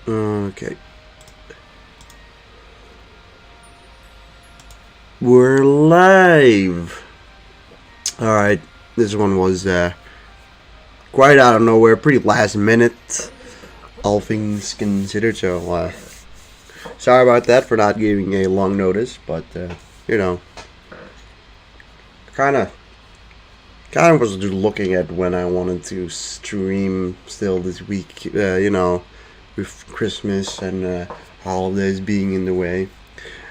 Okay. We're live. Alright, this one was quite out of nowhere, pretty last minute, all things considered, so sorry about that for not giving a long notice, but you know, kind of was just looking at when I wanted to stream still this week, you know, with Christmas and holidays being in the way,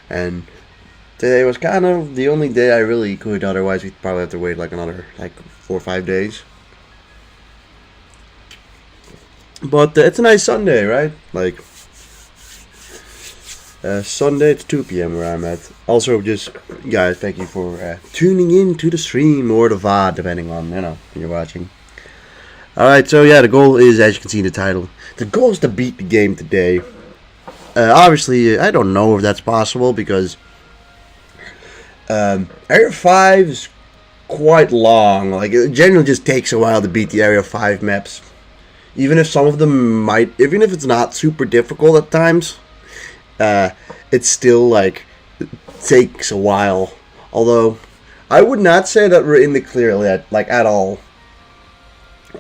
and today was kind of the only day I really could. Otherwise, we'd probably have to wait like another 4 or 5 days. But it's a nice Sunday, right? Like Sunday at 2 p.m. where I'm at. Also, just guys, thank you for tuning in to the stream or the VOD, depending on when you're watching. All right, so yeah, the goal is, as you can see in the title, the goal is to beat the game today. Obviously, I don't know if that's possible because Area 5 is quite long. Like, it generally just takes a while to beat the Area 5 maps. Even if some of them might, even if it's not super difficult at times, it still, like, takes a while. Although, I would not say that we're in the clear yet, like, at all.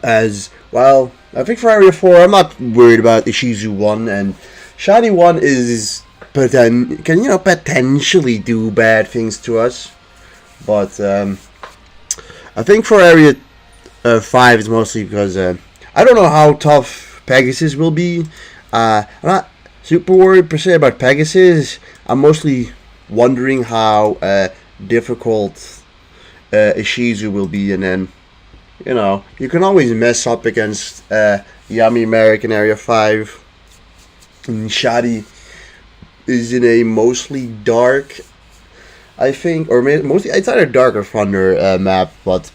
As, well, I think for Area 4, I'm not worried about Ishizu 1, and Shadi 1 is can potentially do bad things to us, but I think for Area 5 it's mostly because I don't know how tough Pegasus will be. I'm not super worried per se about Pegasus. I'm mostly wondering how difficult Ishizu will be, and then you can always mess up against Yami Merrick in Area 5, and Shadi is in a mostly dark, I think, or mostly it's either dark or thunder map, but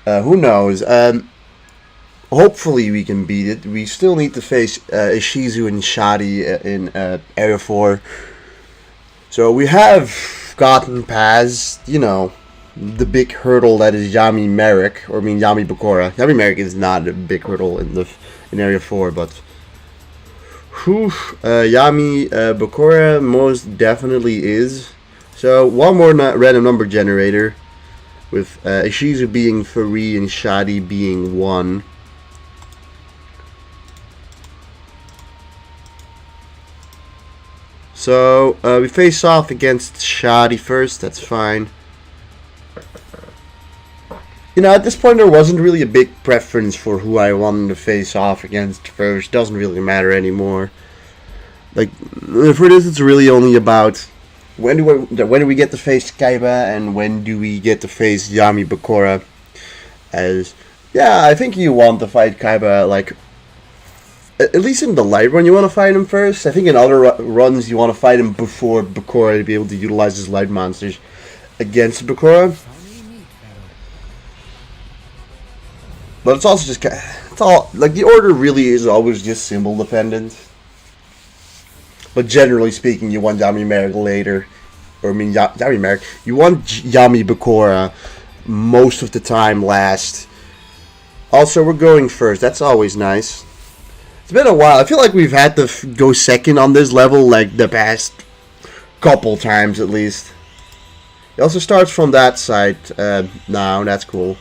who knows? Hopefully we can beat it. We still need to face Ishizu and Shadi in Area 4. So we have gotten past, the big hurdle that is Yami Merrick, or Yami Bakura. Yami Merrick is not a big hurdle in Area 4, but Yami Bakura most definitely is. So one more random number generator, with Ishizu being 3 and Shadi being 1. So we face off against Shadi first. That's fine. At this point there wasn't really a big preference for who I wanted to face off against first. Doesn't really matter anymore. Like, for this it's really only about when do we get to face Kaiba and when do we get to face Yami Bakura. As, yeah, I think you want to fight Kaiba, like, at least in the light run you want to fight him first. I think in other runs you want to fight him before Bakura to be able to utilize his light monsters against Bakura. But it's also just, it's all, like, the order really is always just symbol dependent. But generally speaking, you want Yami Merrick later. Or, Yami Merrick. You want Yami Bakura most of the time last. Also, we're going first. That's always nice. It's been a while. I feel like we've had to go second on this level, like, the past couple times at least. It also starts from that side now. That's cool.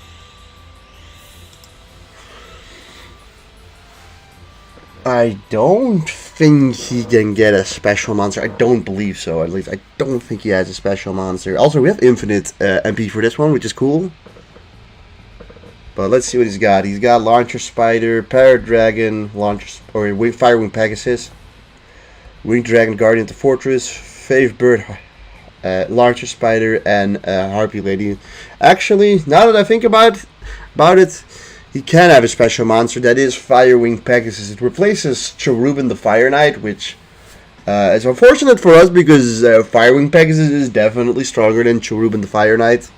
I don't think he can get a special monster. I don't believe so, at least. I don't think he has a special monster. Also, we have infinite MP for this one, which is cool. But let's see what he's got. He's got Launcher Spider, Parrot Dragon, Firewing Pegasus, Winged Dragon Guardian of the Fortress, Fave Bird, Launcher Spider, and Harpy Lady. Actually, now that I think about it, he can have a special monster, that is Firewing Pegasus. It replaces Cherubin the Fire Knight, which is unfortunate for us because Firewing Pegasus is definitely stronger than Cherubin the Fire Knight.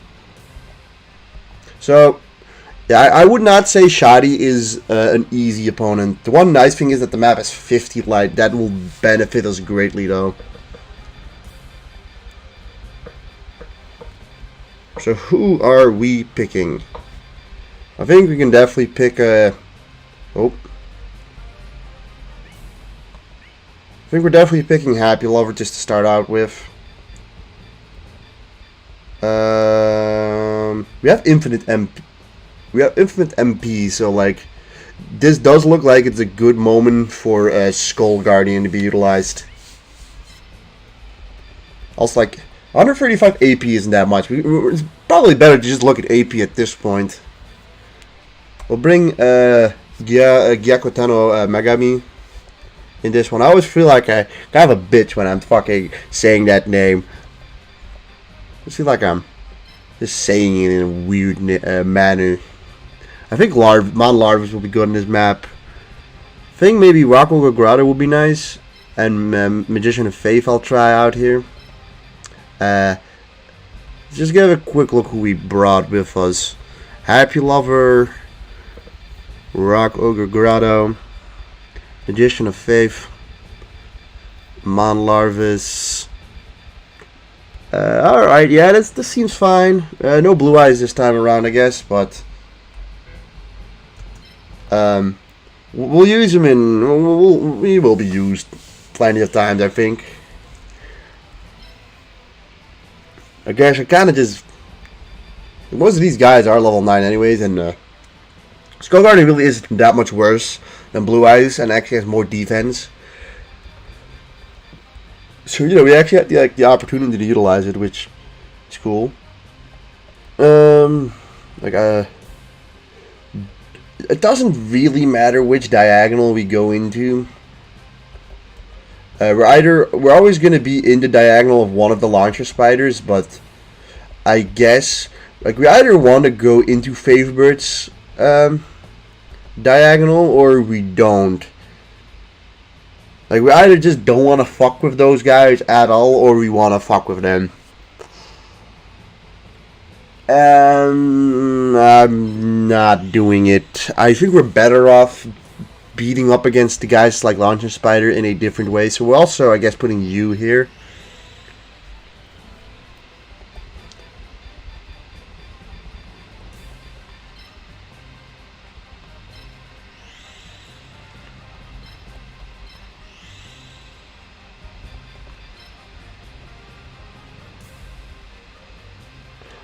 So, yeah, I would not say Shadi is an easy opponent. The one nice thing is that the map has 50 light. That will benefit us greatly, though. So who are we picking? I think we can definitely pick a... Oh. think we're definitely picking Happy Lover just to start out with. We have infinite MP. We have infinite MP, so like this does look like it's a good moment for a Skull Guardian to be utilized. Also, like 135 AP isn't that much. It's probably better to just look at AP at this point. We'll bring Gyakotano Megami in this one. I always feel like I kind of a bitch when I'm fucking saying that name. I feel like I'm just saying it in a weird manner. I think Mon Larvas will be good in this map. I think maybe Rock Ogre Grotto will be nice. And Magician of Faith I'll try out here. Just give a quick look who we brought with us. Happy Lover, Rock Ogre Grotto, Magician of Faith, Mon Larvas. Alright, yeah, this seems fine. No Blue Eyes this time around, I guess, but we'll use them we will be used plenty of times, I think. I guess I kind of just... Most of these guys are level 9 anyways, and Skull Guardian really isn't that much worse than Blue Eyes, and actually has more defense. So, you know, we actually had the opportunity to utilize it, which is cool. It doesn't really matter which diagonal we go into. We're always going to be in the diagonal of one of the launcher spiders, but I guess like we either want to go into Favorite's diagonal or we don't. Like, we either just don't want to fuck with those guys at all, or we want to fuck with them. And I'm not doing it. I think we're better off beating up against the guys like Launcher Spider in a different way. So we're also, I guess, putting you here.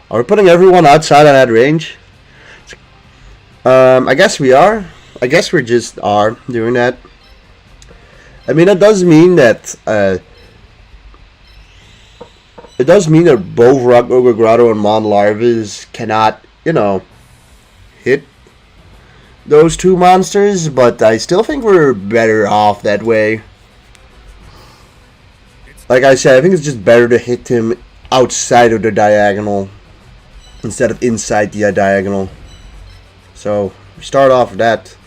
Are we putting everyone outside of that range? I guess we are. I guess we just are doing that. I mean, that does mean that it does mean that both Rock Ogre Grotto and Mon Larvas cannot, you know, hit those two monsters, but I still think we're better off that way. Like I said, I think it's just better to hit him outside of the diagonal instead of inside the diagonal. So we start off with that,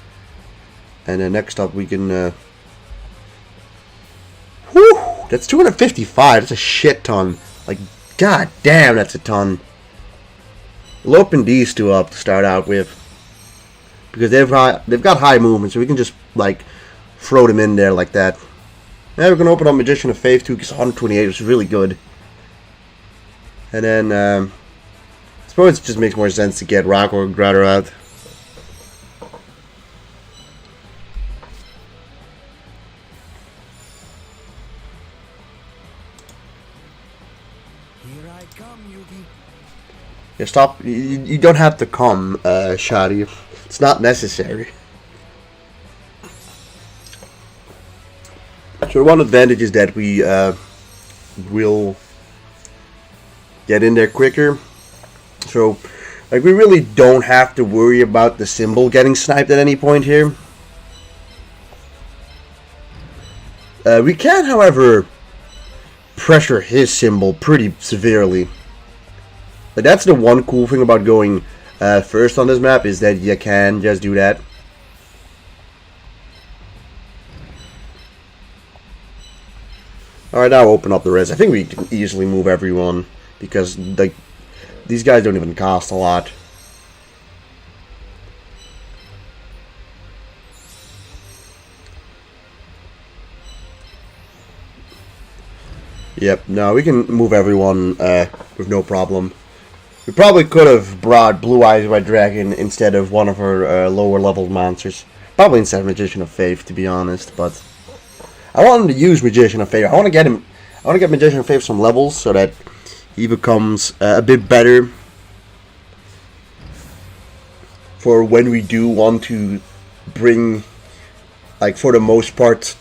and then next up we can whew, that's 255. That's a shit ton. Like, god damn, that's a ton. We'll open these two up to start out with, because they've got high movement, so we can just like throw them in there like that. Now we're gonna open up Magician of Faith too, because 128 is really good. And then I suppose it just makes more sense to get Rock or Grotto out. Here I come, Yugi. Yeah, stop. You don't have to come, Shadi. It's not necessary. So one advantage is that we will get in there quicker. So, like, we really don't have to worry about the symbol getting sniped at any point here. We can, however, pressure his symbol pretty severely. But that's the one cool thing about going first on this map, is that you can just do that. Alright, now open up the rest. I think we can easily move everyone, because like these guys don't even cost a lot. Yep, no, we can move everyone with no problem. We probably could have brought Blue Eyes White Dragon instead of one of her lower level monsters. Probably instead of Magician of Faith, to be honest, but I want him to use Magician of Favor. I want to get him. I want to get Magician of Favor some levels so that he becomes a bit better for when we do want to bring, like, for the most part,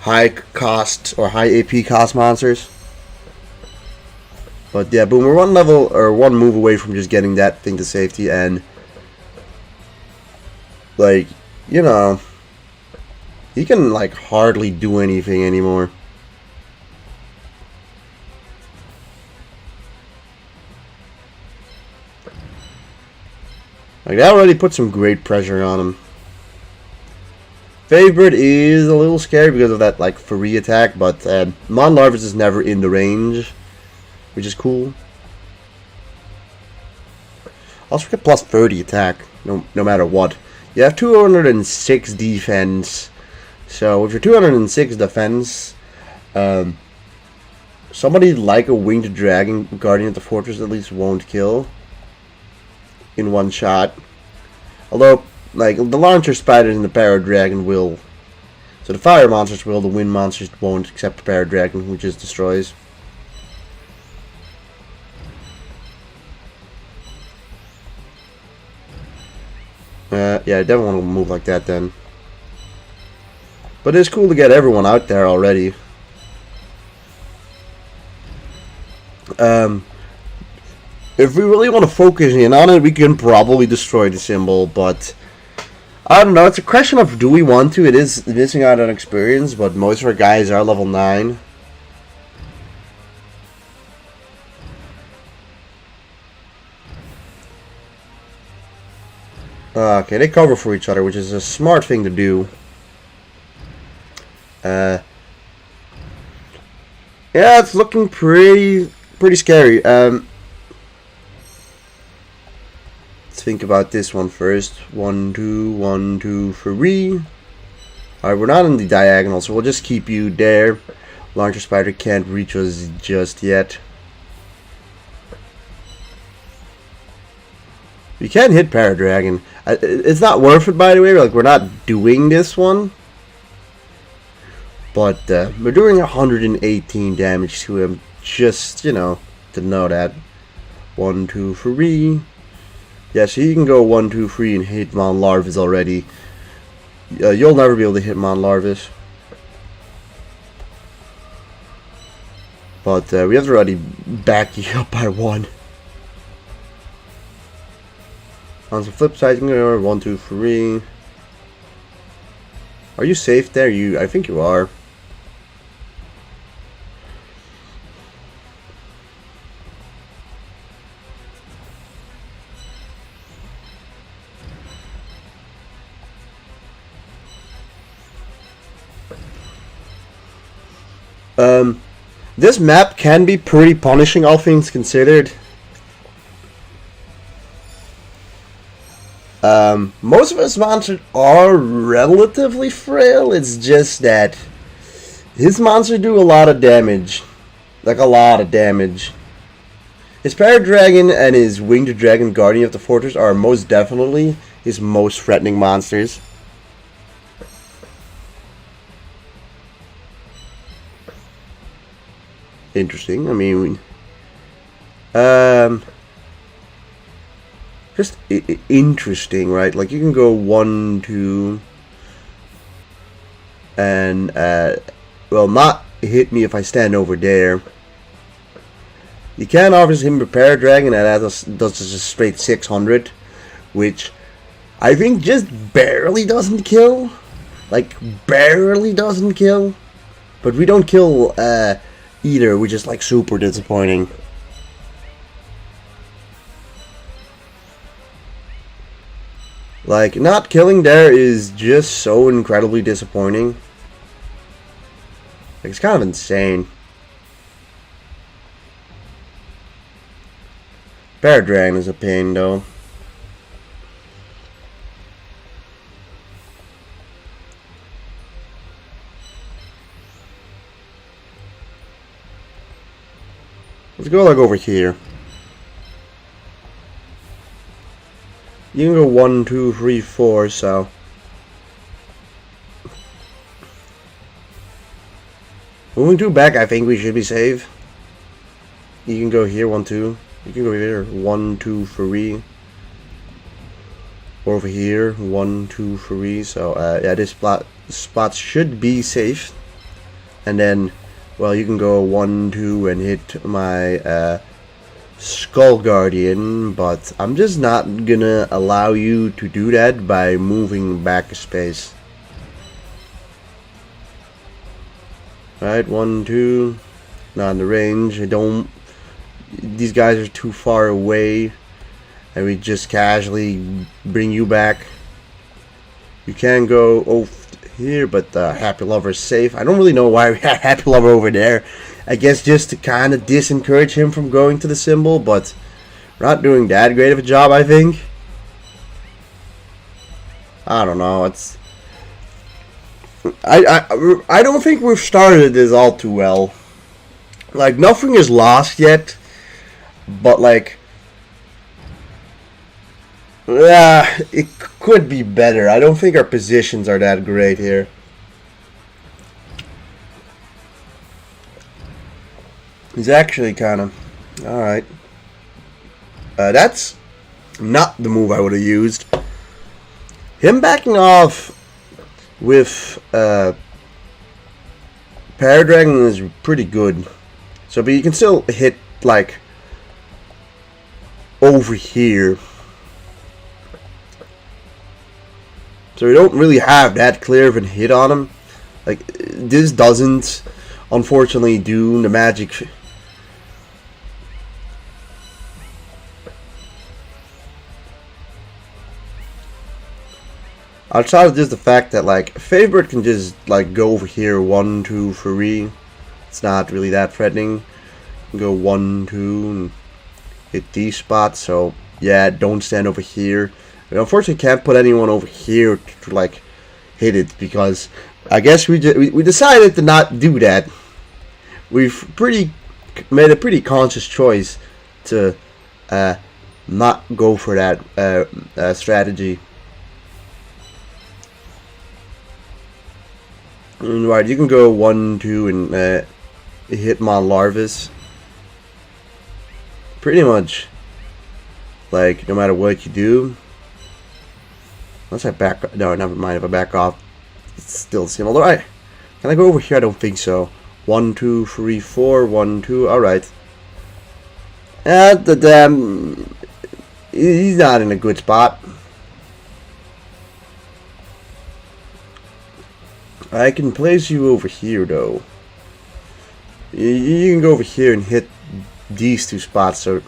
high cost or high AP cost monsters. But yeah, boom, we're one level or one move away from just getting that thing to safety, and like, you know, he can like hardly do anything anymore. Like, that already put some great pressure on him. Favorite is a little scary because of that like free attack, but Mon Larvis is never in the range, which is cool. Also get plus 30 attack, no matter what. You have 206 defense, so with your 206 defense, somebody like a Winged Dragon Guardian of the Fortress at least won't kill in one shot. Although, like, the Launcher Spiders and the Power Dragon will. So the Fire Monsters will, the Wind Monsters won't, except the Power Dragon, who just destroys. Yeah, I definitely want to move like that then. But it's cool to get everyone out there already. If we really want to focus in on it, we can probably destroy the symbol, but I don't know, it's a question of do we want to. It is missing out on experience, but most of our guys are level 9. Okay, they cover for each other, which is a smart thing to do. Yeah, it's looking pretty scary. Let's think about this one first. 1, 2, 1, 2, 3. Alright, we're not in the diagonal, so we'll just keep you there. Launcher Spider can't reach us just yet. You can hit Paradragon. It's not worth it, by the way. Like, we're not doing this one. But we're doing 118 damage to him. Just, you know, to know that. 1, 2, 3. Yeah, so you can go 1, 2, 3 and hit Mon Larvis already. You'll never be able to hit Mon Larvis. But we have to already back you up by 1. On the flip side, you can go 1, 2, 3. Are you safe there? I think you are. This map can be pretty punishing, all things considered. Most of his monsters are relatively frail. It's just that his monsters do a lot of damage. Like, a lot of damage. His Paradragon and his Winged Dragon Guardian of the Fortress are most definitely his most threatening monsters. Interesting. I mean, just interesting, right? Like, you can go 1, 2, and well, not hit me if I stand over there. You can obviously him Prepare Dragon, and that does just a straight 600, which I think just barely doesn't kill. Like, barely doesn't kill. But we don't kill either, which is like super disappointing. Like, not killing there is just so incredibly disappointing. Like, it's kind of insane. Paradragon is a pain, though. Let's go, like, over here. You can go 1, 2, 3, 4, so. Moving 2 back, I think we should be safe. You can go here, 1, 2. You can go here, 1, 2, 3. Over here, 1, 2, 3. So yeah, this spot should be safe. And then, well, you can go 1, 2 and hit my Skull Guardian, but I'm just not gonna allow you to do that by moving back a space. Right, 1, 2. Not in the range. These guys are too far away, and we just casually bring you back. You can go over here, but Happy Lover is safe. I don't really know why we had Happy Lover over there. I guess just to kind of discourage him from going to the symbol, but we're not doing that great of a job, I think. I don't know. It's I don't think we've started this all too well. Like, nothing is lost yet, but like, yeah, it could be better. I don't think our positions are that great here. He's actually kind of alright. That's not the move I would have used. Him backing off with Paradragon is pretty good. So, but you can still hit like over here. So we don't really have that clear of a hit on him. Like, this doesn't, unfortunately, do the magic. Outside of just the fact that, like, Favorite can just, like, go over here, 1, 2, 3. It's not really that threatening. Go 1, 2, and hit these spots. So, yeah, don't stand over here. We unfortunately can't put anyone over here to like hit it, because I guess we decided to not do that. We've made a pretty conscious choice to not go for that strategy. Right, you can go 1, 2 and hit Mon Larvis. Pretty much, like, no matter what you do. Unless I back, no, never mind. If I back off, it's still similar. Can I go over here? I don't think so. 1, 2, 3, 4. 1, 2. All right. The damn, he's not in a good spot. I can place you over here, though. You can go over here and hit these 2 spots. So.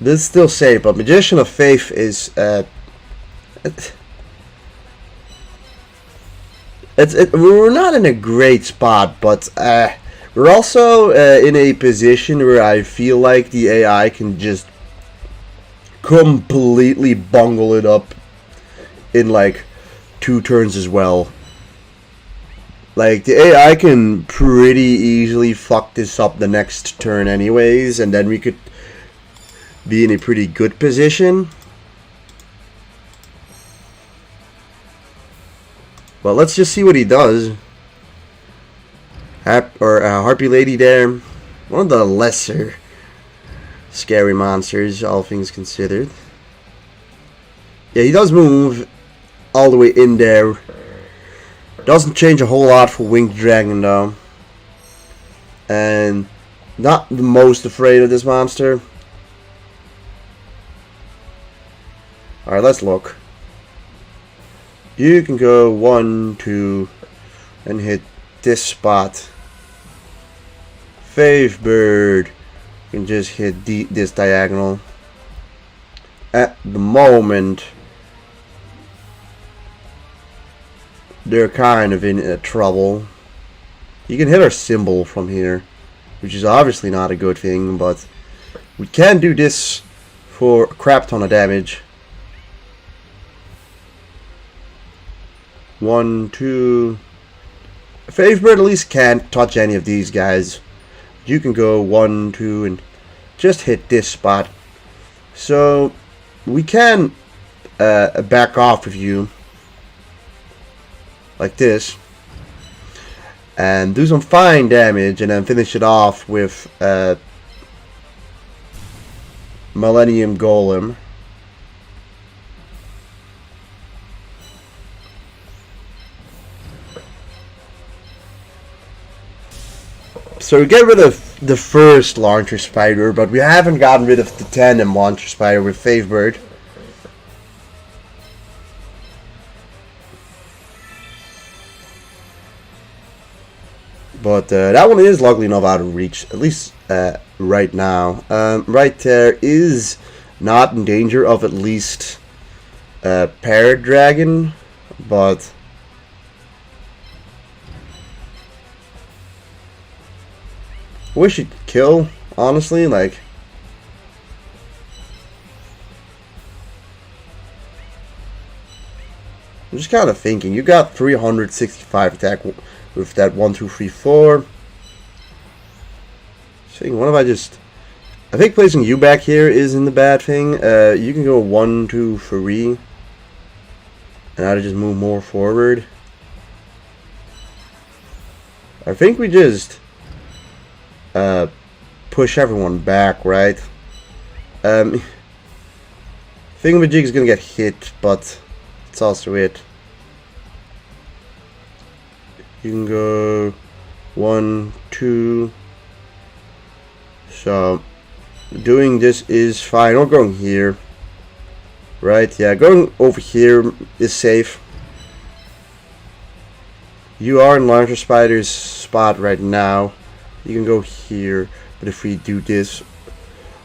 This is still safe, but Magician of Faith is we're not in a great spot, but we're also in a position where I feel like the AI can just completely bungle it up in like 2 turns as well. Like, the AI can pretty easily fuck this up the next turn anyways, and then we could be in a pretty good position. Well, let's just see what he does. Harpy Lady there. One of the lesser scary monsters, all things considered. Yeah, he does move all the way in there. Doesn't change a whole lot for Winged Dragon, though. And not the most afraid of this monster. Alright, let's look. You can go 1, 2, and hit this spot. Fave Bird. You can just hit this diagonal. At the moment, they're kind of in trouble. You can hit our symbol from here, which is obviously not a good thing, but we can do this for a crap ton of damage. 1, 2. Favorite at least can't touch any of these guys. You can go 1, 2, and just hit this spot. So we can back off of you like this and do some fine damage, and then finish it off with Millennium Golem. So we get rid of the first Launcher Spider, but we haven't gotten rid of the Tandem Launcher Spider with Favebird. But that one is luckily enough out of reach, at least right now. Right there is not in danger of at least Parrot Dragon, but wish it could kill, honestly. Like, I'm just kind of thinking, you got 365 attack with that 1, 2, 3, 4. So what if I think placing you back here isn't the bad thing. You can go 1, 2, 3, and I'd just move more forward. I think we just push everyone back, right? Thingamajig is gonna get hit, but it's also it. You can go 1, 2. So doing this is fine. Or going here, right? Yeah, going over here is safe. You are in Launcher Spider's spot right now. You can go here, but if we do this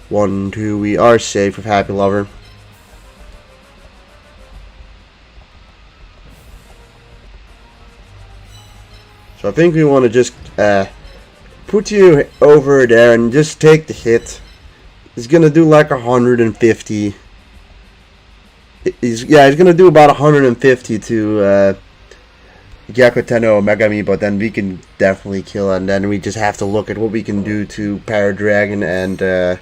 1, 2, we are safe with Happy Lover. So I think we want to just put you over there and just take the hit. He's gonna do like 150. He's gonna do about 150 to Gyakuteno Megami, but then we can definitely kill it, and then we just have to look at what we can do to Paradragon and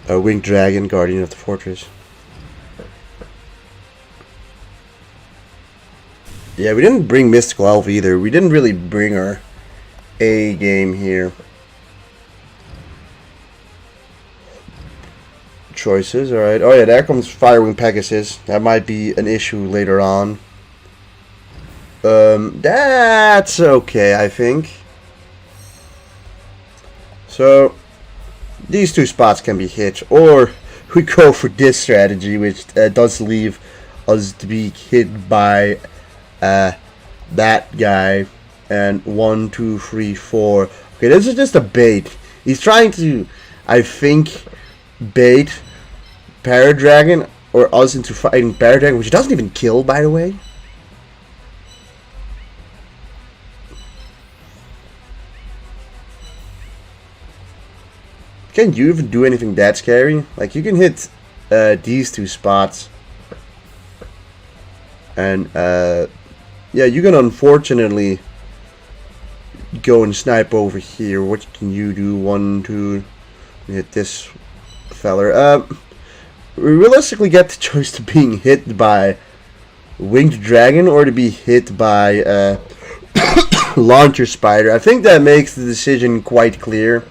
Winged Dragon, Guardian of the Fortress. Yeah, we didn't bring Mystical Elf either. We didn't really bring our A game here. Choices, alright. Oh yeah, there comes Firewing Pegasus. That might be an issue later on. That's okay, I think. So, these two spots can be hit, or we go for this strategy, which does leave us to be hit by that guy. And 1, 2, 3, 4. Okay, this is just a bait. He's trying to, I think, bait Paradragon or us into fighting Paradragon, which doesn't even kill, by the way. Can you even do anything that scary? Like, you can hit these two spots. And, yeah, you can unfortunately go and snipe over here. What can you do? 1, 2, hit this feller. We realistically get the choice to being hit by Winged Dragon or to be hit by Launcher Spider. I think that makes the decision quite clear.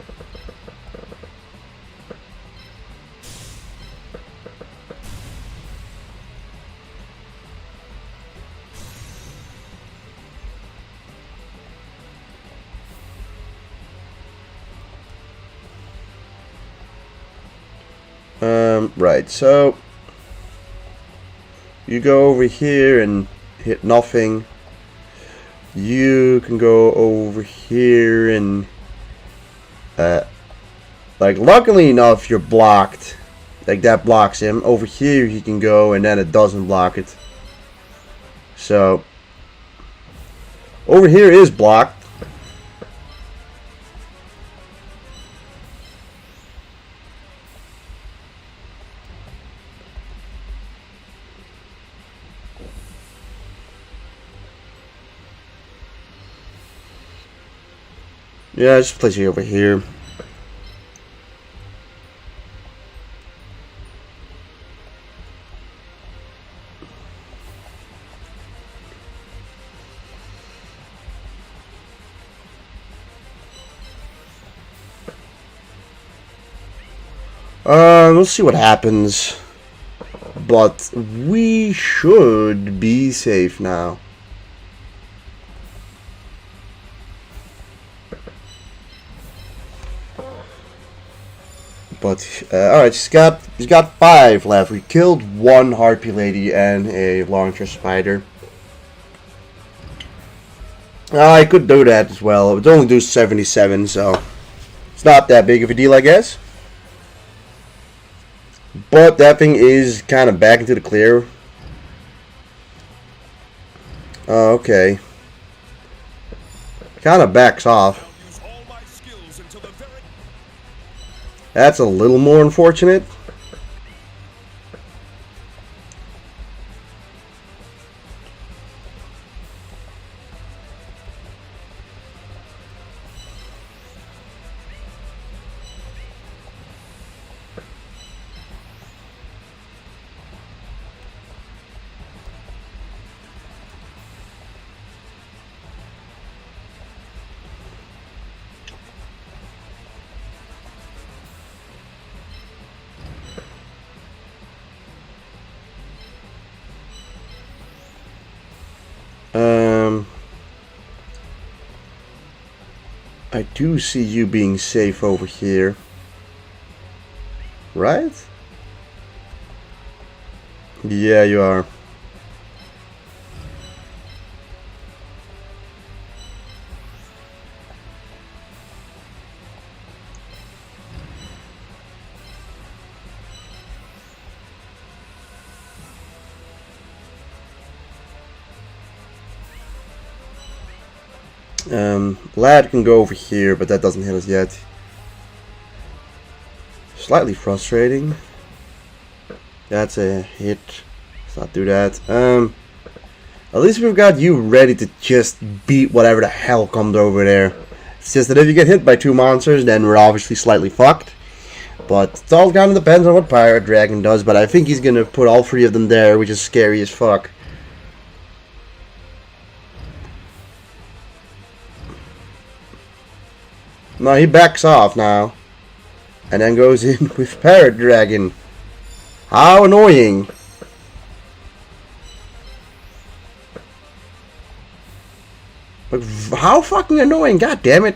Right, so you go over here and hit nothing. You can go over here and like, luckily enough you're blocked. Like, that blocks him. Over here he can go and then it doesn't block it. So over here is blocked. Yeah, just place you over here. We'll see what happens. But we should be safe now. But alright, he's got 5 left. We killed 1 harpy lady and a launcher spider. I could do that as well. It would only do 77, so it's not that big of a deal, I guess. But that thing is kind of back into the clear. Okay. Kind of backs off. That's a little more unfortunate. I do see you being safe over here. Right? Yeah, you are. Lad can go over here, but that doesn't hit us yet. Slightly frustrating. That's a hit. Let's not do that. At least we've got you ready to just beat whatever the hell comes over there. It's just that if you get hit by 2 monsters, then we're obviously slightly fucked. But it all kind of depends on what Pirate Dragon does. But I think he's gonna put all 3 of them there, which is scary as fuck. No, he backs off now. And then goes in with Parrot Dragon. How annoying. Like, how fucking annoying, god damn it.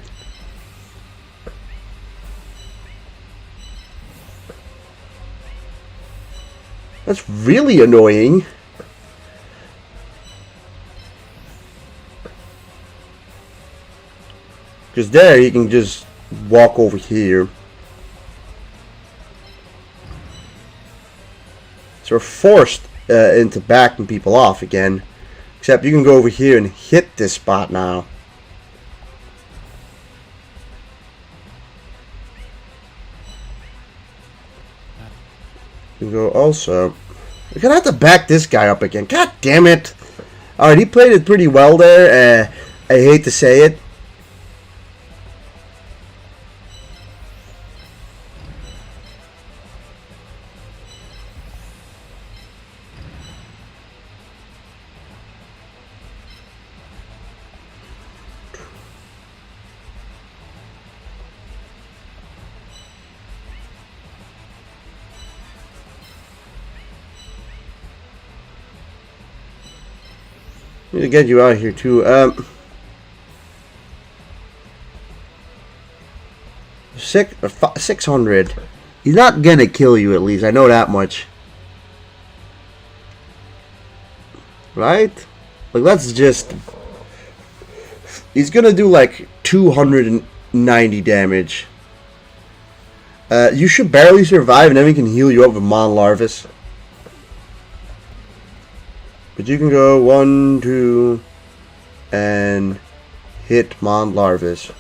That's really annoying. Because there he can just walk over here. So we're forced into backing people off again. Except you can go over here and hit this spot now. You can go also. We're gonna have to back this guy up again. God damn it! Alright, he played it pretty well there. I hate to say it. Need to get you out of here too. 600. He's not gonna kill you, at least I know that much. Right? Like, let's just. He's gonna do like 290 damage. You should barely survive, and then we can heal you up with Mon Larvis. But you can go 1, 2, and hit Mon Larvis.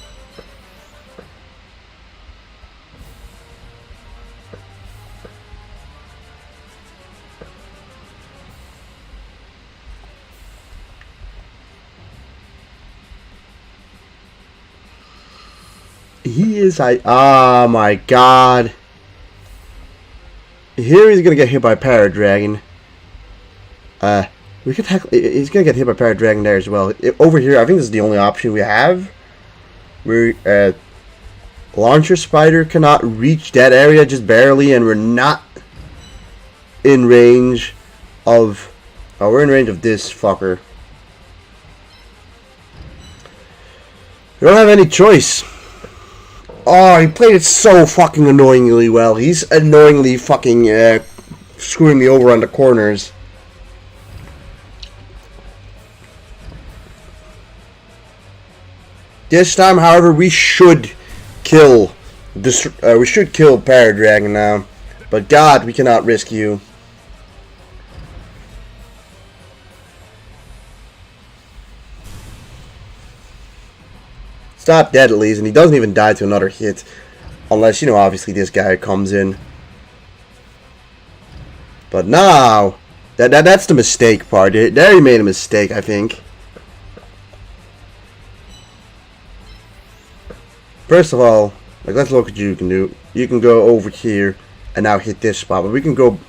He is oh my god. Here he's gonna get hit by Parrot Dragon. We could he's gonna get hit by Parrot Dragon there as well. Over here, I think this is the only option we have. Launcher Spider cannot reach that area just barely, and we're not in range of... Oh, we're in range of this fucker. We don't have any choice. Oh, he played it so fucking annoyingly well. He's annoyingly fucking screwing me over on the corners. This time, however, we should kill Paradragon now. But God, we cannot risk you. Stop dead at least, and he doesn't even die to another hit. Unless, you know, obviously this guy comes in. But now, that's the mistake part. There he made a mistake, I think. First of all, like, let's look at what you can do. You can go over here and now hit this spot. But we can go...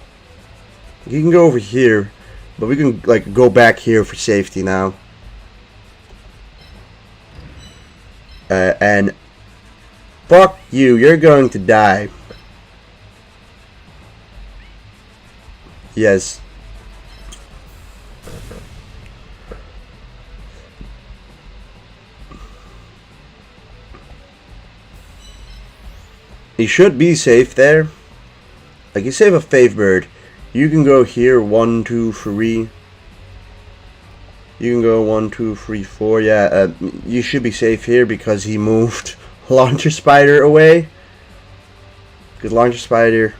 You can go over here, but we can, like, go back here for safety now. And fuck you, you're going to die. Yes. You should be safe there. Like, you save a Fave Bird. You can go here, 1, 2, 3. You can go 1, 2, 3, 4. Yeah, you should be safe here because he moved Launcher Spider away. Because Launcher Spider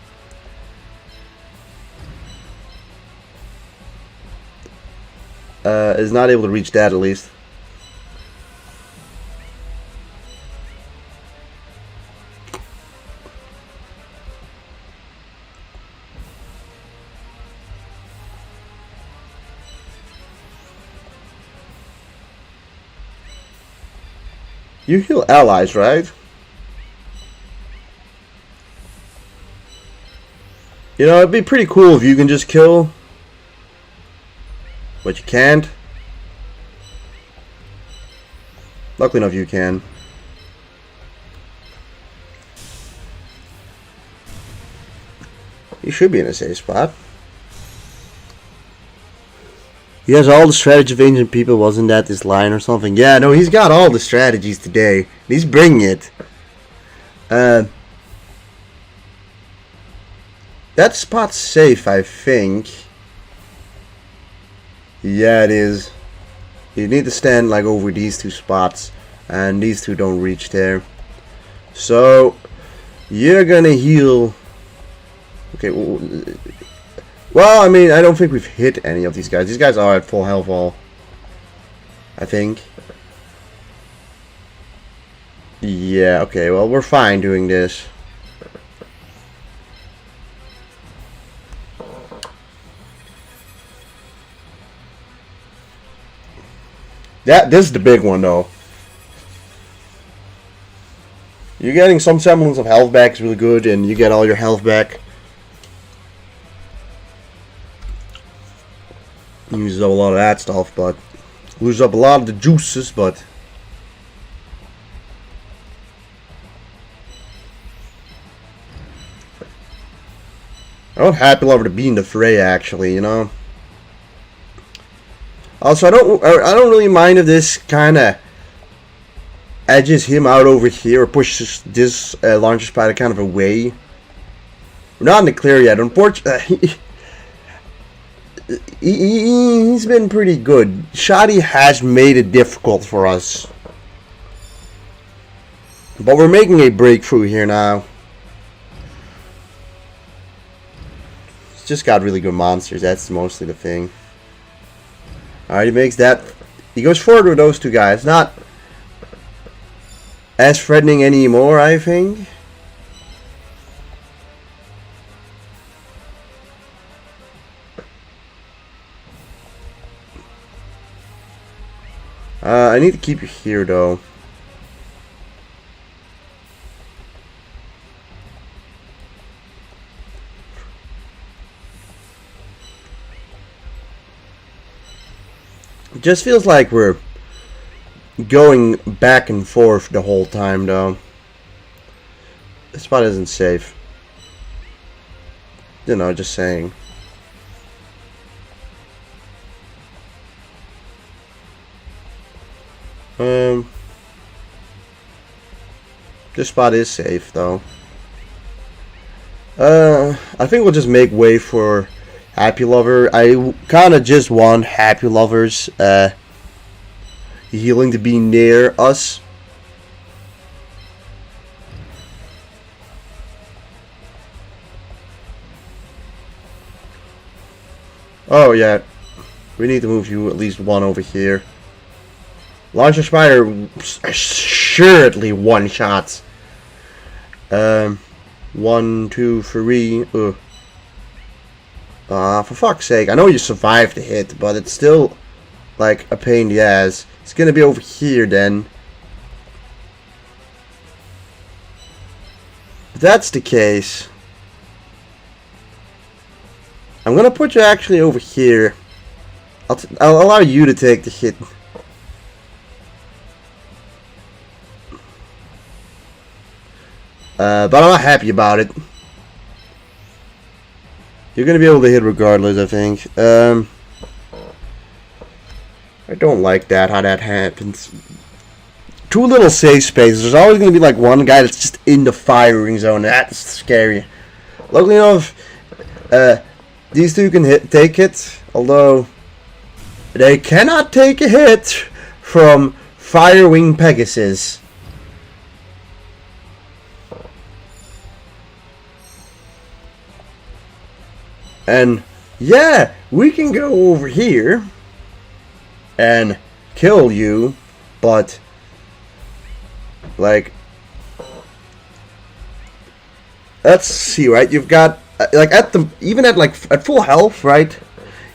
is not able to reach that at least. You heal allies, right? You know, it'd be pretty cool if you can just kill. But you can't. Luckily enough, you can. You should be in a safe spot. He has all the strategy of ancient people. Wasn't that this line or something? Yeah, no, he's got all the strategies today. He's bringing it. That spot's safe, I think. Yeah, it is. You need to stand like over these two spots, and these two don't reach there. So you're gonna heal. Okay. Well, I mean, I don't think we've hit any of these guys. These guys are at full health all. I think. Yeah, okay, well, we're fine doing this. This is the big one, though. You're getting some semblance of health back is really good, and you get all your health back. Uses up a lot of that stuff, but loses up a lot of the juices, but I'm happy lover to be in the fray, actually, you know. Also, I don't really mind if this kind of edges him out over here or pushes this Launcher Spider kind of away. We're not in the clear yet, unfortunately. He's been pretty good. Shoddy has made it difficult for us. But we're making a breakthrough here now. It's just got really good monsters. That's mostly the thing. Alright, he makes that. He goes forward with those two guys. Not as threatening anymore, I think. I need to keep you here, though. It just feels like we're going back and forth the whole time, though. This spot isn't safe. You know, just saying. This spot is safe, though. I think we'll just make way for Happy Lover. I kind of just want Happy Lover's healing to be near us. Oh, yeah. We need to move you at least one over here. Launcher Spider assuredly one shots. 1, 2, 3. For fuck's sake. I know you survived the hit, but it's still like a pain in the ass. It's gonna be over here then. If that's the case, I'm gonna put you actually over here. I'll allow you to take the hit. But I'm not happy about it. You're gonna be able to hit regardless, I think. I don't like that, how that happens. Two little safe spaces. There's always gonna be like one guy that's just in the firing zone. That's scary. Luckily enough, these two can take hits, although they cannot take a hit from Firewing Pegasus. And yeah, we can go over here and kill you, but like, let's see, right? You've got like at full health, right?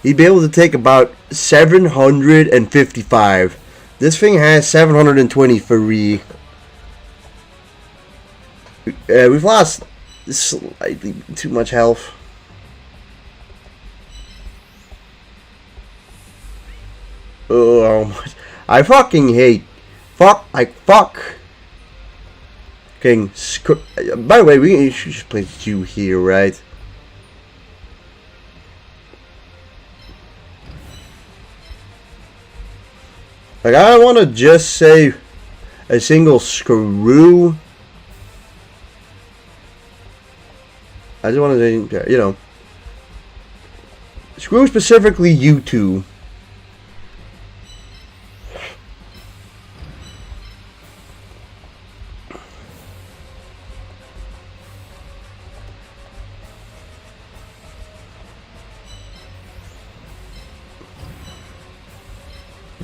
You'd be able to take about 755. This thing has 723. We've lost slightly too much health. Oh, I fucking hate. Fuck. By the way, we should just place you here, right? Like, I want to just say a single screw. I just want to say, you know, screw specifically you two.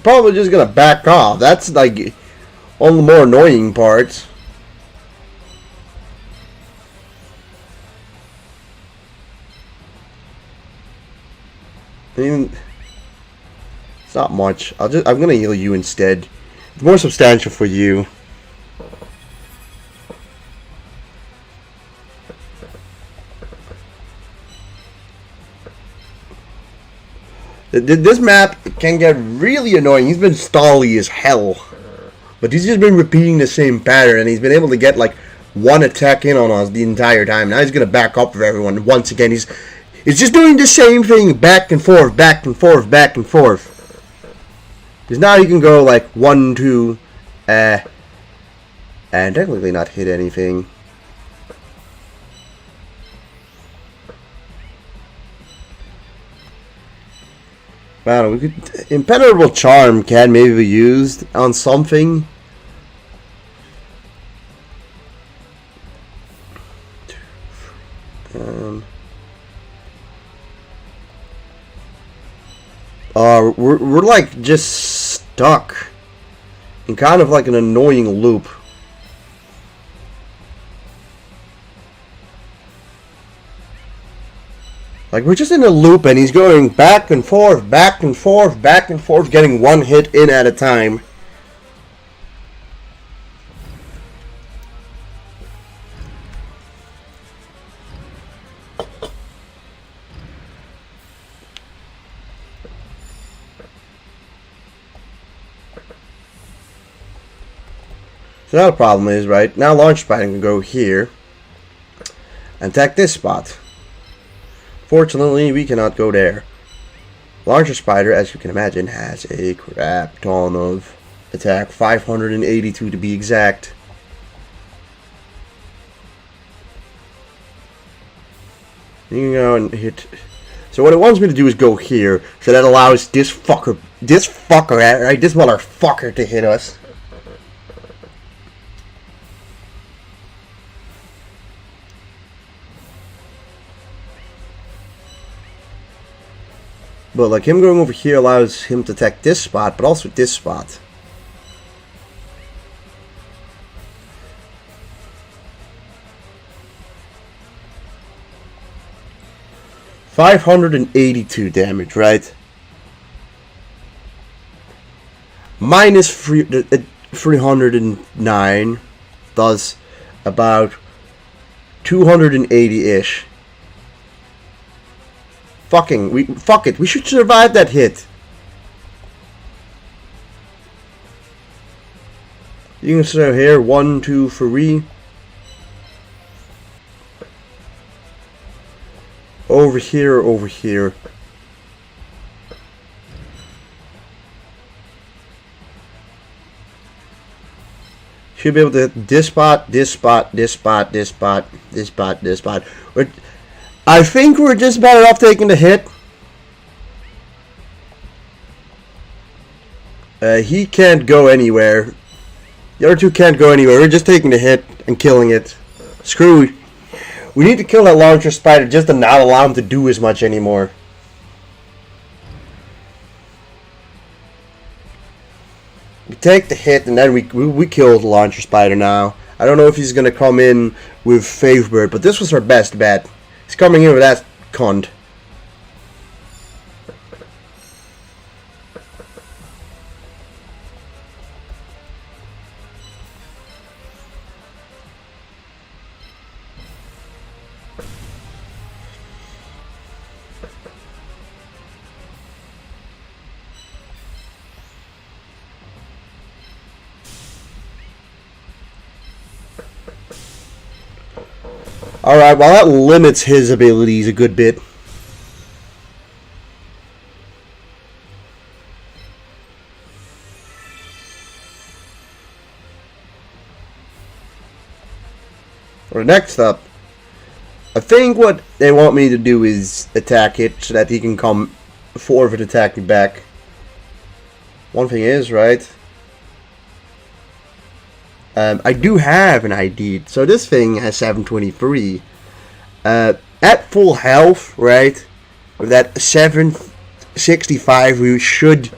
Probably just gonna back off. That's like one of the more annoying parts. I mean, it's not much. I'm gonna heal you instead. It's more substantial for you. This map can get really annoying. He's been stally as hell. But he's just been repeating the same pattern, and he's been able to get like one attack in on us the entire time. Now he's going to back up for everyone. Once again, he's just doing the same thing back and forth, back and forth, back and forth. Because now he can go like 1, 2, and technically not hit anything. I don't know, Impenetrable Charm can maybe be used on something. We're like just stuck in kind of like an annoying loop. Like, we're just in a loop, and he's going back and forth, back and forth, back and forth, getting one hit in at a time. So now the problem is, right, now Launch Spider can go here. and attack this spot. Fortunately, we cannot go there. Larger spider, as you can imagine, has a crap ton of attack, 582 to be exact. You can go and hit. So what it wants me to do is go here, so that allows this motherfucker, right, this motherfucker to hit us. But like him going over here allows him to attack this spot, but also this spot. $582 damage, right? Minus 309 does about 280-ish. Fuck it. We should survive that hit. You can start here. 1, 2, 3. Over here. Over here. Should be able to hit this spot, this spot, this spot, this spot, this spot, this spot. I think we're just better off taking the hit. He can't go anywhere. The other two can't go anywhere. We're just taking the hit and killing it. Screw it. We need to kill that larger spider just to not allow him to do as much anymore. We take the hit and then we kill the launcher spider now. I don't know if he's going to come in with Favebird, but this was our best bet. He's coming in with that cunt. Alright, well that limits his abilities a good bit. Or next up, I think what they want me to do is attack it so that he can come forward and attack me back. One thing is, right, I do have an ID. So this thing has 723. At full health, right, with that 765, we should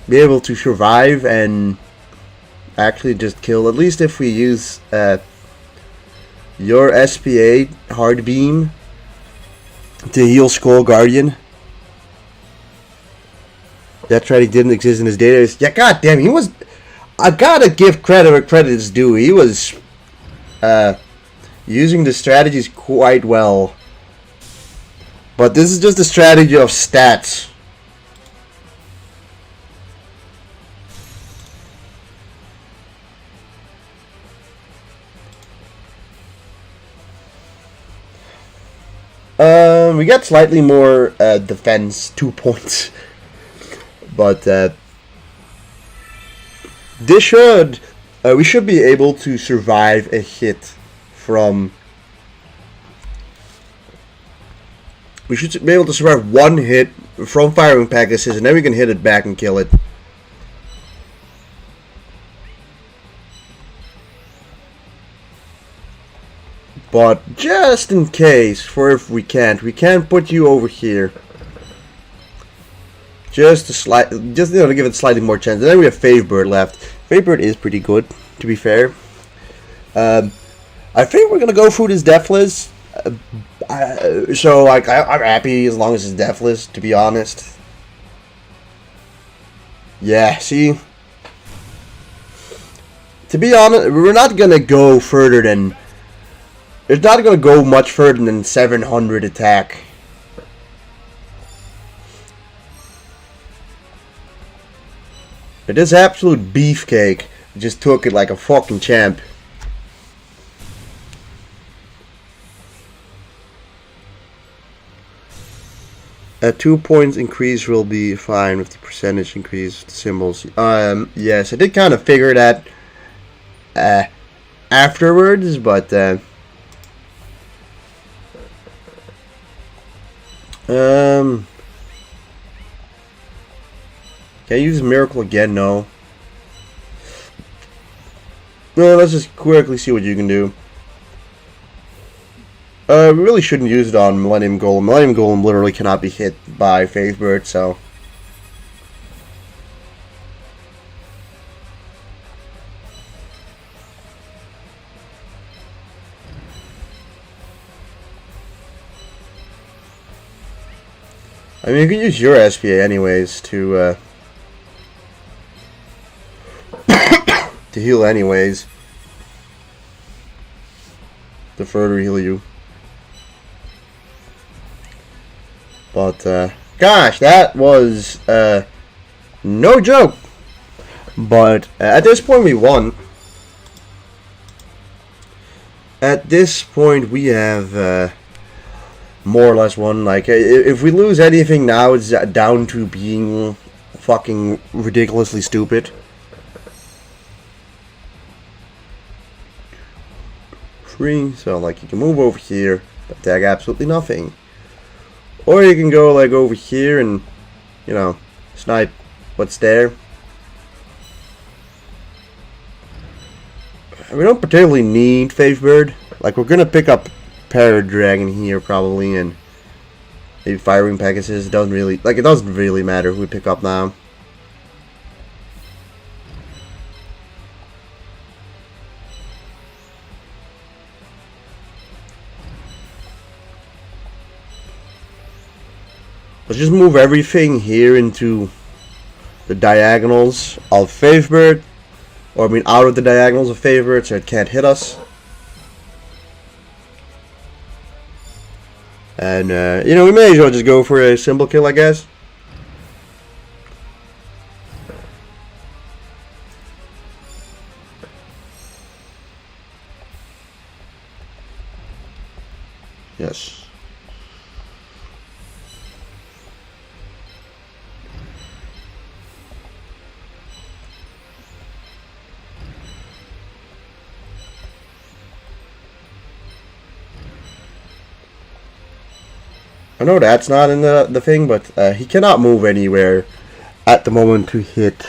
be able to survive and actually just kill, at least if we use your SPA hard beam to heal Skull Guardian. That's right, he didn't exist in his database. Yeah, goddamn, he was. I gotta give credit where credit is due. He was using the strategies quite well. But this is just a strategy of stats. We got slightly more defense, 2 points. But this should, we should be able to survive a hit from. We should be able to survive one hit from firing Pegasus, and then we can hit it back and kill it. But just in case, for if we can put you over here. Just to to give it slightly more chance. And then we have Favebird left. Favebird is pretty good, to be fair. I think we're gonna go through this Deathless. So like I'm happy as long as it's Deathless, to be honest. Yeah, see. To be honest, we're not gonna go further than. It's not gonna go much further than 700 attack. But this absolute beefcake just took it like a fucking champ. A 2 points increase will be fine with the percentage increase symbols. Yes, I did kind of figure that afterwards, but can I use miracle again? No. Well, let's just quickly see what you can do. We really shouldn't use it on Millennium Golem. Millennium Golem literally cannot be hit by Faith Bird, so. I mean, you can use your SPA anyways to heal anyways. To further heal you. But, gosh, that was, no joke. But, at this point we won. At this point we have, more or less won. Like, if we lose anything now, it's down to being fucking ridiculously stupid. Free, so, like, you can move over here, but tag absolutely nothing. Or you can go like over here and, you know, snipe what's there. We don't particularly need Faith Bird. Like, we're gonna pick up Paradragon here probably, and maybe Firing Pegasus. It doesn't really matter who we pick up now. Let's just move everything here into the diagonals of Faith Bird. Or, I mean, out of the diagonals of Faith Bird so it can't hit us. And, you know, we may as well just go for a symbol kill, I guess. Yes. I know that's not in the thing, but he cannot move anywhere at the moment to hit.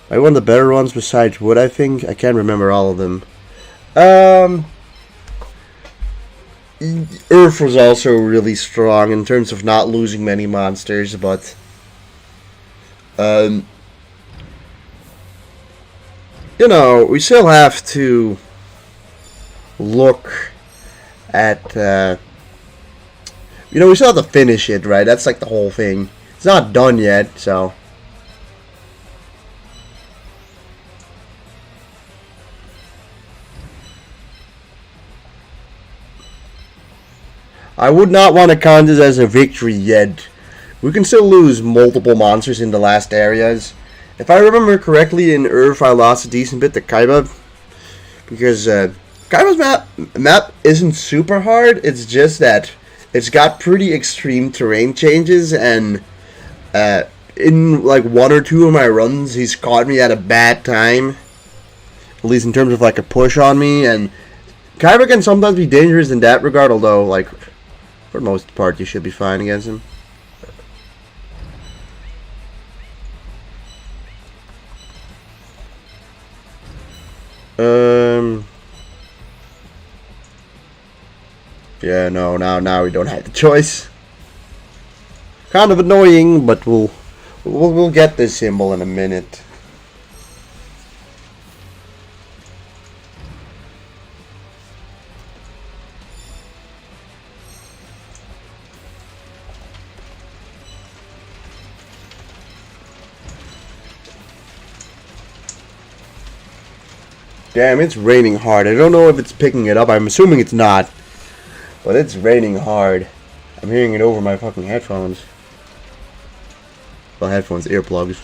One of the better ones besides Wood, I think. I can't remember all of them. Earth was also really strong in terms of not losing many monsters, but you know, we still have to look at you know, we still have to finish it, right? That's like the whole thing. It's not done yet, so. I would not want to count this as a victory yet. We can still lose multiple monsters in the last areas. If I remember correctly, in Earth I lost a decent bit to Kaiba. Because Kaiba's map isn't super hard. It's just that it's got pretty extreme terrain changes, and in like one or two of my runs, he's caught me at a bad time. At least in terms of like a push on me, and Kaiba can sometimes be dangerous in that regard, although like for the most part you should be fine against him. Yeah, no, now we don't have the choice. Kind of annoying, but we'll get this symbol in a minute. Damn, it's raining hard. I don't know if it's picking it up. I'm assuming it's not. But it's raining hard. I'm hearing it over my fucking headphones. Well, headphones, earplugs.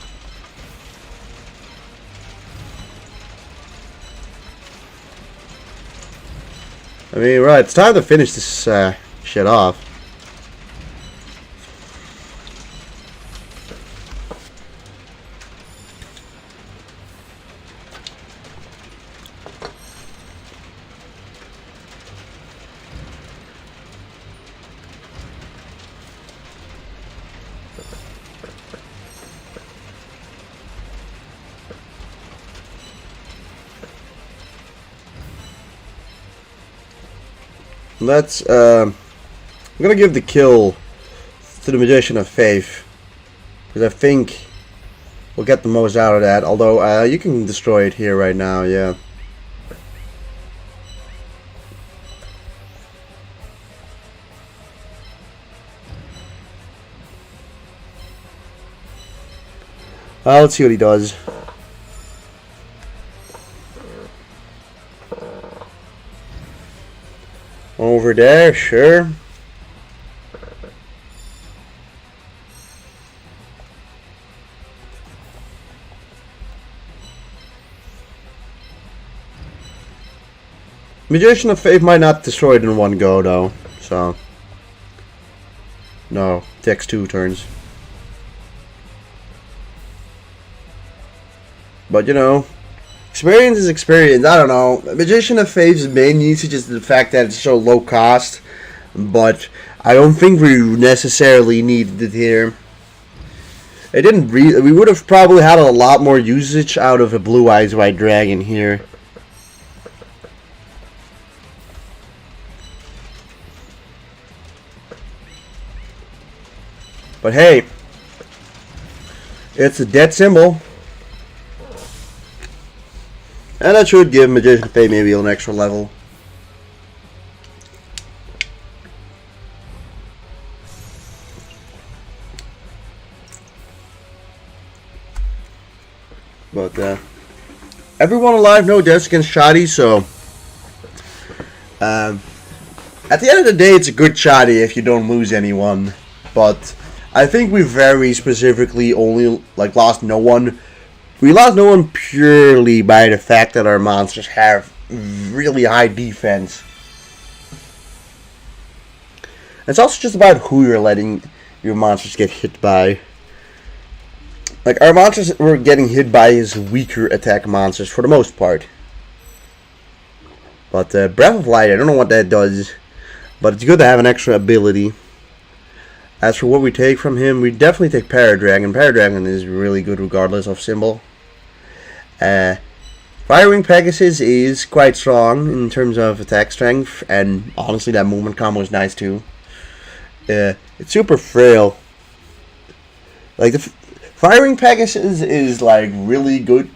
I mean, right, it's time to finish this shit off. Let's, I'm gonna give the kill to the Magician of Faith, because I think we'll get the most out of that, although you can destroy it here right now, yeah. Let's see what he does. Over there, sure. Magician of Faith might not destroy it in one go, though. So, no, takes 2 turns. But, you know, experience is experience. I don't know. Magician of Faith's main usage is the fact that it's so low cost. But I don't think we necessarily needed it here. It didn't we would have probably had a lot more usage out of a Blue Eyes White Dragon here. But hey, it's a dead symbol. And that should give Magician of Faith maybe an extra level. But everyone alive, no deaths against Shoddy, so at the end of the day, it's a good Shoddy if you don't lose anyone. But I think we very specifically only lost no one. We lost no one purely by the fact that our monsters have really high defense. It's also just about who you're letting your monsters get hit by. Like, our monsters were getting hit by his weaker attack monsters for the most part. But Breath of Light, I don't know what that does. But it's good to have an extra ability. As for what we take from him, we definitely take Paradragon. Paradragon is really good regardless of symbol. Firewing Pegasus is quite strong in terms of attack strength. And honestly, that movement combo is nice too. It's super frail. Like, the Firewing Pegasus is like really good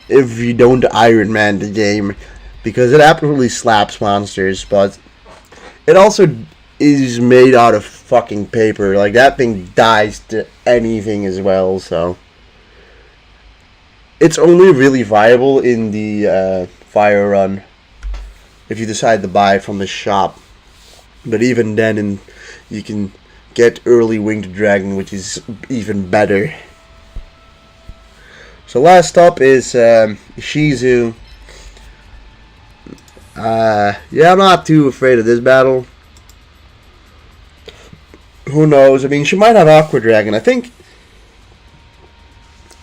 if you don't Ironman the game, because it absolutely slaps monsters, but it also is made out of fucking paper. Like, that thing dies to anything as well, so it's only really viable in the fire run if you decide to buy it from the shop. But even then, you can get early Winged Dragon, which is even better. So last up is Shizu. Yeah, I'm not too afraid of this battle. Who knows? I mean, she might have Aqua Dragon. I think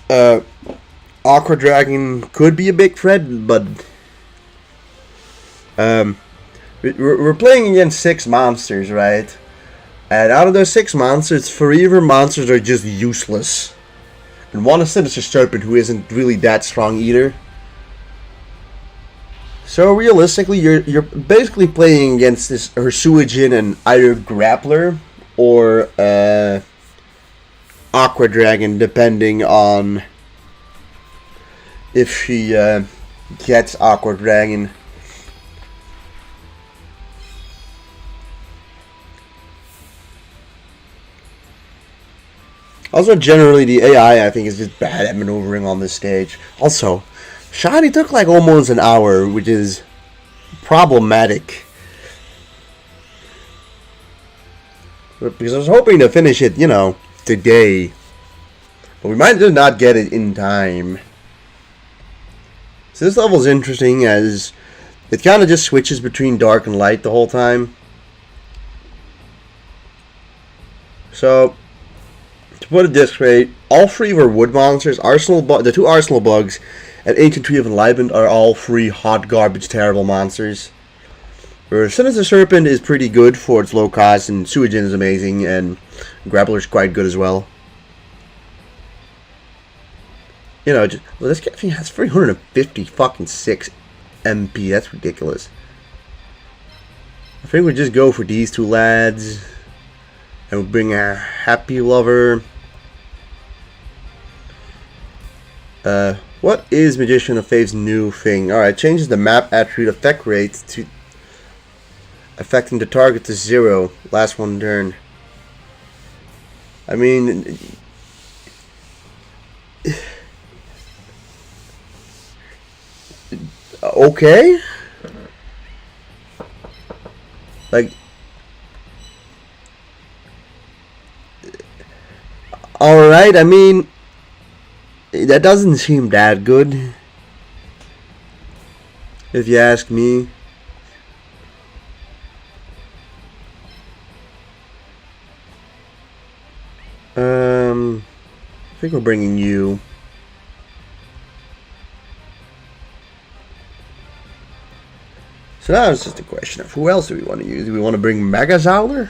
Aqua Dragon could be a big threat, but we're playing against 6 monsters, right? And out of those 6 monsters, 3 of her monsters are just useless. And one is Sinister Serpent, who isn't really that strong either. So realistically, you're basically playing against this Ursuagin and either Grappler or Aqua Dragon, depending on if she gets Aqua Dragon. Also, generally, the AI, I think, is just bad at maneuvering on this stage. Also, Shoddy took like almost an hour, which is problematic. Because I was hoping to finish it, you know, today. But we might just not get it in time. So this level is interesting as it kind of just switches between dark and light the whole time. So, to put it this way, all 3 of our wood monsters, the 2 Arsenal Bugs, and Ancient Tree of Enlivenment are all 3 hot garbage terrible monsters. Where Sinister Serpent is pretty good for its low cost, and Suijin is amazing, and Grappler is quite good as well. You know, this thing has 350 fucking 6 MP. That's ridiculous. think we just go for these two lads. And we bring a happy lover. What is Magician of Faith's new thing? Alright, changes the map attribute effect rate to affecting the target to 0. Last one turn. I mean, okay. Like, alright, I mean, that doesn't seem that good, if you ask me. I think we're bringing you. So now it's just a question of who else do we want to use? Do we want to bring Megazowler?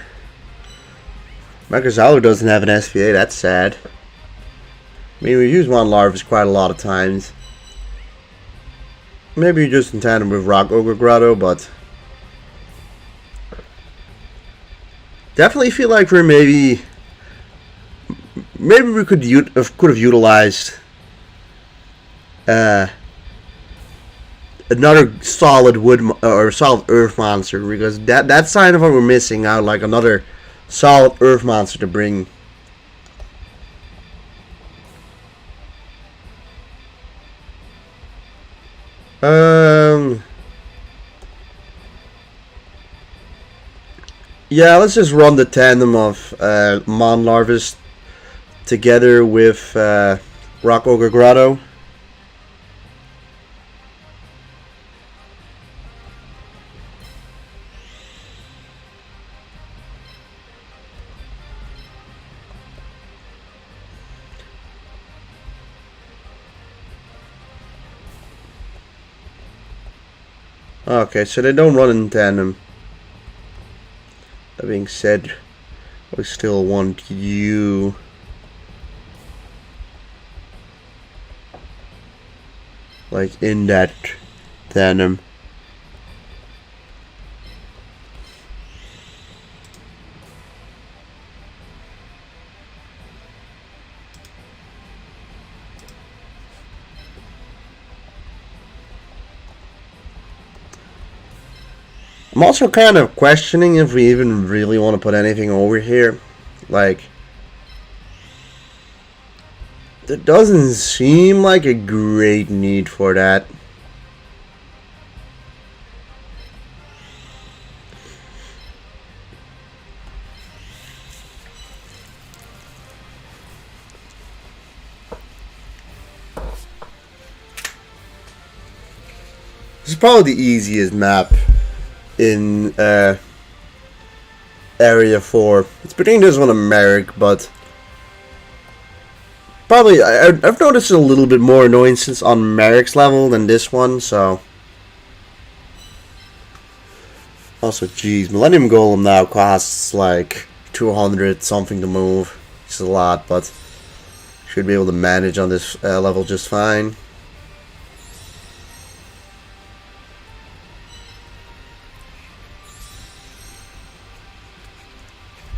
Megazowler doesn't have an SVA, that's sad. I mean, we use one Larvis quite a lot of times. Maybe just in tandem with Rock Ogre Grotto, but definitely feel like we're maybe we could have utilized another solid wood or solid earth monster, because that's sign of what we're missing out, like another solid earth monster to bring. Yeah, let's just run the tandem of Mon Larvis together with Rock Ogre Grotto. Okay, so they don't run in tandem. That being said, we still want you. Like in that tandem. I'm also kind of questioning if we even really want to put anything over here. Like, there doesn't seem like a great need for that. This is probably the easiest map in Area 4. It's between this one and Merrick, but probably I've noticed a little bit more annoyances on Merrick's level than this one, so. Also, geez, Millennium Golem now costs like 200 something to move. It's a lot, but should be able to manage on this level just fine.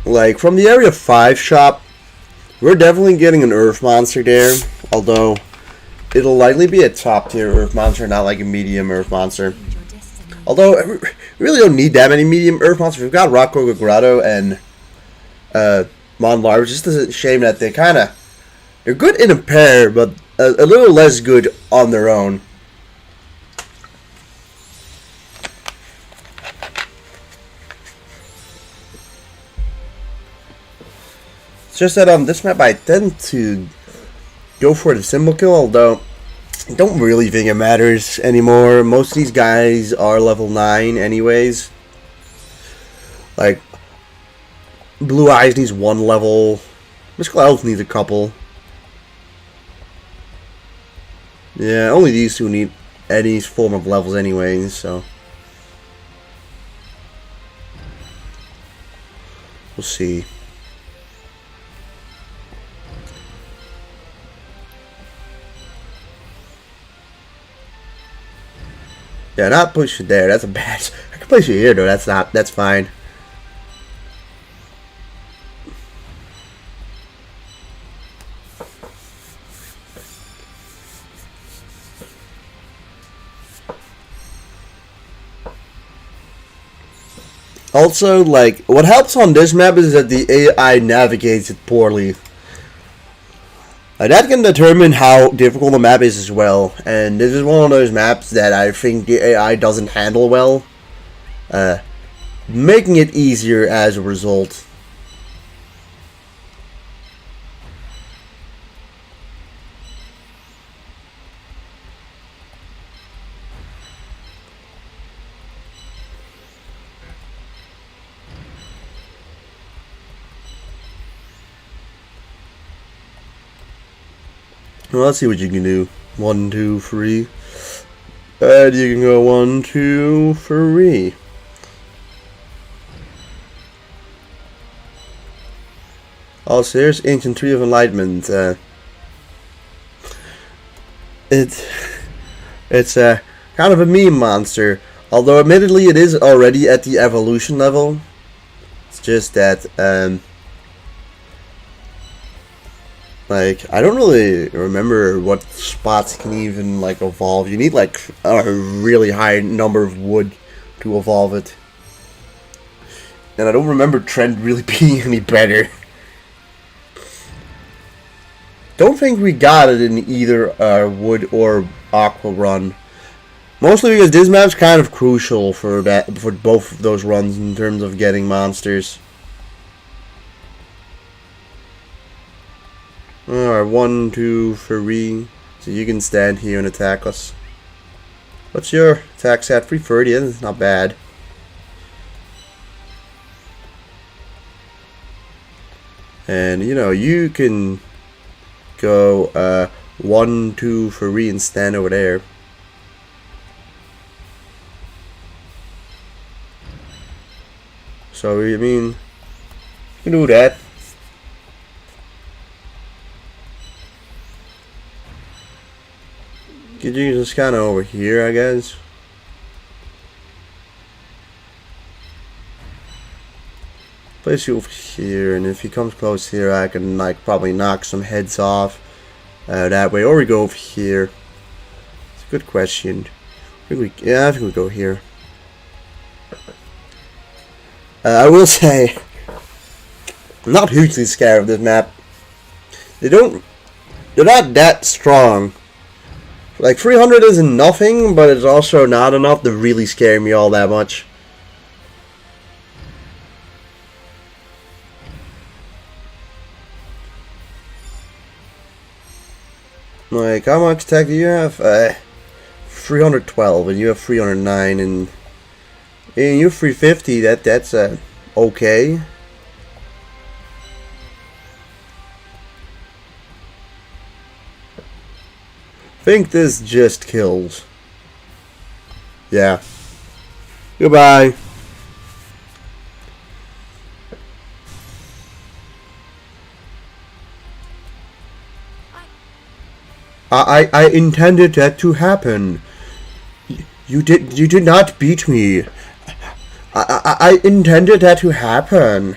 Like, from the Area 5 shop, we're definitely getting an Earth Monster there. Although, it'll likely be a top tier Earth Monster, not like a medium Earth Monster. Although, we really don't need that many medium Earth Monsters. We've got Rock Ogre Grotto and Mon Larvis. Just a shame that they're good in a pair, but a little less good on their own. It's just that on this map I tend to go for the symbol kill, although I don't really think it matters anymore. Most of these guys are level 9 anyways. Like, Blue Eyes needs 1 level. Mystical Elf needs a couple. Yeah, only these two need any form of levels anyways, so. We'll see. Yeah, not push it there. That's a bad Place you here though. That's fine. Also, like, what helps on this map is that the AI navigates it poorly. That can determine how difficult the map is as well. And this is one of those maps that I think the AI doesn't handle well. Making it easier as a result. Well, let's see what you can do. 1, 2, 3. And you can go 1, 2, 3. Also, here's Ancient Tree of Enlightenment. It's kind of a meme monster. Although, admittedly, it is already at the evolution level. It's just that, like, I don't really remember what spots can even, like, evolve. You need, like, a really high number of wood to evolve it. And I don't remember Trent really being any better. Don't think we got it in either wood or aqua run. Mostly because this map's kind of crucial for both of those runs in terms of getting monsters. Alright, 1, 2, 3. So you can stand here and attack us. What's your attack stat? 330, that's not bad. And you know, you can go 1, 2, 3 and stand over there. So I mean, you can do that. Could you just kind of over here, I guess? Place you over here, and if he comes close here, I can like probably knock some heads off that way, or we go over here. It's a good question. I think we go here. I will say, I'm not hugely scared of this map. They're not that strong. Like 300 isn't nothing, but it's also not enough to really scare me all that much. Like, how much attack do you have? 312, and you have 309, and you have 350. That's okay. Think this just kills. Yeah. Goodbye. I intended that to happen. You did not beat me. I intended that to happen.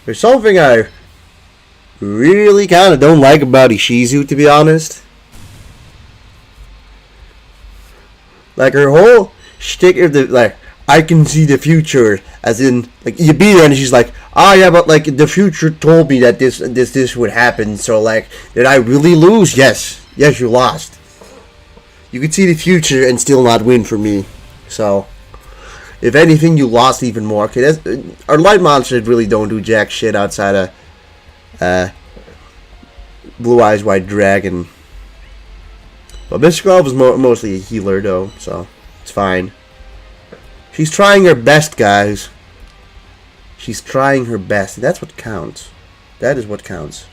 There's something I really kind of don't like about Ishizu, to be honest. Like, her whole shtick of the, like, I can see the future, as in, like, you beat her and she's like, oh yeah, but like, the future told me that this would happen, so like, did I really lose? Yes, you lost. You could see the future and still not win for me, so, if anything, you lost even more. Okay, our light monsters really don't do jack shit outside of Blue Eyes White Dragon. But Miss Grove is mostly a healer though, so it's fine. She's trying her best, guys. She's trying her best. That's what counts. That is what counts.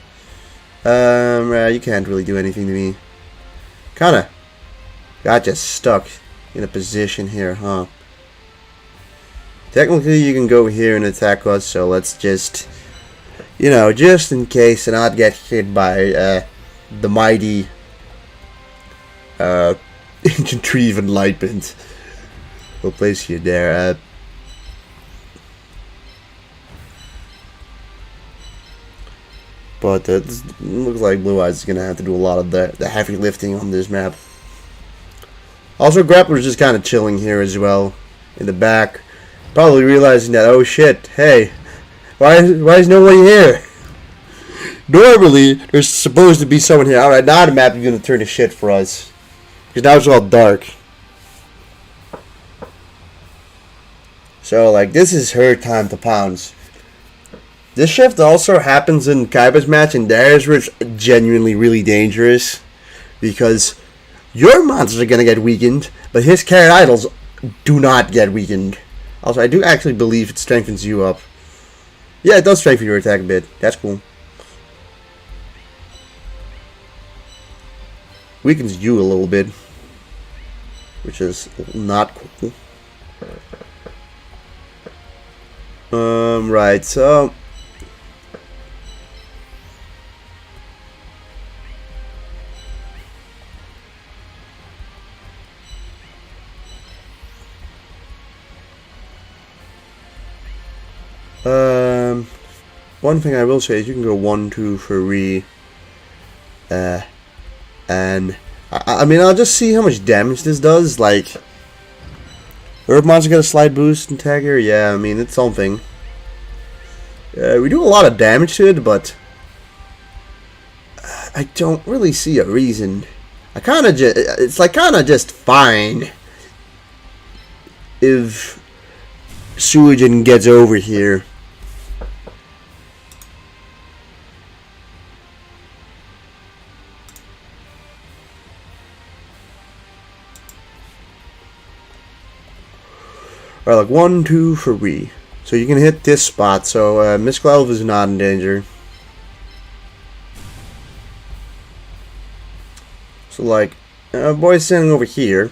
You can't really do anything to me. Kinda got just stuck in a position here, huh? Technically, you can go here and attack us, so let's just, you know, just in case and not get hit by the mighty infantry of enlightenment. We'll place you there. But it looks like Blue Eyes is going to have to do a lot of the heavy lifting on this map. Also, Grappler's just kind of chilling here as well, in the back. Probably realizing that, oh shit, hey, why is no one here? Normally, there's supposed to be someone here. Alright, now the map is going to turn to shit for us. Because now it's all dark. So, like, this is her time to pounce. This shift also happens in Kaiba's match, and there's where it's genuinely really dangerous. Because your monsters are going to get weakened, but his carrot idols do not get weakened. Also, I do actually believe it strengthens you up. Yeah, it does strengthen your attack a bit. That's cool. Weakens you a little bit, which is not cool. Right, so one thing I will say is you can go 1, 2, 3, and I mean, I'll just see how much damage this does. Like, Herb Monster got a slide boost in tag here. Yeah, I mean, it's something. We do a lot of damage to it, but I don't really see a reason. It's like kind of just fine if Suijin gets over here. Alright, like 1, 2, 3. So you can hit this spot. So Miss Clove is not in danger. So like, boy's standing over here.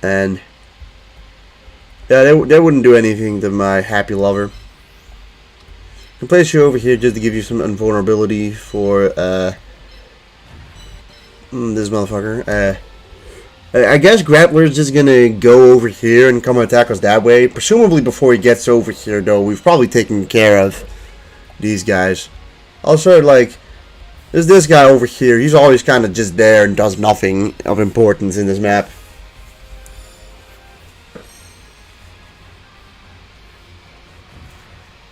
And yeah, they wouldn't do anything to my happy lover. I can place you over here just to give you some invulnerability for this motherfucker. I guess Grappler's just gonna go over here and come and attack us that way. Presumably before he gets over here, though, we've probably taken care of these guys. Also, like, there's this guy over here. He's always kind of just there and does nothing of importance in this map.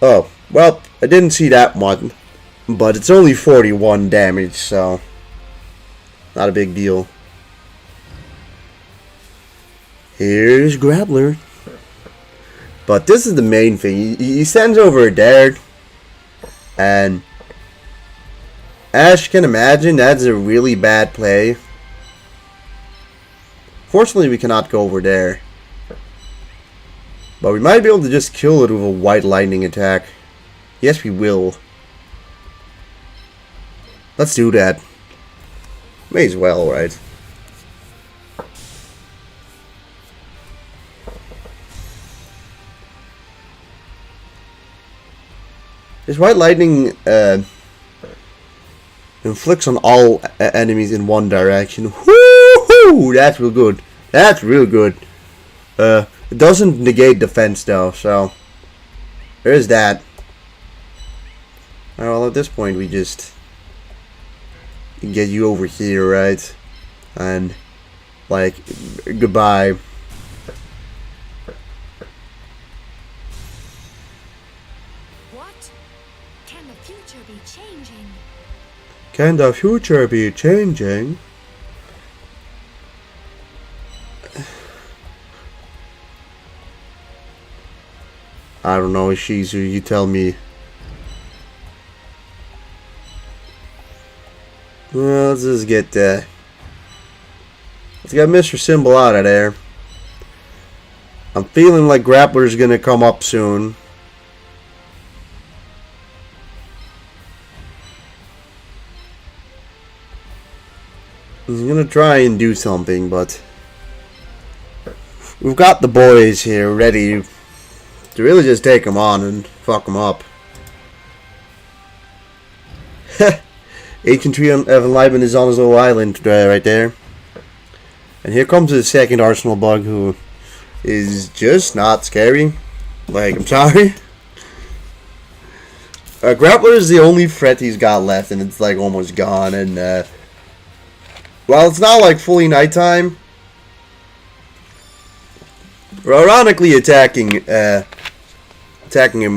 Oh, well, I didn't see that one. But it's only 41 damage, so not a big deal. Here's Grappler. But this is the main thing. He sends over there. And as you can imagine, that's a really bad play. Fortunately, we cannot go over there. But we might be able to just kill it with a white lightning attack. Yes, we will. Let's do that. May as well, right? This white lightning inflicts on all enemies in one direction. Woohoo! That's real good. That's real good. It doesn't negate defense though, so there's that. Well, at this point we just get you over here, right? And like, goodbye. Can the future be changing? Can the future be changing? I don't know, Shizu, you tell me. Well, let's just get let's get Mr. Symbol out of there. I'm feeling like Grappler's gonna come up soon. He's gonna try and do something, but we've got the boys here ready to really just take him on and fuck him up. Ancient Tree of Enlightenment is on his little island right there. And here comes his second Arsenal bug, who is just not scary. Like, I'm sorry. Grappler is the only threat he's got left, and it's like almost gone. And while it's not like fully nighttime, we're ironically attacking him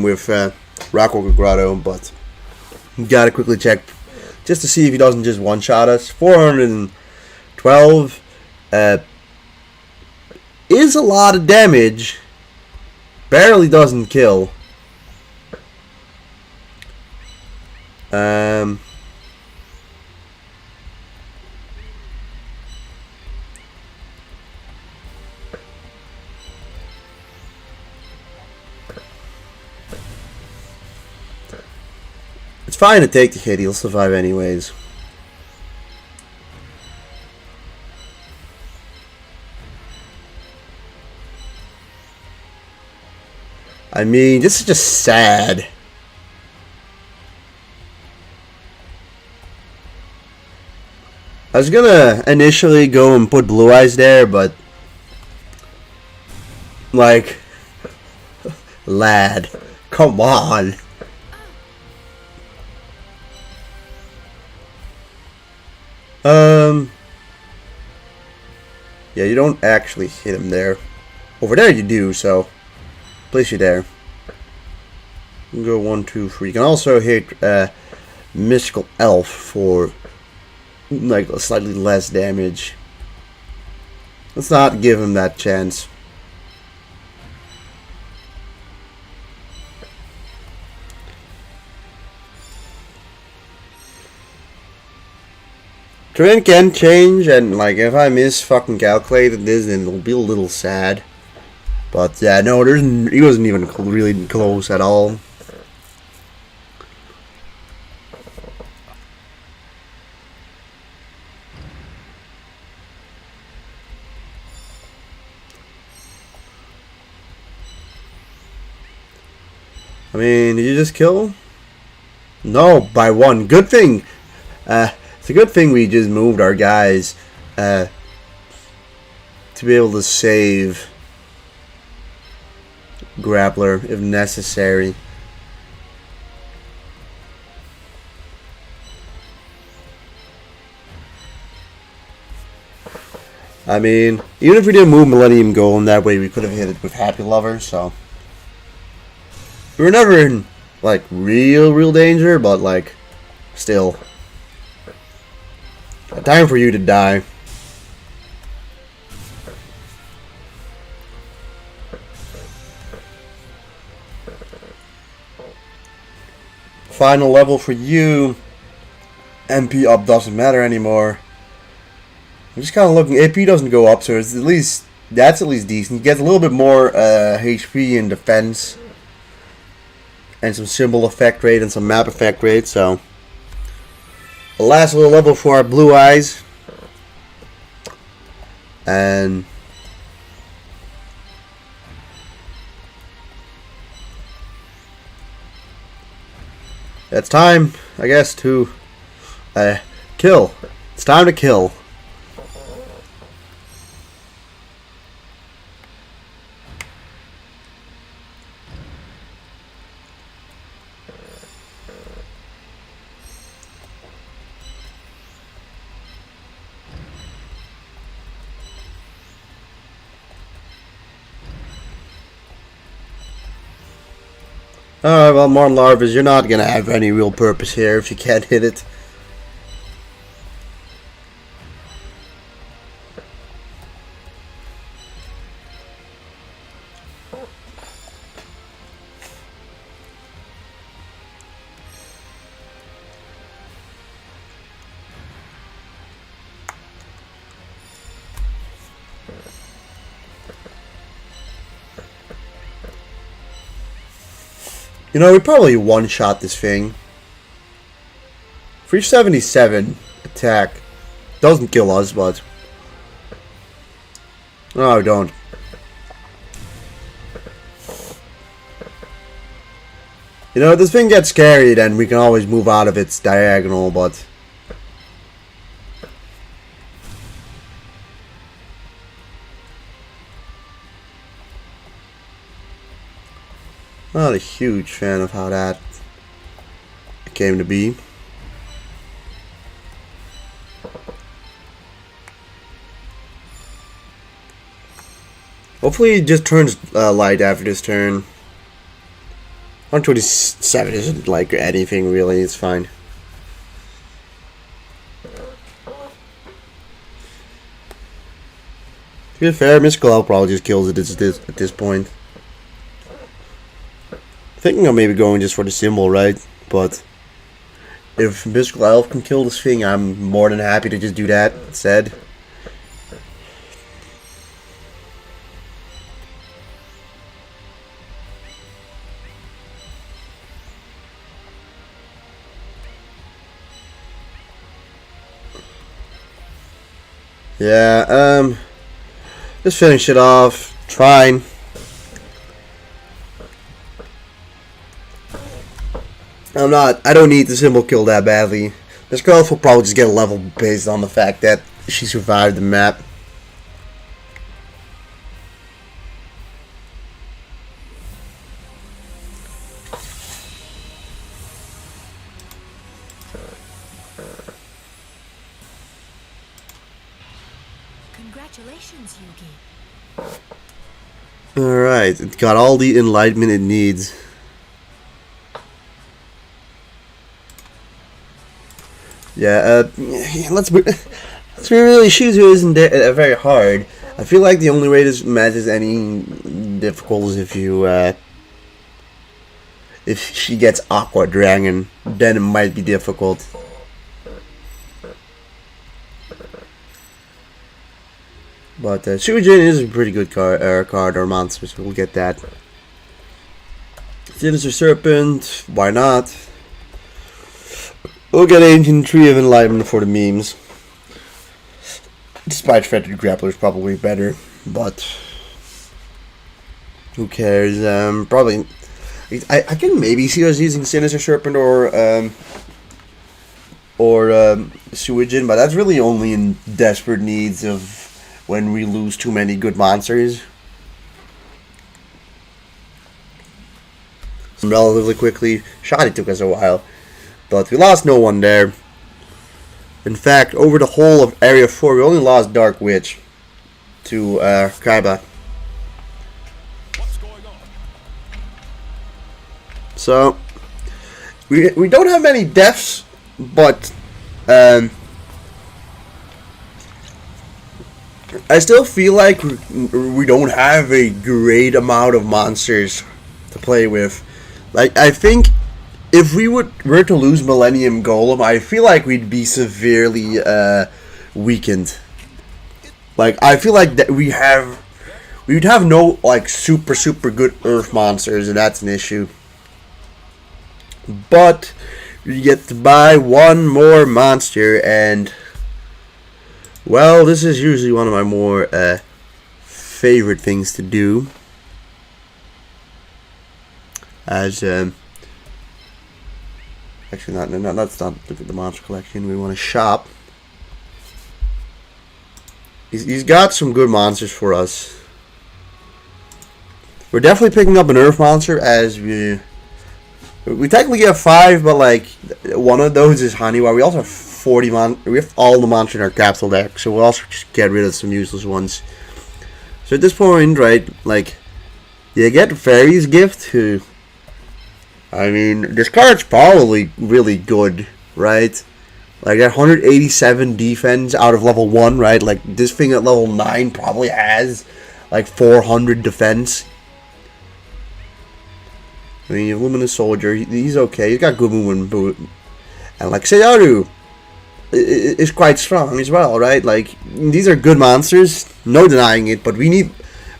with Rockwalker Grotto, but you gotta quickly check just to see if he doesn't just one-shot us. 412 is a lot of damage. Barely doesn't kill. It's fine to take the hit, he'll survive anyways. I mean, this is just sad. I was gonna initially go and put Blue Eyes there, but like, lad, come on. Yeah, you don't actually hit him there. Over there you do, so place you there. You can go 1, 2, 3. You can also hit Mystical Elf for like slightly less damage. Let's not give him that chance. Terrain can change, and like if I miscalculated this, then it'll be a little sad. But yeah, no, he wasn't even really close at all. I mean, did you just kill? No, by 1. Good thing. It's a good thing we just moved our guys to be able to save Grappler if necessary. I mean, even if we didn't move Millennium Golem, that way we could have hit it with Happy Lover, so we were never in like real danger, but like still. Time for you to die. Final level for you. MP up doesn't matter anymore. I'm just kind of looking. AP doesn't go up, so it's at least that's at least decent. He gets a little bit more HP and defense, and some symbol effect rate and some map effect rate. So the last little level for our Blue Eyes, and it's time, I guess, to kill. It's time to kill. Alright, well, Martin Larvas, you're not going to have any real purpose here if you can't hit it. You know, we probably one-shot this thing. 377 attack. Doesn't kill us, but... No, don't. You know, if this thing gets scary, then we can always move out of its diagonal, but... Not a huge fan of how that came to be. Hopefully it just turns light after this turn. 127 isn't like anything really, it's fine. To be fair, Mystical Elf probably just kills it at this point. Thinking of maybe going just for the symbol, right? But if Mystical Elf can kill this thing, I'm more than happy to just do that instead. Yeah, just finish it off. Trying. I don't need the symbol kill that badly. This girl will probably just get a level based on the fact that she survived the map. Congratulations, Yugi. Alright, it got all the enlightenment it needs. Yeah, let's be really, Shizu isn't very hard. I feel like the only way this match is any difficult is if she gets Aqua Dragon, then it might be difficult. But Shujin is a pretty good card or monster, so we'll get that. Sinister Serpent, why not? We'll get Ancient Tree of Enlightenment for the memes. Despite Fettered Grappler is probably better, but who cares? Probably I can maybe see us using Sinister Serpent or Suijin, but that's really only in desperate needs of when we lose too many good monsters. Relatively quickly, Shoddy took us a while, but we lost no one there. In fact, over the whole of Area 4, we only lost Dark Witch to Kaiba. So, we don't have many deaths, but I still feel like we don't have a great amount of monsters to play with. Like, I think if we were to lose Millennium Golem, I feel like we'd be severely weakened. Like, I feel like that we would have no like super good Earth monsters, and that's an issue. But you get to buy one more monster, and well, this is usually one of my more favorite things to do. As actually, let's not look at the monster collection. We want to shop. He's got some good monsters for us. We're definitely picking up an Earth monster, as we technically have 5, but like one of those is Haniwa. We also have 40 we have all the monsters in our capsule deck, so we'll also just get rid of some useless ones. So at this point, right, like, you get Fairy's Gift, who, I mean, this card's probably really good, right? Like, that 187 defense out of level 1, right? Like, this thing at level 9 probably has, like, 400 defense. I mean, you have Luminous Soldier, he's okay, he's got good movement, boot. And, like, Seyaru is quite strong as well, right? Like, these are good monsters, no denying it, but we need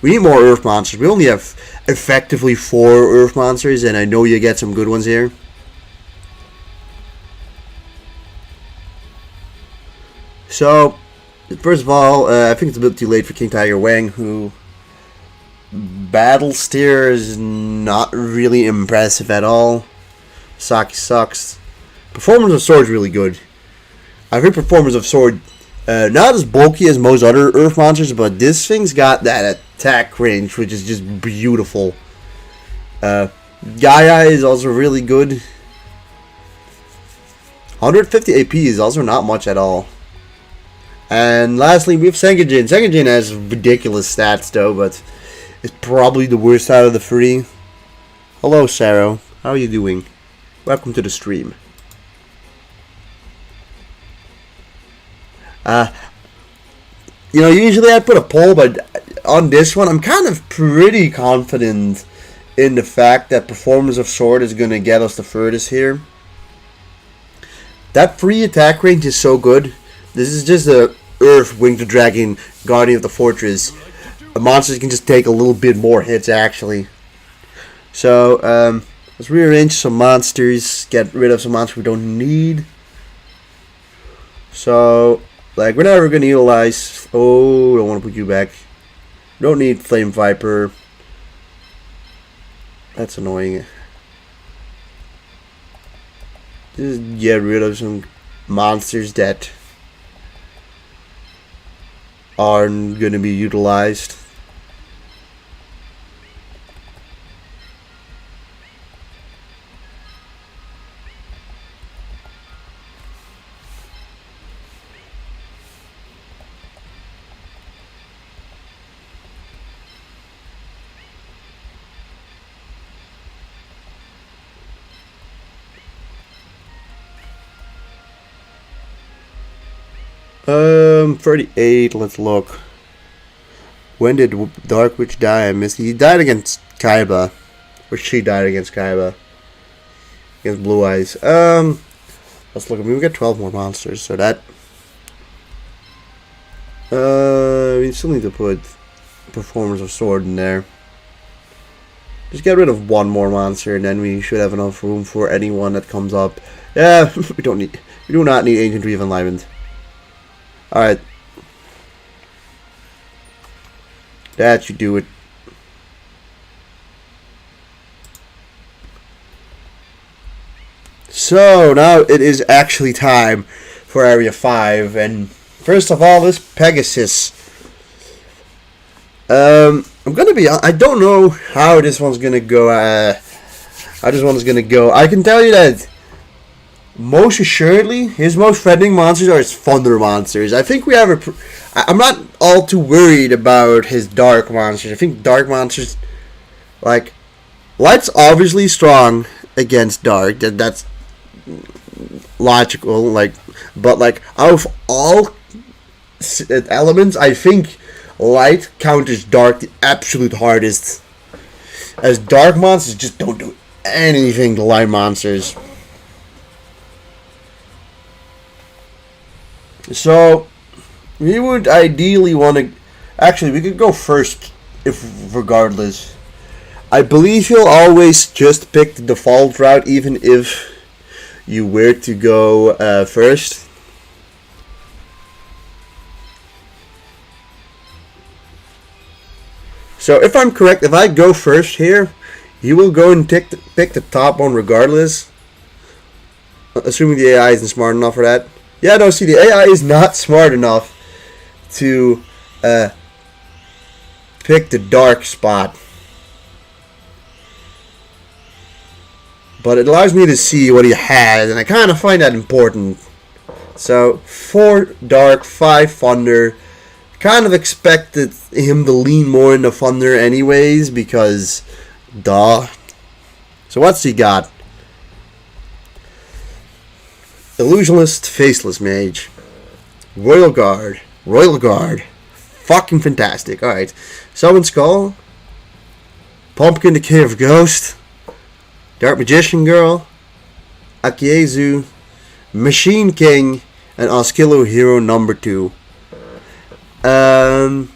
more Earth monsters. We only have effectively 4 Earth monsters, and I know you get some good ones here. So, first of all, I think it's a bit too late for King Tiger Wang, who Battle Steer is not really impressive at all. Saki sucks. Performance of Sword is really good. I think Performance of Sword, not as bulky as most other Earth monsters, but this thing's got that attack range, which is just beautiful. Gaia is also really good. 150 AP is also not much at all. And lastly, we have Sengjin. Sengjin has ridiculous stats though, but it's probably the worst out of the three. Hello, Sarah. How are you doing? Welcome to the stream. Usually I put a poll, but on this one, I'm kind of pretty confident in the fact that Performance of Sword is going to get us the furthest here. That free attack range is so good. This is just a Earth, Winged Dragon, Guardian of the Fortress. Monsters can just take a little bit more hits, actually. So, let's rearrange some monsters, get rid of some monsters we don't need. So, like, we're never going to utilize... Oh, don't want to put you back. Don't need Flame Viper. That's annoying. Just get rid of some monsters that aren't going to be utilized. Um, 38, let's look. When did Dark Witch die? I missed. He died against Kaiba. Or she died against Kaiba. Against Blue Eyes. Let's look. I mean, we got 12 more monsters, so that... we still need to put Performers of Sword in there. Just get rid of one more monster, and then we should have enough room for anyone that comes up. Yeah, we do not need Ancient Reef Enlivened. Alright. That should do it. So, now it is actually time for Area 5. And first of all, this Pegasus. I'm gonna be... I don't know how this one's gonna go. How this one is gonna go. I can tell you that most assuredly, his most threatening monsters are his thunder monsters. I think we have a... I'm not all too worried about his dark monsters. I think dark monsters... Like, light's obviously strong against dark. That's logical. Like, but like, out of all elements, I think light counters dark the absolute hardest. As dark monsters just don't do anything to light monsters. So, we would ideally want to... Actually, we could go first, if regardless. I believe he'll always just pick the default route, even if you were to go first. So, if I'm correct, if I go first here, he will go and pick the top one regardless. Assuming the AI isn't smart enough for that. Yeah, no, see, the AI is not smart enough to pick the dark spot. But it allows me to see what he has, and I kind of find that important. So, 4 dark, 5 thunder. Kind of expected him to lean more into thunder anyways, because, duh. So what's he got? Illusionist, Faceless Mage, Royal Guard, fucking fantastic. Alright, Summon Skull, Pumpkin the Cave of Ghost, Dark Magician Girl, Akiezu, Machine King, and Oskillo Hero number 2. Yeah,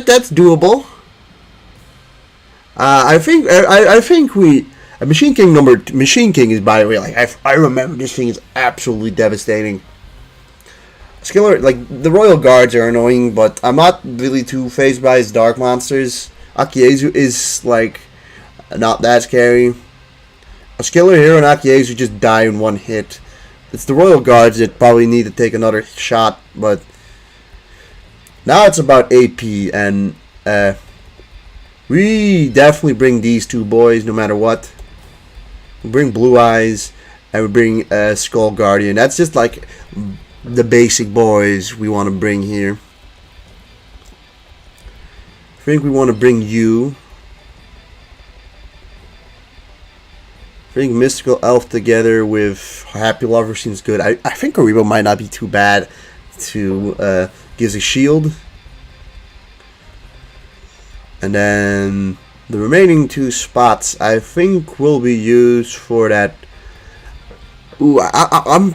that's doable. I think we... Machine King is, by the way, like, I remember this thing is absolutely devastating. Skiller, like, the Royal Guards are annoying, but I'm not really too phased by his dark monsters. Akiezu is, like, not that scary. A Skiller Hero and Akiezu just die in one hit. It's the Royal Guards that probably need to take another shot, but now it's about AP, and We definitely bring these two boys no matter what. We bring Blue Eyes and we bring Skull Guardian. That's just like the basic boys we want to bring here. I think we want to bring you. I think Mystical Elf together with Happy Lover seems good. I think Kuriboh might not be too bad to gives a shield. And then the remaining 2 spots I think will be used for that. Ooh, I'm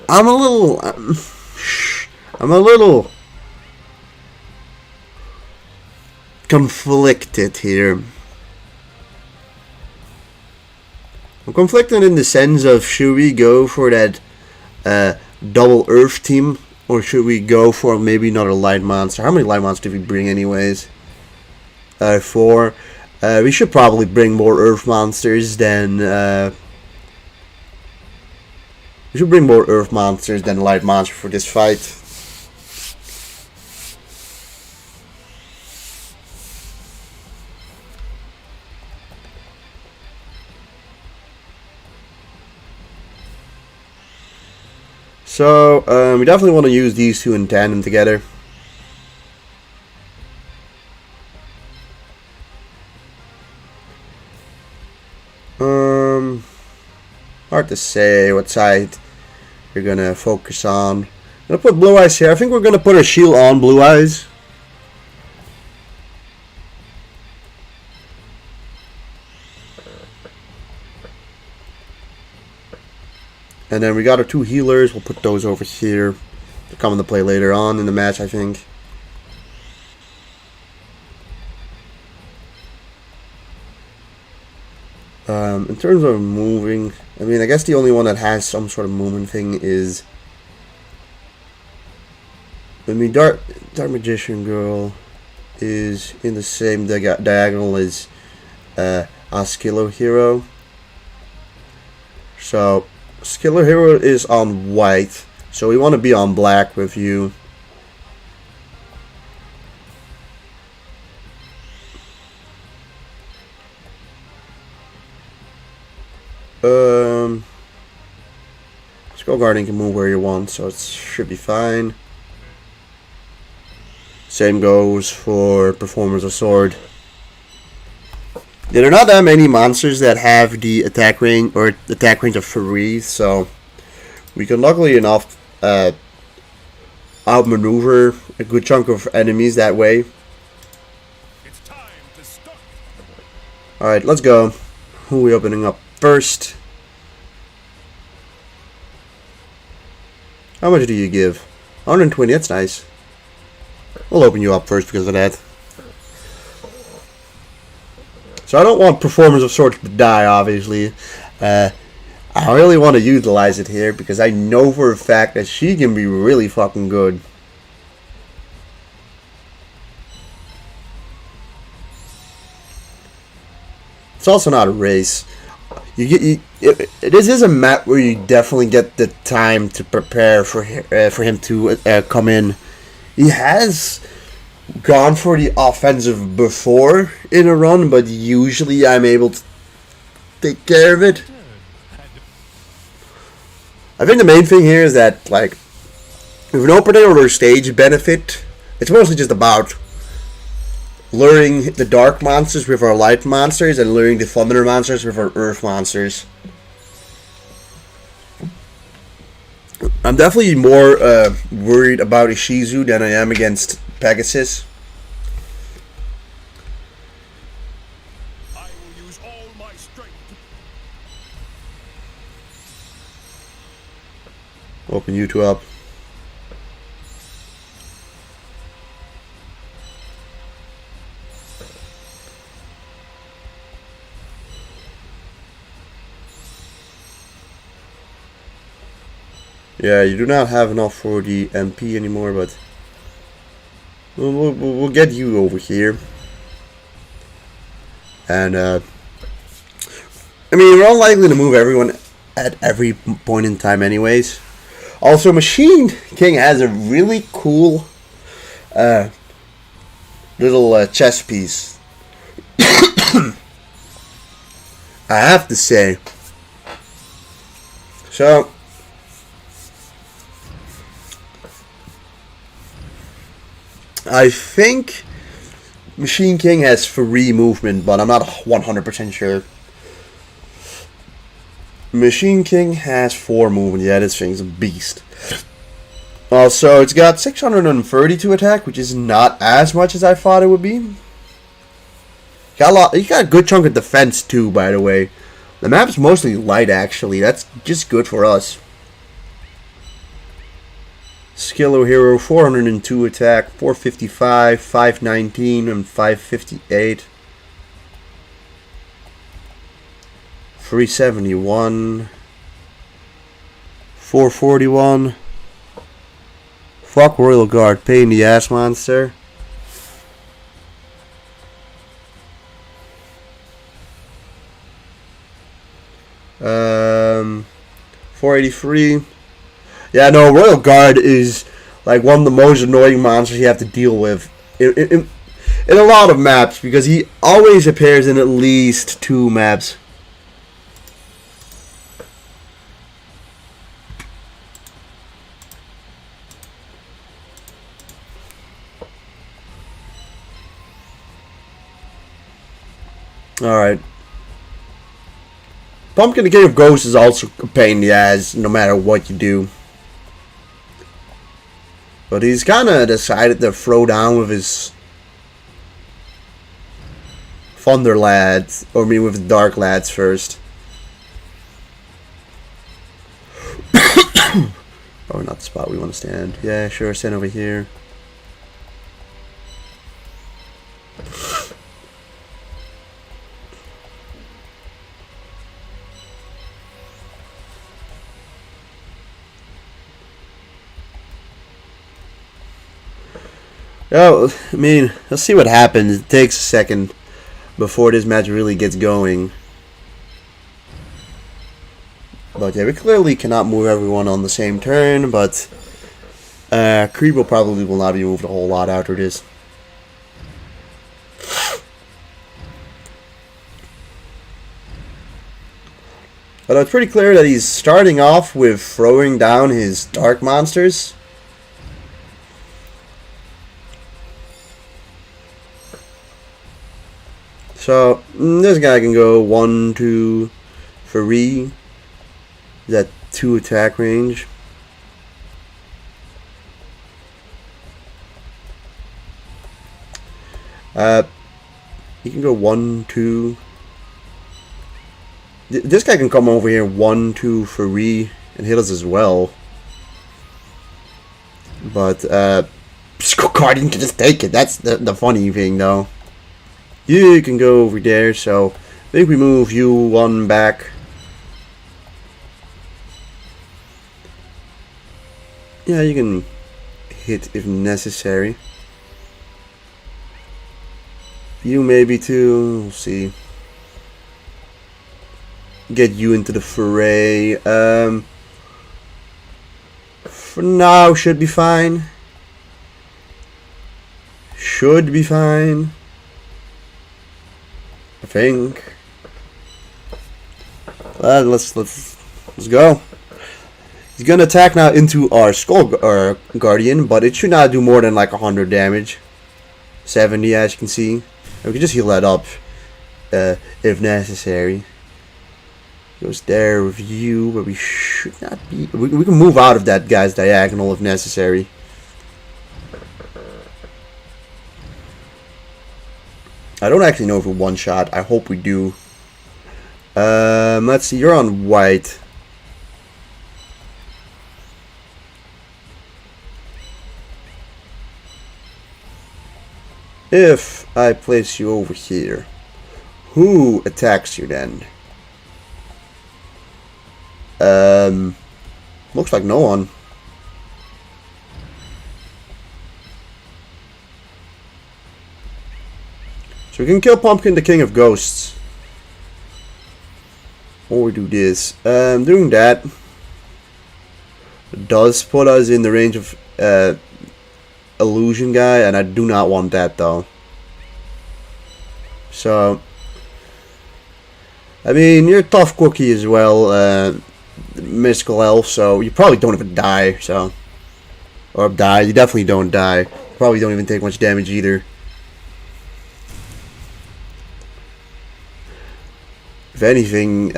a little conflicted here. I'm conflicted in the sense of, should we go for that double Earth team, or should we go for maybe another light monster? How many light monsters did we bring anyways? 4. We should probably bring more Earth monsters than light monsters for this fight. So we definitely want to use these 2 in tandem together. Hard to say what side you're gonna focus on. I'm gonna put Blue Eyes here. I think we're gonna put a shield on Blue Eyes. And then we got our 2 healers. We'll put those over here. They'll come into play later on in the match, I think. In terms of moving, I mean, I guess the only one that has some sort of movement thing is, I mean, Dark Magician Girl is in the same diagonal as Skiller Hero. So Skiller Hero is on white, so we want to be on black with you. Skull Guardian can move where you want, so it should be fine. Same goes for Performers of Sword. There are not that many monsters that have the attack range of 3, so we can luckily enough outmaneuver a good chunk of enemies that way. Alright, let's go. Who are we opening up first? How much do you give? 120, that's nice. We'll open you up first because of that. So I don't want Performers of Swords to die, obviously. I really want to utilize it here because I know for a fact that she can be really fucking good. It's also not a race. This is a map where you definitely get the time to prepare for him to come in. He has gone for the offensive before in a run, but usually I'm able to take care of it. I think the main thing here is that, like, with an opening or stage benefit, it's mostly just about luring the dark monsters with our light monsters and luring the thunder monsters with our earth monsters. I'm definitely more worried about Ishizu than I am against Pegasus. I will use all my strength. Open you 2 up. Yeah, you do not have enough for the MP anymore, but we'll get you over here. And, I mean, we're unlikely to move everyone at every point in time anyways. Also, Machine King has a really cool little chess piece. I have to say. So, I think Machine King has free movement, but I'm not 100% sure. Machine King has 4 movement. Yeah, this thing's a beast. Also, it's got 632 attack, which is not as much as I thought it would be. You got a good chunk of defense too, by the way. The map's mostly light, actually. That's just good for us. Skillo Hero, 402 attack, 455, 519, and 558. 371. 441. Fuck Royal Guard, pain in the ass monster. Um, 483. Yeah, no, Royal Guard is like one of the most annoying monsters you have to deal with in a lot of maps, because he always appears in at least 2 maps. Alright. Pumpkin the King of Ghosts is also a pain in the ass no matter what you do. But he's kind of decided to throw down with his Thunder Lads, or with Dark Lads first. Probably not the spot we want to stand. Yeah, sure, stand over here. Oh, I mean, let's see what happens. It takes a second before this match really gets going. But yeah, we clearly cannot move everyone on the same turn, but kuriboh probably will not be moved a whole lot after this. But it's pretty clear that he's starting off with throwing down his dark monsters. So, this guy can go 1, 2, 3. Is that 2 attack range? He can go 1, 2. This guy can come over here 1, 2, 3 and hit us as well. But, Guardian can just take it. That's the funny thing, though. You can go over there, so I think we move you 1 back. Yeah, you can hit if necessary. You maybe too. We'll see. Get you into the fray. For now, should be fine. Should be fine. I think. Let's go. He's gonna attack now into our Skull Guardian, but it should not do more than like 100 damage. 70, as you can see. And we can just heal that up if necessary. Goes there with you, but we should not be. We can move out of that guy's diagonal if necessary. I don't actually know if we one shot. I hope we do. Let's see. You're on white. If I place you over here, who attacks you then? Looks like no one. So we can kill Pumpkin, the King of Ghosts. Or we do this. Doing that does put us in the range of Illusion guy, and I do not want that though. So, I mean, you're a tough cookie as well, mystical elf, so you probably don't even die, so. Or die, you definitely don't die. You probably don't even take much damage either. If anything,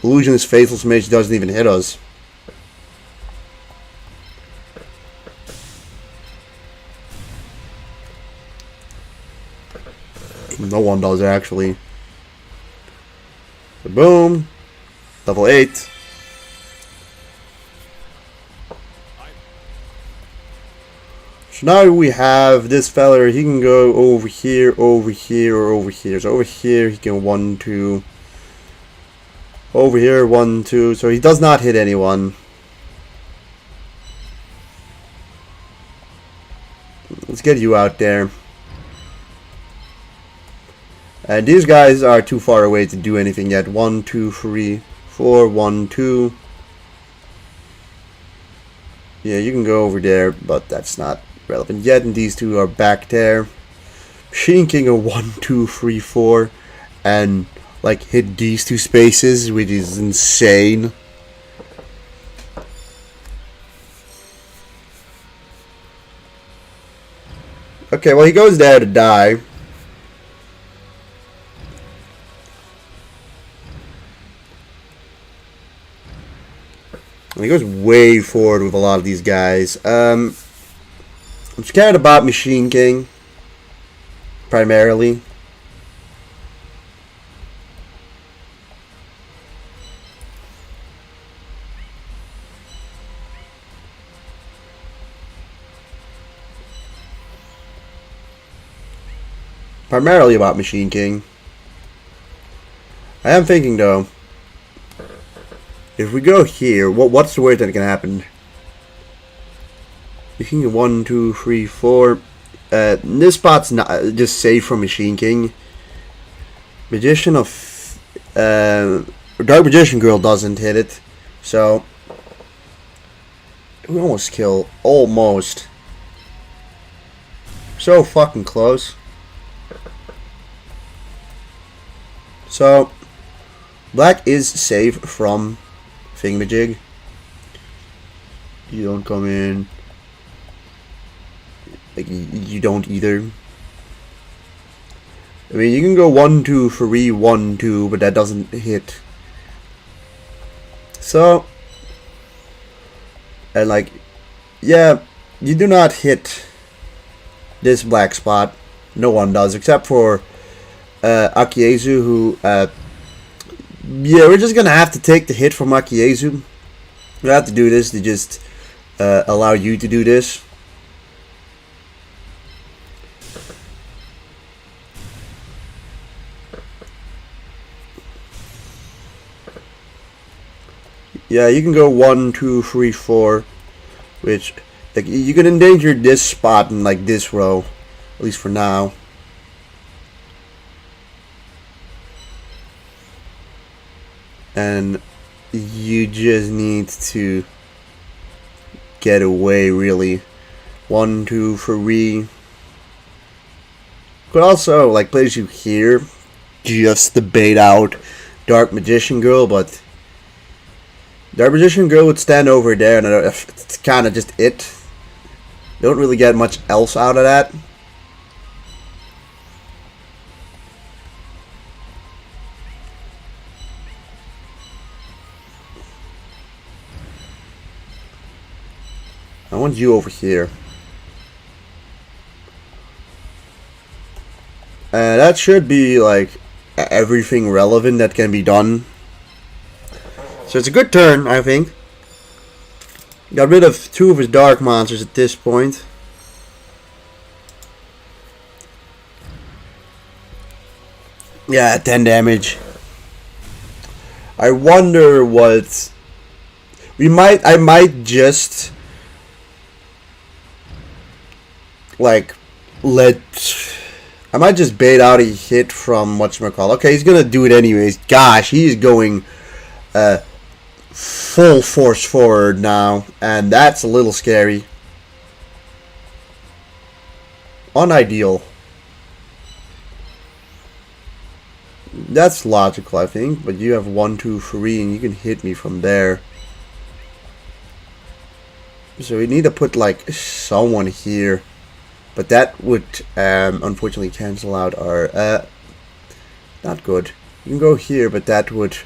Illusionist Faithful Mage doesn't even hit us. No one does, actually. So boom. Level 8. So now we have this feller. He can go over here, over here, or over here. So over here he can 1, 2. Over here 1, 2. So he does not hit anyone. Let's get you out there. And these guys are too far away to do anything yet. 1, 2, 3, 4, 1, 2. Yeah, you can go over there, but that's not relevant yet. And these two are back there. Machine King a 1, 2, 3, 4. And like hit these two spaces, which is insane. Okay, well he goes there to die. And he goes way forward with a lot of these guys. I'm scared about Machine King, primarily. Primarily about Machine King. I am thinking though, if we go here, what's the worst that can happen? You can get 1, 2, 3, 4. This spot's not just safe from Machine King. Magician of Dark Magician Girl doesn't hit it, so we almost kill. Almost. So fucking close. So black is safe from Thingamajig. You don't come in. Like, you don't either. I mean, you can go 1, 2, 3, 1, 2, but that doesn't hit. So, and like, yeah, you do not hit this black spot. No one does, except for Akiezu, who, yeah, we're just gonna have to take the hit from Akiezu. We have to do this to just allow you to do this. Yeah, you can go 1, 2, 3, 4, which like you can endanger this spot in like this row, at least for now. And you just need to get away, really. 1, 2, 3. Could also like place you here just to bait out Dark Magician Girl, but Dark Magician Girl would stand over there, and it's kind of just it. Don't really get much else out of that. I want you over here. That should be like everything relevant that can be done. So it's a good turn, I think. Got rid of 2 of his dark monsters at this point. Yeah, 10 damage. I wonder what I might just like I might just bait out a hit from whatchamacallit. Okay, he's gonna do it anyways. Gosh, he's going full force forward now, and that's a little scary. unideal. That's logical, I think, but you have 1, 2, 3, and you can hit me from there. So we need to put like someone here, but that would unfortunately cancel out our not good. You can go here, but that would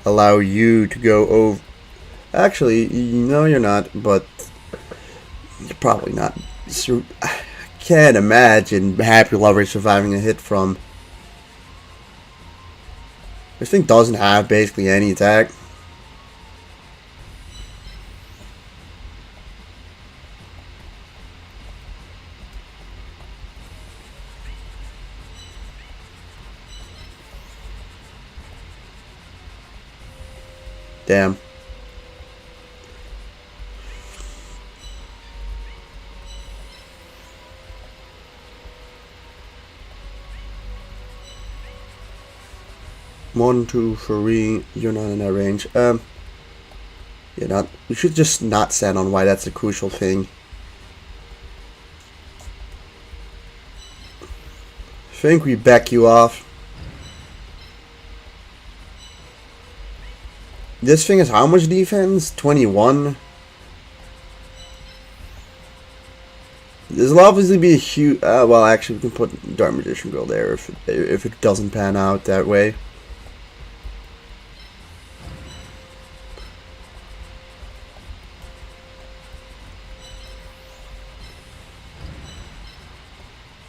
allow you to go over. Actually, no, you're not, but you're probably not. So, I can't imagine Happy Lover surviving a hit from. This thing doesn't have basically any attack. Damn. One, two, three. You're not in that range. You're not. You should just not stand on white. That's the crucial thing. I think we back you off. This thing is how much defense? 21. This will obviously be a huge. Well, actually, we can put Dark Magician Girl there if it doesn't pan out that way.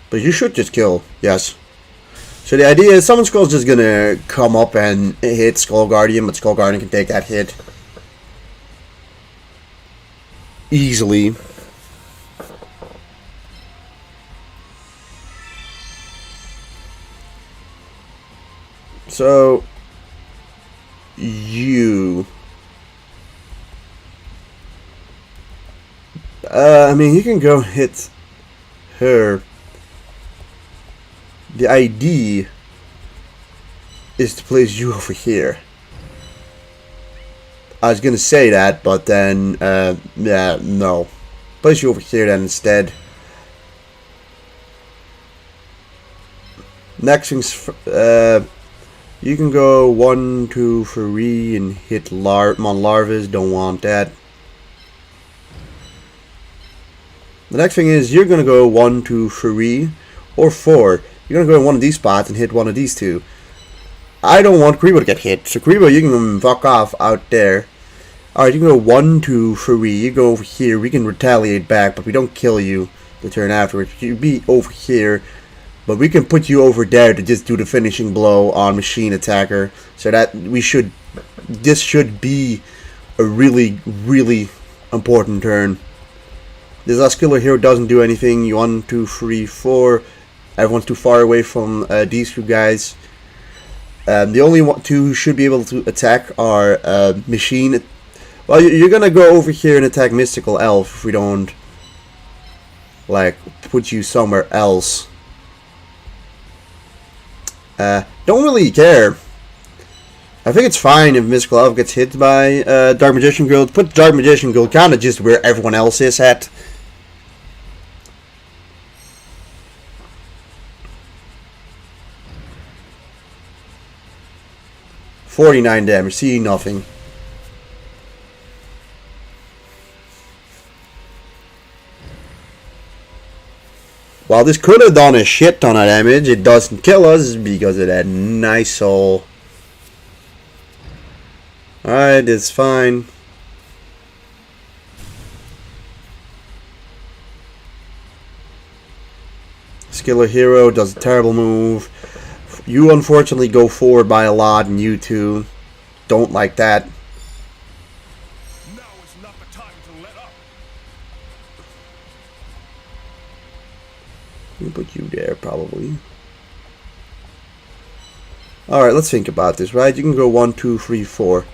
But you should just kill, yes. So the idea is Summon Skull's just gonna come up and hit Skull Guardian, but Skull Guardian can take that hit easily. So you I mean, you can go hit her. The idea is to place you over here. I was gonna say that, but then, yeah, no. Place you over here then instead. Next thing's, you can go 1, 2, 3 and hit Larvas. Don't want that. The next thing is you're gonna go 1, 2, 3, or 4. You're gonna go in one of these spots and hit one of these two. I don't want Kuriboh to get hit, so Kuriboh, you can fuck off out there. Alright, you can go 1, 2, 3. You go over here. We can retaliate back, but we don't kill you the turn afterwards. You be over here, but we can put you over there to just do the finishing blow on Machine Attacker. So that this should be a really, really important turn. This Oscillor Hero doesn't do anything. You 1, 2, 3, 4. Everyone's too far away from these two guys. The only two who should be able to attack are Machine. Well, you're gonna go over here and attack Mystical Elf if we don't, like, put you somewhere else. Don't really care. I think it's fine if Mystical Elf gets hit by Dark Magician Girl. Put Dark Magician Girl kind of just where everyone else is at. $49 damage. See nothing. While this could have done a shit ton of damage, it doesn't kill us because of that nice soul. Alright, it's fine. Skiller Hero does a terrible move. You unfortunately go forward by a lot, and you two don't like that. Now is not the time to let up. Let me put you there, probably. Alright, let's think about this, right? You can go 1, 2, 3, 4.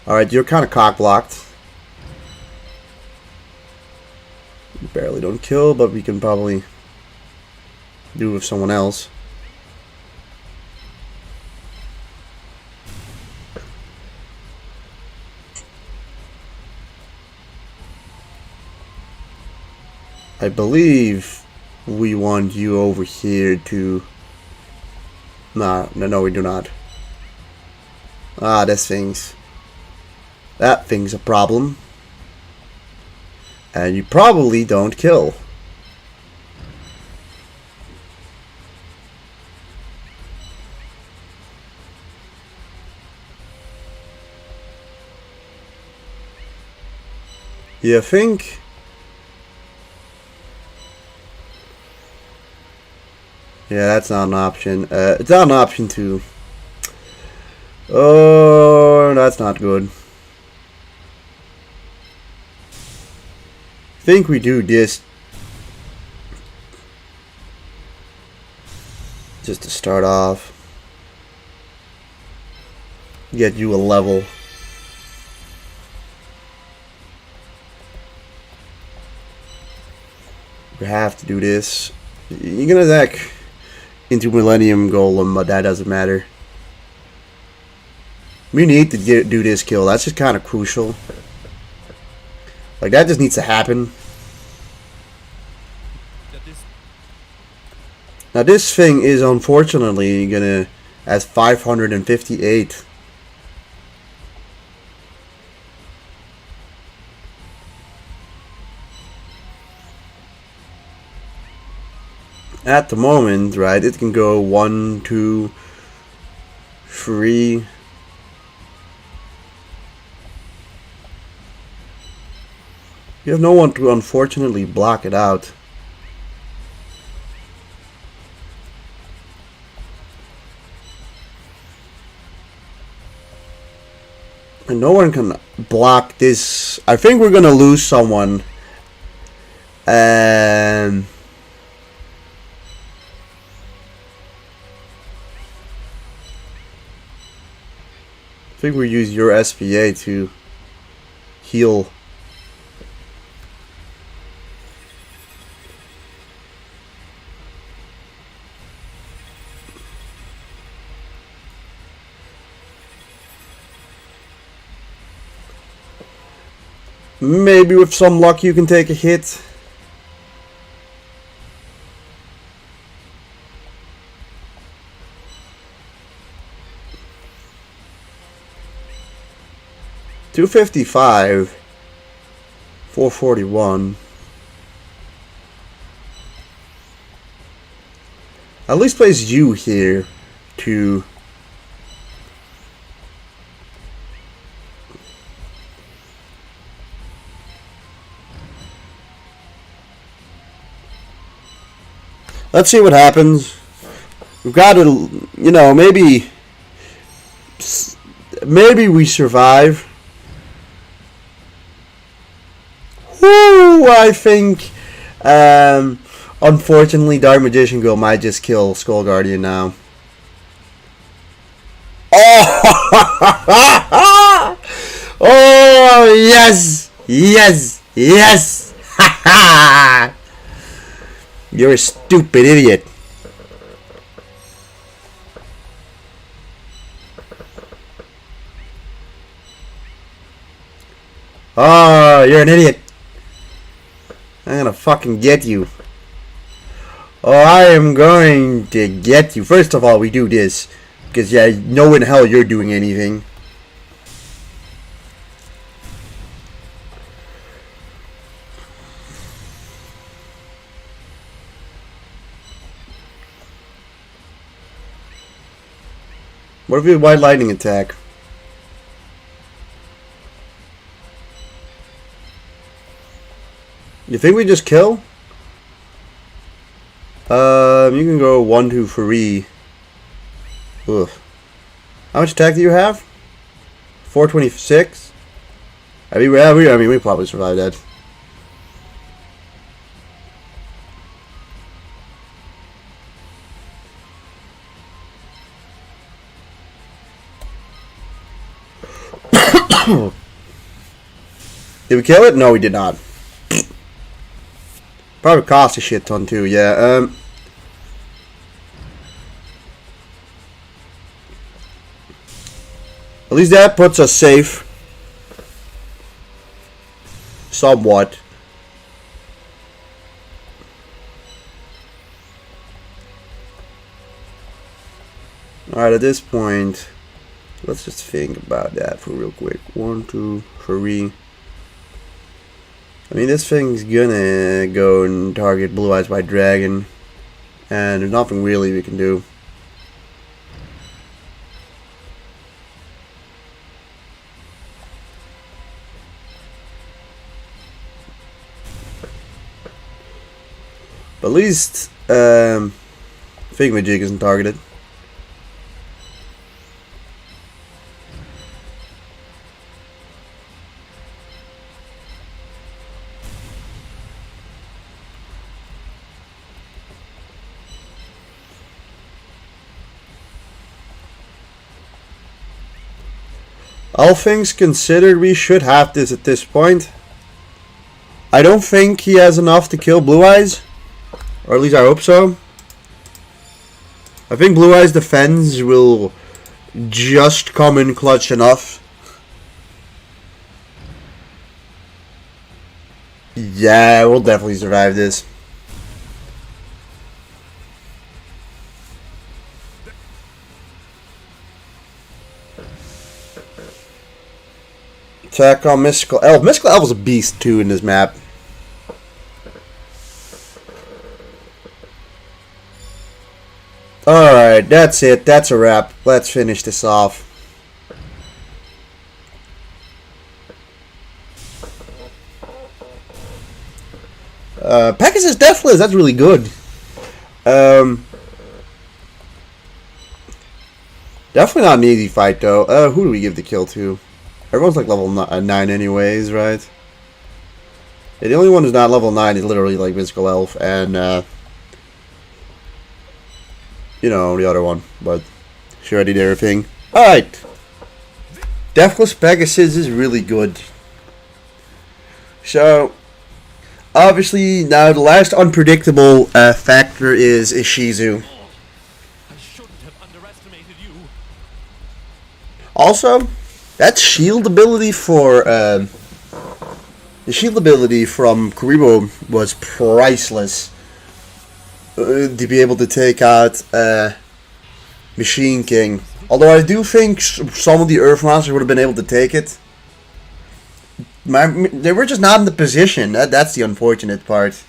Alright, you're kind of cock-blocked. You barely don't kill, but we can probably do with someone else. I believe We want you over here to... No, we do not. Ah, that thing's a problem. And you probably don't kill. You think? Yeah, that's not an option. It's not an option too. Oh, that's not good. I think we do this just to start off. Get you a level. We have to do this. You're gonna attack into Millennium Golem, but that doesn't matter. We need to do this kill. That's just kind of crucial. Like, that just needs to happen. Now this thing is unfortunately gonna as 558. At the moment, right, it can go 1, 2, 3. You have no one to unfortunately block it out. And no one can block this. I think we're gonna lose someone. And I think we use your SPA to heal. Maybe with some luck you can take a hit. $255, 441. At least place you here to let's see what happens. We've got to, you know, maybe we survive. Woo! I think, unfortunately, Dark Magician Girl might just kill Skull Guardian now. Oh! Oh yes, yes, yes! Ha ha! You're a stupid idiot. Oh, you're an idiot. I'm gonna fucking get you. Oh, I am going to get you. First of all, we do this. Because, yeah, no in hell you're doing anything. What if we had White Lightning attack? You think we just kill? You can go 1, 2, 3. Ugh. How much attack do you have? 426. I mean, we probably survived that. Did we kill it? No, we did not. Probably cost a shit ton too. Yeah. At least that puts us safe. Somewhat. Alright, at this point, let's just think about that for real quick. 1, 2, 3. I mean, this thing's gonna go and target Blue Eyes White Dragon, and there's nothing really we can do. But at least Thingamajig isn't targeted. All things considered, we should have this at this point. I don't think he has enough to kill Blue Eyes. Or at least I hope so. I think Blue Eyes' defense will just come in clutch enough. Yeah, we'll definitely survive this. Attack on Mystical Elf. Mystical Elf is a beast too in this map. Alright, that's it. That's a wrap. Let's finish this off. Pegasus Deathless, that's really good. Definitely not an easy fight though. Who do we give the kill to? Everyone's like level 9 anyways, right? Yeah, the only one who's not level 9 is literally like Mystical Elf and you know, the other one, but she already did everything. Alright. Deathless Pegasus is really good. So, obviously, now the last unpredictable factor is Ishizu. I shouldn't have underestimated you. Also, that shield ability for the shield ability from Kuriboh was priceless. To be able to take out Machine King. Although I do think some of the Earth monsters would have been able to take it. They were just not in the position. That's the unfortunate part.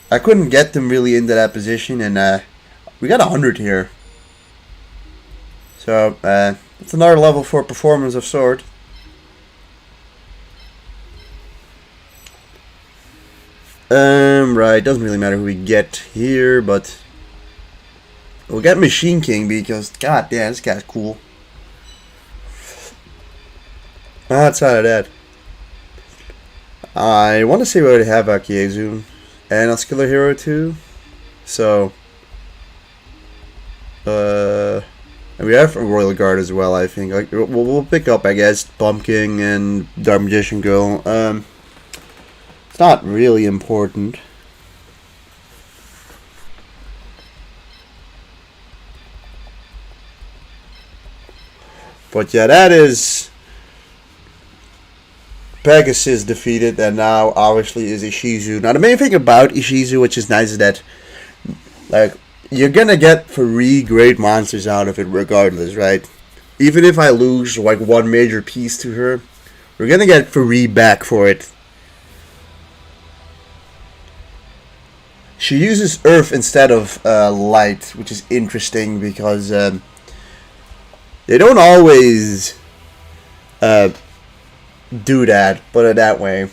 I couldn't get them really into that position, and we got 100 here. So, it's another level for performance of sort. Right, doesn't really matter who we get here, but we'll get Machine King because, god damn, this guy's cool. Outside of that, I want to say we already have Akiezu and Skiller Hero too, so, and we have a Royal Guard as well, I think. Like, we'll pick up, I guess, Pumpkin and Dark Magician Girl. It's not really important. But yeah, that is Pegasus defeated, and now obviously is Ishizu. Now the main thing about Ishizu, which is nice, is that like you're gonna get 3 great monsters out of it regardless, right? Even if I lose like one major piece to her, we're gonna get 3 back for it. She uses Earth instead of Light, which is interesting because they don't always do that, put it that way.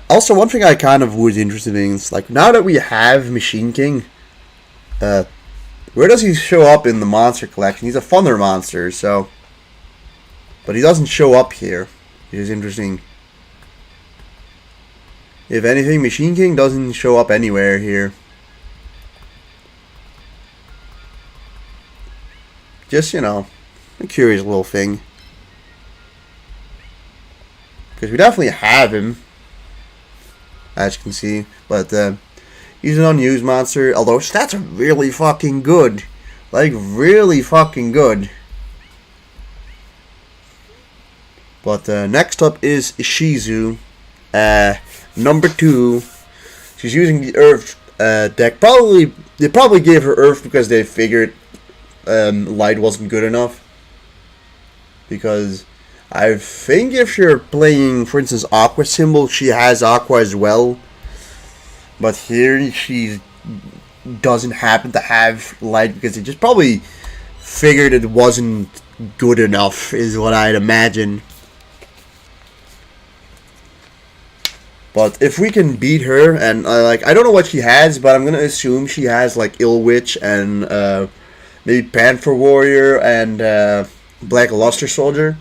Also, one thing I kind of was interested in is, like, now that we have Machine King, where does he show up in the monster collection? He's a Thunder monster, so... But he doesn't show up here, which is interesting. If anything, Machine King doesn't show up anywhere here. Just, you know, a curious little thing. Because we definitely have him, as you can see. But he's an unused monster. Although stats are really fucking good. Like, really fucking good. But next up is Ishizu. Number 2. She's using the Earth deck. They probably gave her Earth because they figured Light wasn't good enough. Because I think if you're playing, for instance, Aqua Symbol, she has Aqua as well. But here she doesn't happen to have Light because they just probably figured it wasn't good enough, is what I'd imagine. But if we can beat her, and I don't know what she has, but I'm gonna assume she has like Ill Witch and maybe Panther Warrior and Black Luster Soldier.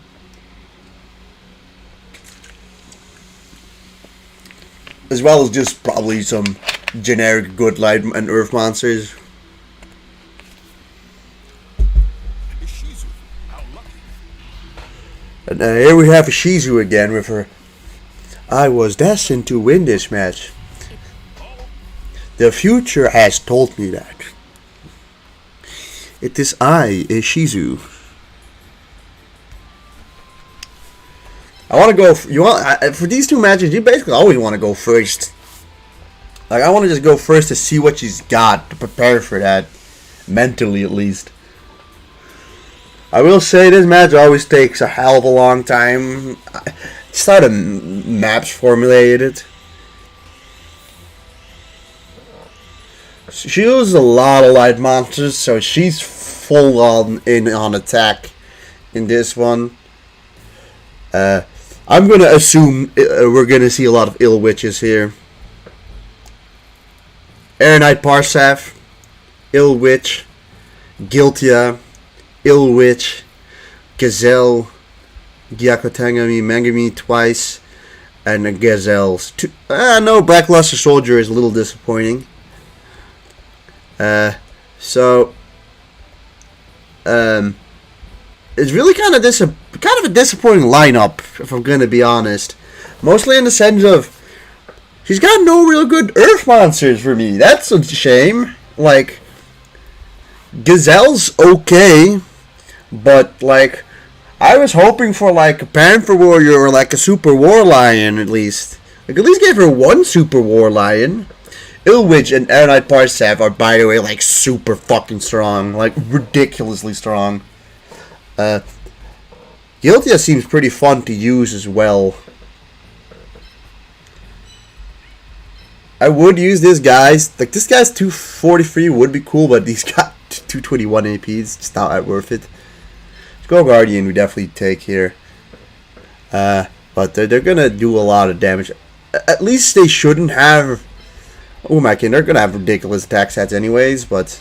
As well as just probably some generic good light and earth monsters. Ishizu, how lucky. And here we have Shizu again with her. I was destined to win this match. The future has told me that. It is I, Shizu. I want to go. For these two matches? You basically always want to go first. Like I want to just go first to see what she's got to prepare for that, mentally at least. I will say this match always takes a hell of a long time. It's not a maps formulated. She uses a lot of light monsters, so she's full on in on attack in this one. I'm gonna assume we're gonna see a lot of Ill Witches here. Air Knight Parsef, Ill Witch, Giltia, Ill Witch, Gazelle, Gyakotengami, Mangami twice, and the Gazelles. No, Black Luster Soldier is a little disappointing. It's really kind of a disappointing lineup, if I'm gonna be honest. Mostly in the sense of she's got no real good Earth monsters for me. That's a shame. Like Gazelle's okay, but like I was hoping for like a Panther Warrior or like a Super War Lion at least. Like at least give her one Super War Lion. Ill Witch and Air Knight Parsef are, by the way, like super fucking strong, like ridiculously strong. Giltia seems pretty fun to use as well. I would use this guy's. Like this guy's 243 would be cool, but he's got 221 AP. It's just not worth it. Go Guardian we definitely take here. But they're gonna do a lot of damage. At least they shouldn't have. Oh my god, they're gonna have ridiculous attack stats anyways, but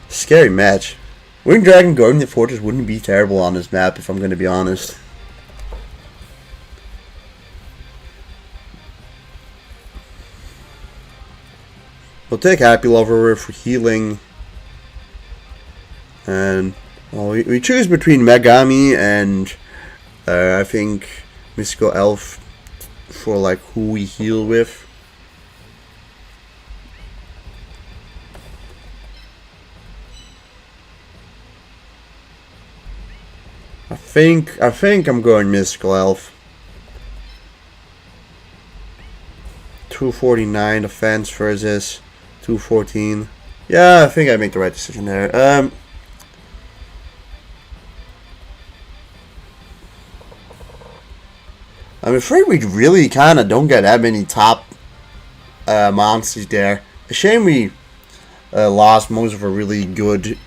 scary match. Winged Dragon guarding the fortress wouldn't be terrible on this map if I'm gonna be honest. We'll take Happy Lover for healing. And well, we choose between Megami and I think Mystical Elf for like who we heal with. I think I'm going Mystical Elf. 249 defense versus 214. Yeah, I think I made the right decision there. I'm afraid we really kind of don't get that many top monsters there. A shame we lost most of our really good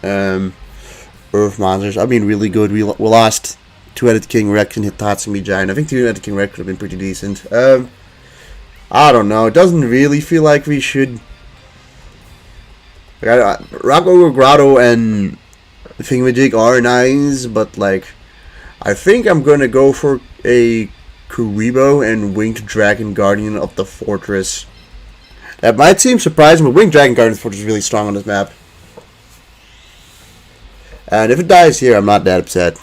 Earth monsters. I mean, really good. We lost Two-Headed King Rex and Hitatsumi Giant. I think Two-Headed King Rex would have been pretty decent. I don't know. It doesn't really feel like we should. Rocko Grotto and Thingamajig are nice, but like, I think I'm gonna go for a Kuriboh and Winged Dragon Guardian of the Fortress. That might seem surprising, but Winged Dragon Guardian of the Fortress is really strong on this map. And if it dies here, I'm not that upset.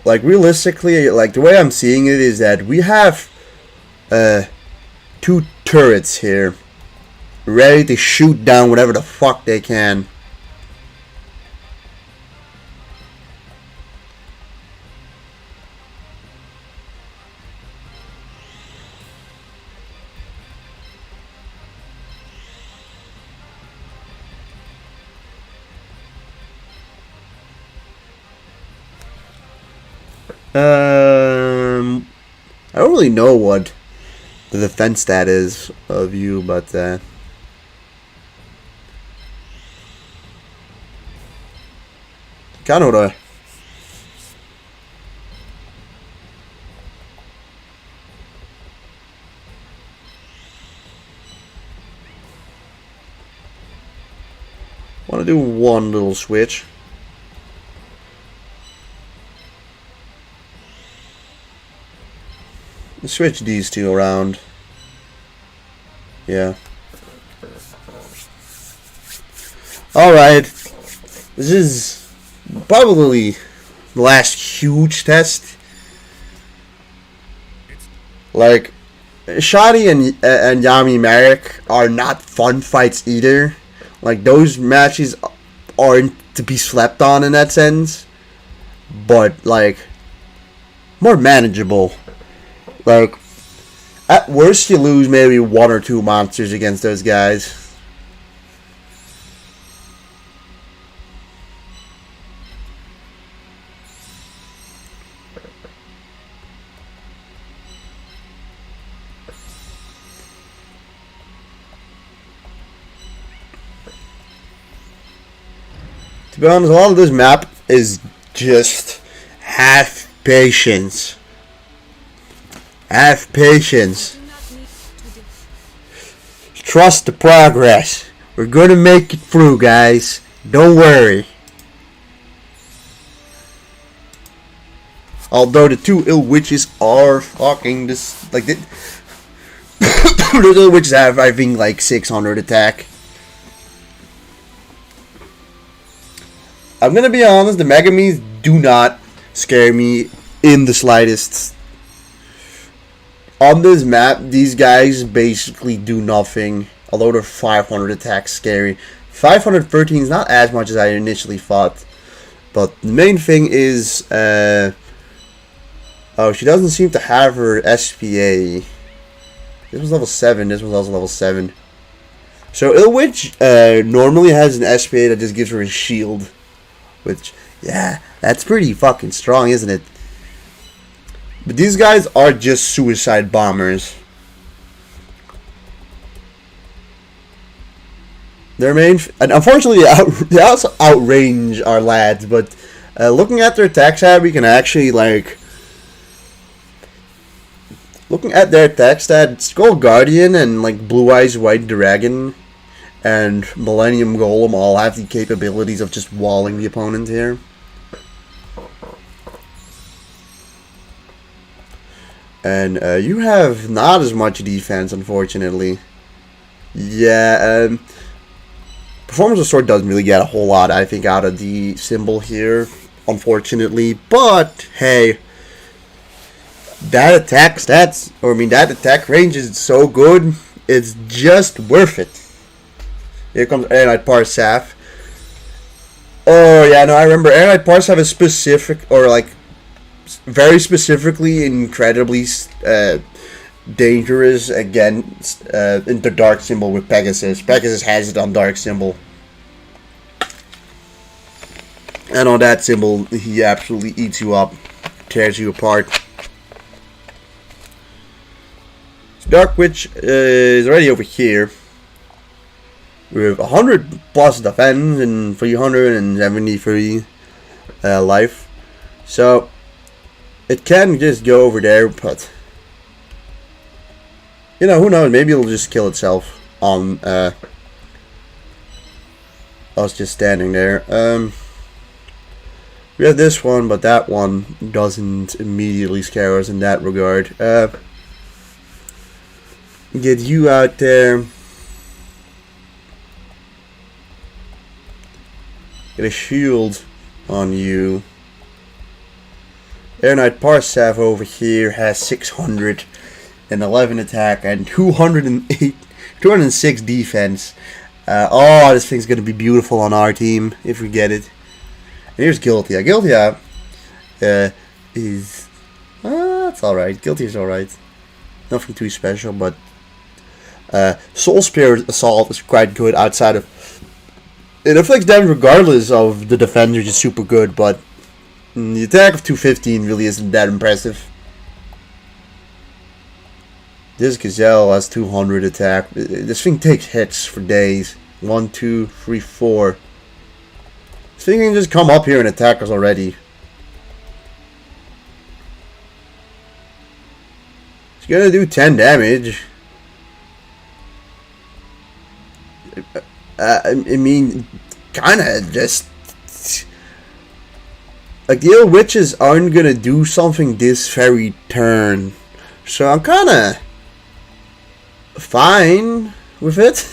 Like, realistically, like, the way I'm seeing it is that we have two turrets here ready to shoot down whatever the fuck they can. I don't really know what the defense stat is of you, but kind of what want to do one little switch. Switch these two around. Yeah. Alright. This is probably the last huge test. Like, Shadi and Yami Marek are not fun fights either. Like, those matches aren't to be slept on in that sense. But, like, more manageable. Like, at worst you lose maybe 1 or 2 monsters against those guys. To be honest, a lot of this map is just have patience. Have patience. Trust the progress. We're gonna make it through, guys. Don't worry. Although the 2 ill witches are fucking this, like, those ill witches have, I think, like 600 attack. I'm gonna be honest, the Megamies do not scare me in the slightest. On this map, these guys basically do nothing, although they're 500 attack scary. 513 is not as much as I initially thought, but the main thing is, oh, she doesn't seem to have her SPA. This was level 7, this was also level 7. So Illwitch normally has an SPA that just gives her a shield, which, yeah, that's pretty fucking strong, isn't it? But these guys are just suicide bombers. Their main... And unfortunately, they also outrange our lads, but looking at their attack stat, we can actually, like... Looking at their attack stat, Skull Guardian and, like, Blue Eyes White Dragon and Millennium Golem all have the capabilities of just walling the opponent here. And you have not as much defense, unfortunately. Yeah, Performance of Sword doesn't really get a whole lot, I think, out of the symbol here, unfortunately. But, hey, that attack stats, or I mean, that attack range is so good, it's just worth it. Here comes Aeronite Parsaf. Oh, yeah, no, I remember Aeronite Parsaf is specific, or like, very specifically incredibly dangerous against the Dark Symbol with Pegasus. Pegasus has it on Dark Symbol. And on that symbol, he absolutely eats you up, tears you apart. So Dark Witch is already over here. With 100 plus defense and 373 life. So it can just go over there, but you know, who knows, maybe it'll just kill itself on us just standing there. We have this one, but that one doesn't immediately scare us in that regard. Get you out there. Get a shield on you. Aeronite Parsaf over here has 611 attack and 206 defense. Oh, this thing's gonna be beautiful on our team if we get it. And here's Guiltia. Guiltia is it's alright. Guiltia's alright. Nothing too special, but Soul Spirit Assault is quite good outside of. It afflicts damage regardless of the defender, which is super good, but The attack of 215 really isn't that impressive. This gazelle has 200 attack. This thing takes hits for days. 1, 2, 3, 4. This thing can just come up here and attack us already. It's gonna do 10 damage. I mean, kinda just... Like, the ill witches aren't gonna do something this very turn. So I'm kinda... fine with it.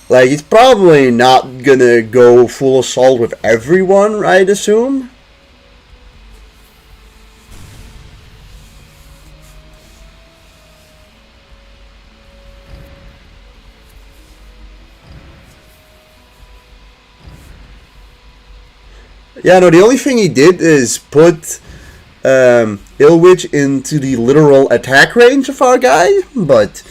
Like, it's probably not gonna go full assault with everyone, I'd assume. Yeah, no, the only thing he did is put Illwitch into the literal attack range of our guy, but...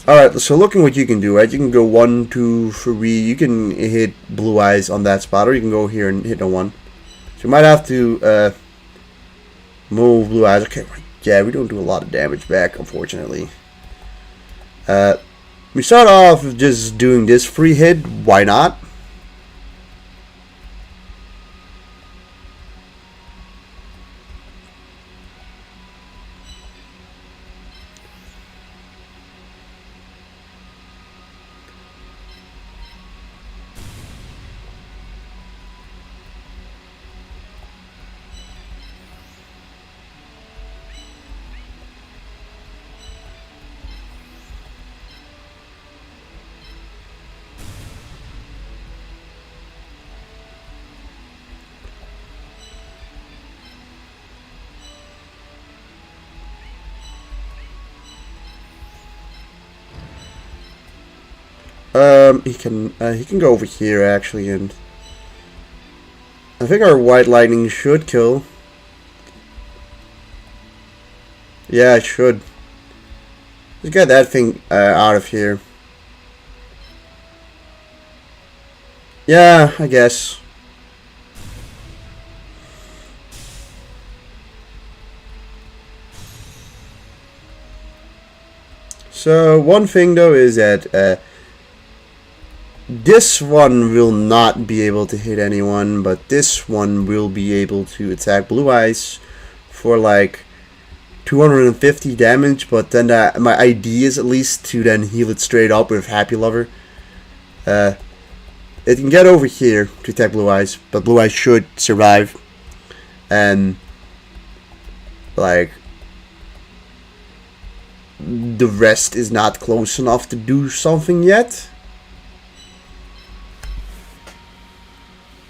Alright, so looking what you can do, right? You can go 1, 2, 3, you can hit Blue Eyes on that spot, or you can go here and hit a 1. So you might have to move Blue Eyes. Okay, yeah, we don't do a lot of damage back, unfortunately. We start off with just doing this free hit, why not? He can go over here actually, and I think our white lightning should kill. Yeah, it should. Let's get that thing out of here. Yeah, I guess. So one thing though is that this one will not be able to hit anyone, but this one will be able to attack Blue Eyes for like 250 damage, but then my idea is at least to then heal it straight up with Happy Lover. It can get over here to attack Blue Eyes, but Blue Eyes should survive. And like the rest is not close enough to do something yet.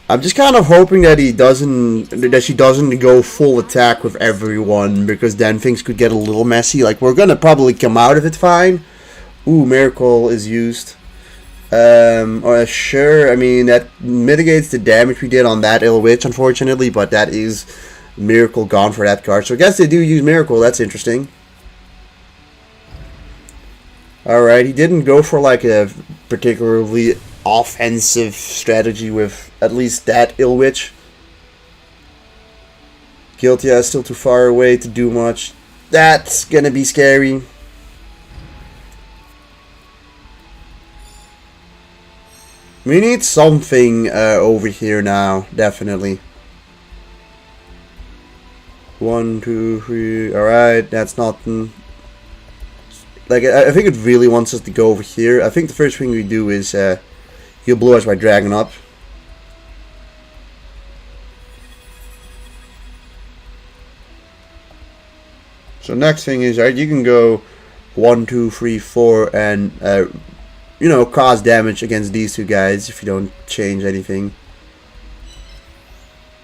I'm just kind of hoping that she doesn't go full attack with everyone, because then things could get a little messy. Like, we're gonna probably come out of it fine. Ooh, Miracle is used. Sure, I mean, that mitigates the damage we did on that Ill Witch, unfortunately, but that is Miracle gone for that card. So I guess they do use Miracle, that's interesting. Alright, he didn't go for like a particularly offensive strategy with at least that Ill Witch. Guiltia is still too far away to do much. That's gonna be scary. We need something over here now, definitely. 1, 2, 3. Alright, that's nothing. Like, I think it really wants us to go over here. I think the first thing we do is heal Blue Eyes by dragging up. So next thing is, you can go 1, 2, 3, 4 and you know, cause damage against these two guys if you don't change anything.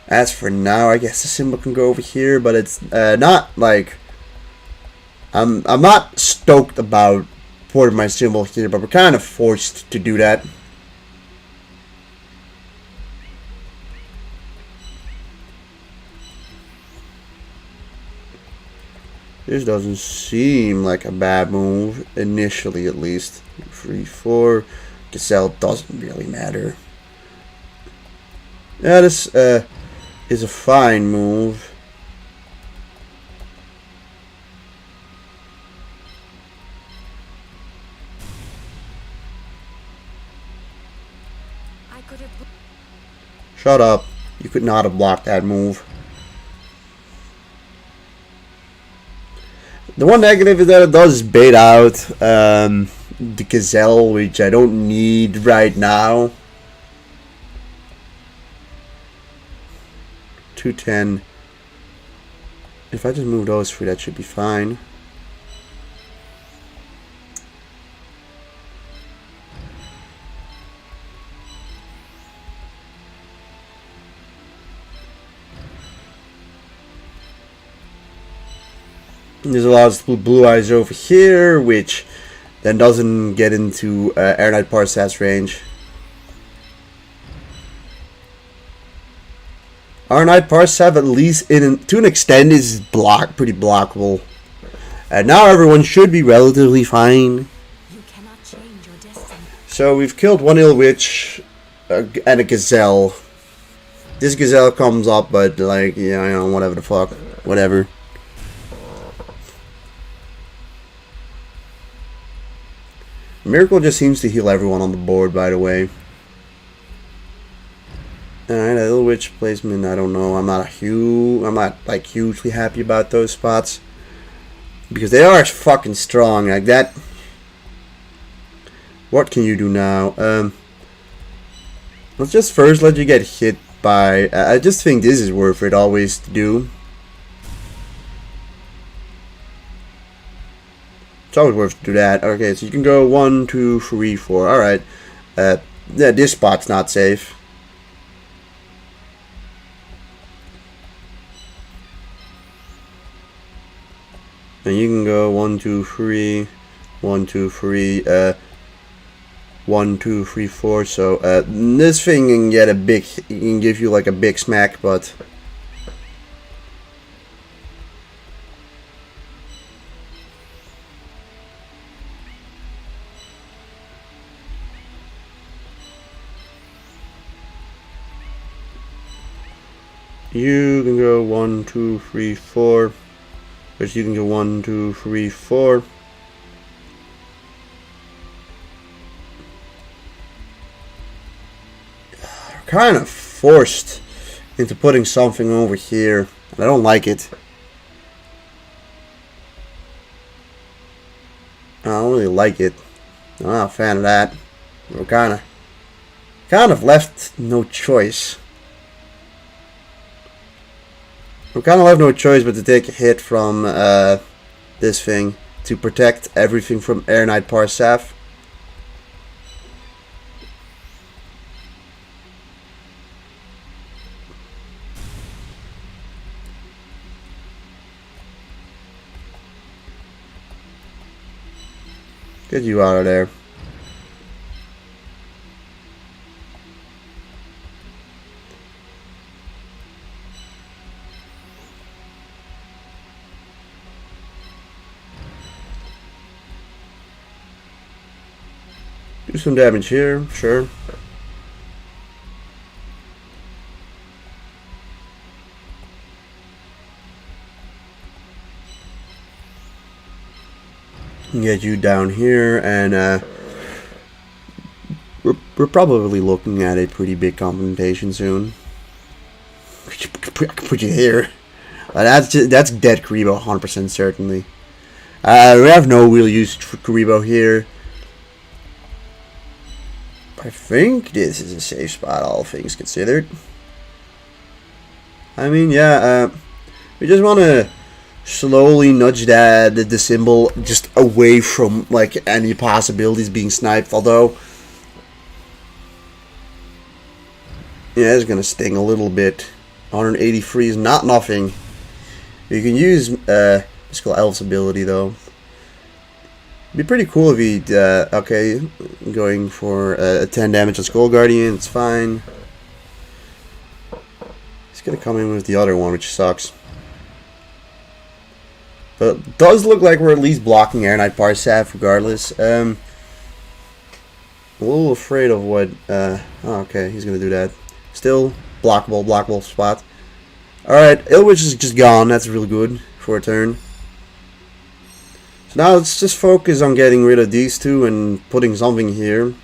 As for now, I guess the symbol can go over here, but it's not like I'm not stoked about putting my symbol here, but we're kind of forced to do that. This doesn't seem like a bad move, initially at least. 3, 4. Gazelle doesn't really matter. Yeah, this is a fine move. I could have. Shut up. You could not have blocked that move. The one negative is that it does bait out the Gazelle, which I don't need right now. 210. If I just move those three, that should be fine. There's a lot of blue eyes over here, which then doesn't get into Air Knight Parsat's range. Air Knight Parsat, at least to an extent, is pretty blockable. And now everyone should be relatively fine. You cannot change your destiny. So we've killed one Ill Witch and a Gazelle. This Gazelle comes up, but like, yeah, you know, whatever the fuck. Whatever. Miracle just seems to heal everyone on the board, by the way. Alright, a Ill Witch placement, I don't know. I'm not like hugely happy about those spots. Because they are fucking strong like that. What can you do now? Let's just first let you get hit by... I just think this is worth it always to do. It's always worth to do that. Okay, so you can go 1, 2, 3, 4. Alright. Yeah, this spot's not safe. And you can go 1, 2, 3, 1, 2, 3, 1, 2, 3, 4. So this thing can get can give you like a big smack, but you can go 1, 2, 3, 4. But you can go 1, 2, 3, 4. We're kind of forced into putting something over here, and I don't like it. I don't really like it. I'm not a fan of that. We're kind of left no choice. We kind of have no choice but to take a hit from this thing to protect everything from Air Knight Parsat. Get you out of there. Do some damage here, sure. Get you down here, and we're probably looking at a pretty big confrontation soon. Put you here. That's dead kuriboh, 100% certainly. We have no real use for kuriboh here. I think this is a safe spot, all things considered. I mean, yeah, we just want to slowly nudge the symbol just away from like any possibilities being sniped. Although, yeah, it's gonna sting a little bit. 183 is not nothing. You can use Mystical Elf's ability though. It'd be pretty cool if he, okay, going for 10 damage on Skull Guardian, it's fine. He's gonna come in with the other one, which sucks. But it does look like we're at least blocking Air Knight Parsat regardless. a little afraid of what, oh, okay, he's gonna do that. Still, blockable spot. Alright, Ilwich is just gone, that's really good for a turn. So now let's just focus on getting rid of these two and putting something here.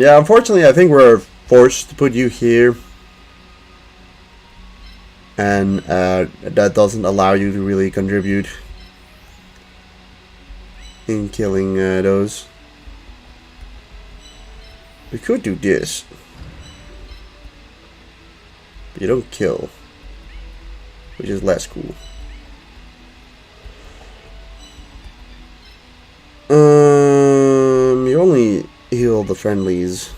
Yeah, unfortunately, I think we're forced to put you here. And that doesn't allow you to really contribute in killing those. We could do this. But you don't kill. Which is less cool. You only heal the friendlies.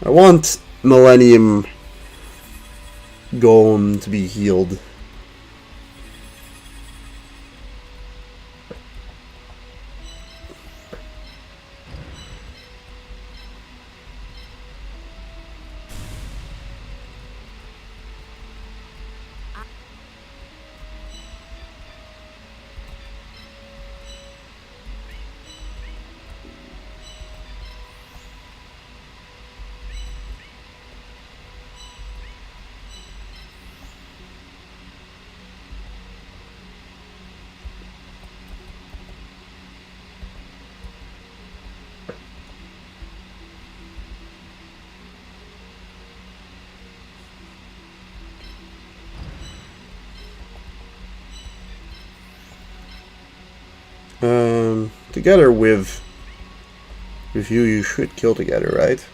I want Millennium Golem to be healed. Together with you, you should kill together, right?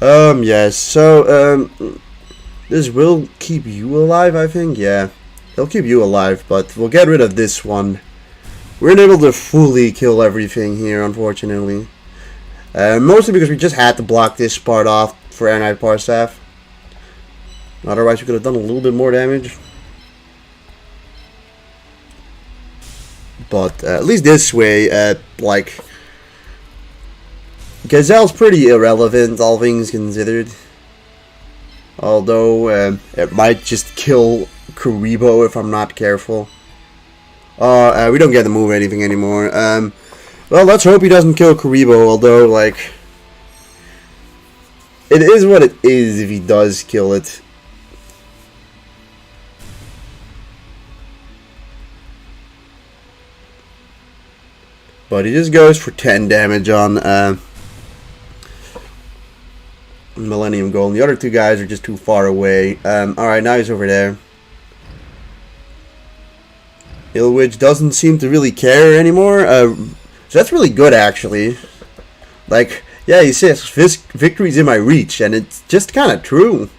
Yes, so, this will keep you alive, I think, yeah. It'll keep you alive, but we'll get rid of this one. We're unable to fully kill everything here, unfortunately. Mostly because we just had to block this part off for Ironite Parstaff. Otherwise, we could have done a little bit more damage. But at least this way, like, Gazelle's pretty irrelevant, all things considered. Although, it might just kill Kuriboh if I'm not careful. We don't get to move anything anymore. Well, let's hope he doesn't kill Kuriboh, although, like, it is what it is if he does kill it. But he just goes for 10 damage on Millennium Golem. The other two guys are just too far away. Alright, now he's over there. Ilwich doesn't seem to really care anymore. So that's really good, actually. Like, yeah, he says, victory's in my reach, and it's just kind of true.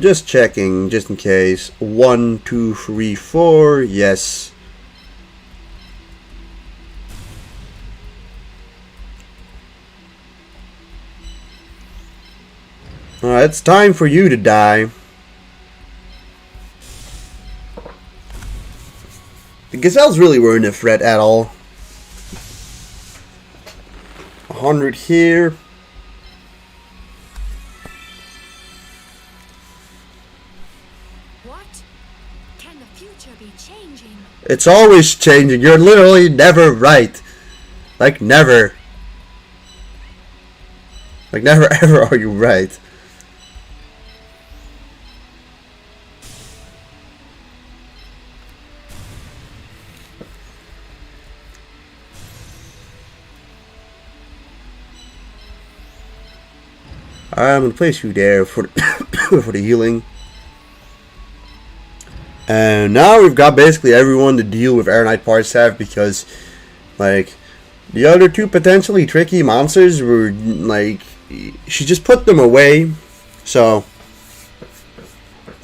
Just checking, just in case. 1, 2, 3, 4. Yes. Alright, it's time for you to die. The Gazelles really weren't a threat at all. 100 here. It's always changing. You're literally never right. Like, never. Like, never ever are you right. I'm going to place you there for for the healing. And now we've got basically everyone to deal with Ironite Parstaff because, like, the other two potentially tricky monsters were, like, she just put them away. So,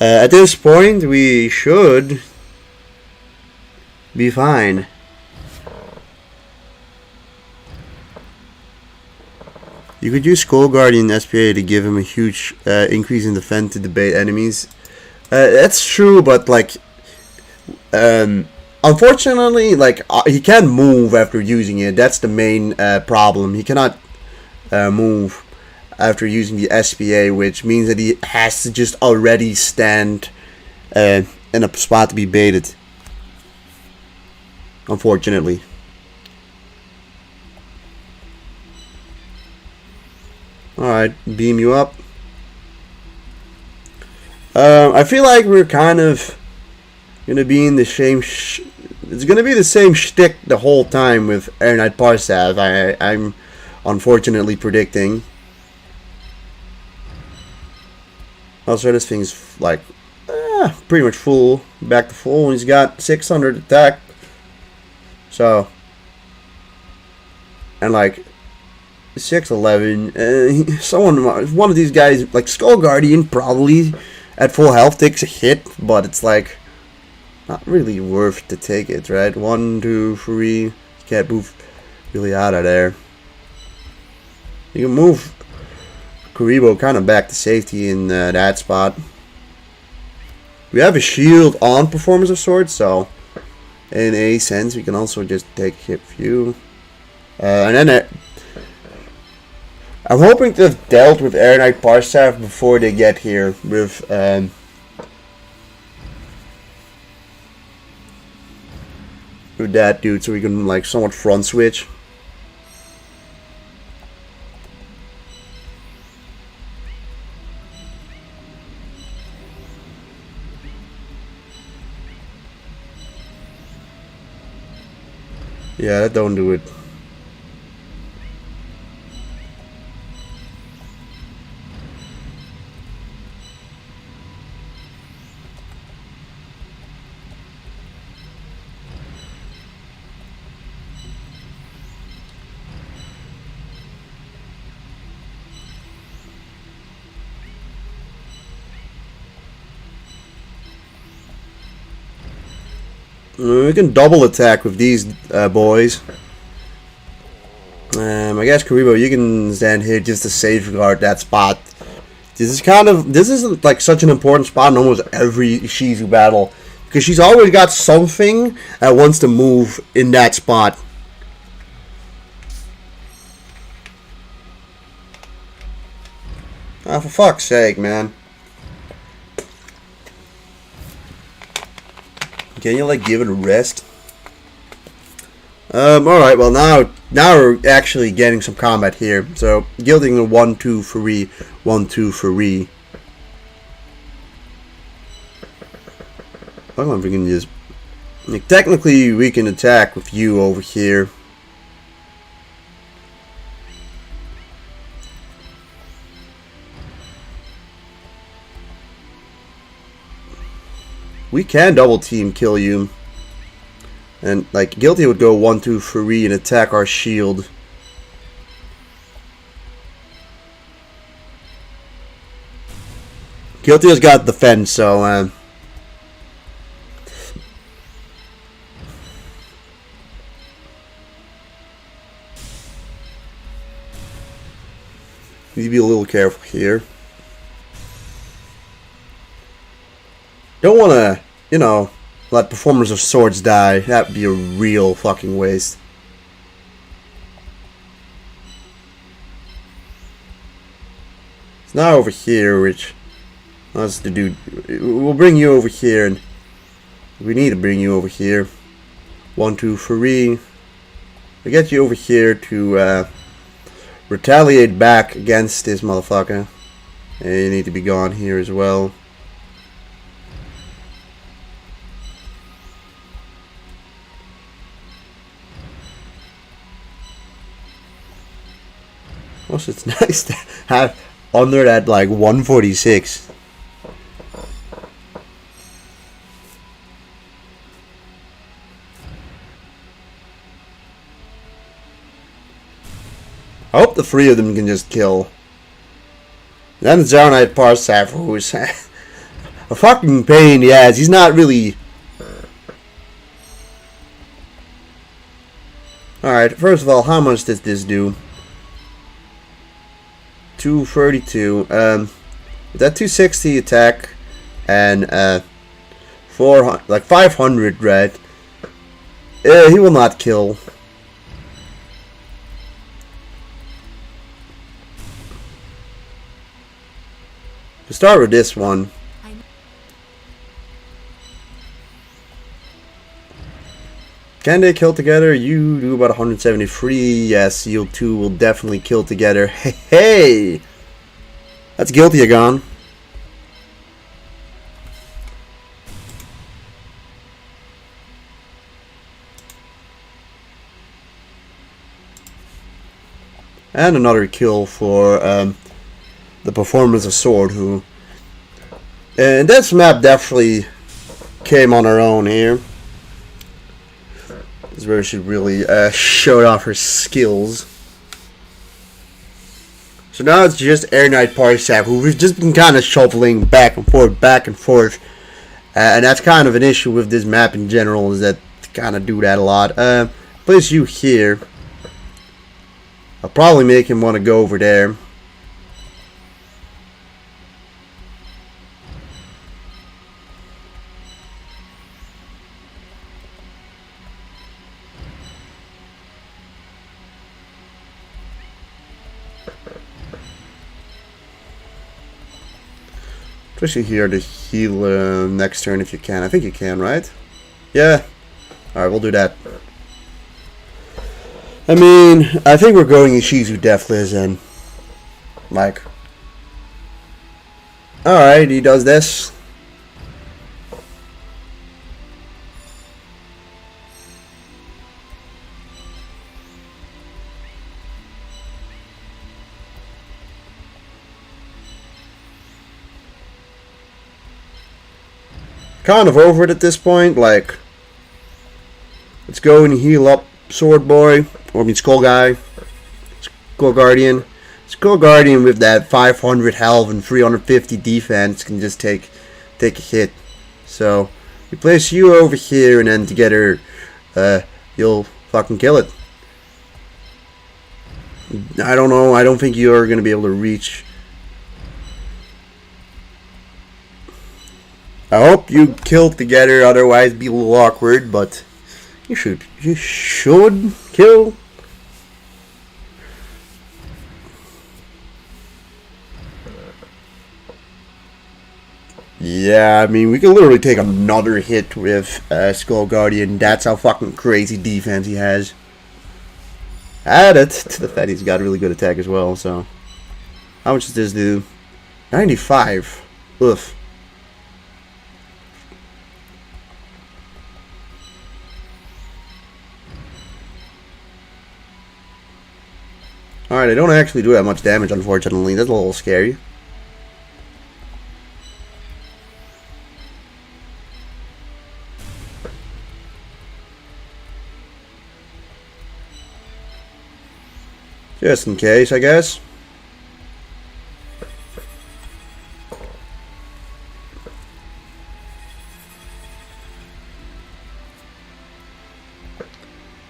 At this point, we should be fine. You could use Skull Guardian SPA to give him a huge increase in defense to debate enemies. That's true, but like, unfortunately, like he can't move after using it. That's the main problem. He cannot move after using the SPA, which means that he has to just already stand in a spot to be baited. Unfortunately. Alright, beam you up. I feel like we're kind of gonna be in the same it's gonna be the same shtick the whole time with Air Knight Parsav. I'm unfortunately predicting. Also, this thing's like pretty much full, back to full. He's got 600 attack. So, and like 611. One of these guys, like Skull Guardian, probably at full health takes a hit, but it's like not really worth to take it, right? 1, 2, 3. You can't move really out of there. You can move Kuriboh kind of back to safety in that spot. We have a shield on Performance of Swords, so in a sense we can also just take hit few. And then I'm hoping to have dealt with Air Knight Parsav before they get here with that dude, so we can like somewhat front switch. Yeah, that don't do it. We can double attack with these boys. I guess Kuriboh, you can stand here just to safeguard that spot. This is like such an important spot in almost every Shizu battle, because she's always got something that wants to move in that spot. Ah, for fuck's sake, man. Can you like give it a rest? Alright, well now we're actually getting some combat here. So guilting the 1, 2, 3, 1, 2, 3. I don't know if we can just like, technically we can attack with you over here. We can double team kill you. And like Guilty would go 1, 2, 3 and attack our shield. Guilty has got defense, so need to be a little careful here. Don't want to, you know, let Performers of Swords die. That'd be a real fucking waste. It's now over here, which that's the dude. We'll bring you over here, and we need to bring you over here. 1, 2, 3. We get you over here to retaliate back against this motherfucker. And you need to be gone here as well. Also, it's nice to have under that like 146. I hope the 3 of them can just kill. Then Zero Knight Parsav, who's a fucking pain in the ass. He's not really... Alright, first of all, how much does this do? 232. That 260 attack and 400, like 500, right? He will not kill. To start with this one. Can they kill together? You do about 173. Yes, you two will definitely kill together. Hey! That's guilty gone. And another kill for the performance of Sword, who... And this map definitely came on her own here. This is where she really showed off her skills. So now it's just Air Knight Parsec, who we've just been kind of shuffling back and forth. And that's kind of an issue with this map in general, is that they kind of do that a lot. Place you here. I'll probably make him want to go over there. Especially here to heal next turn if you can. I think you can, right? Yeah. Alright, we'll do that. I mean, I think we're going Ishizu Deathless and... Like... Alright, he does this. Kind of over it at this point, like, let's go and heal up Sword Boy, or I mean Skull Guy, Skull Guardian. Skull Guardian with that 500 health and 350 defense can just take a hit. So, we place you over here and then together, you'll fucking kill it. I don't know, I don't think you're going to be able to reach. I hope you kill together, otherwise it'd be a little awkward, but you should kill. Yeah, I mean, we can literally take another hit with Skull Guardian. That's how fucking crazy defense he has. Add it to the fact he's got a really good attack as well, so. How much does this do? 95. Oof. Alright, I don't actually do that much damage, unfortunately. That's a little scary. Just in case, I guess.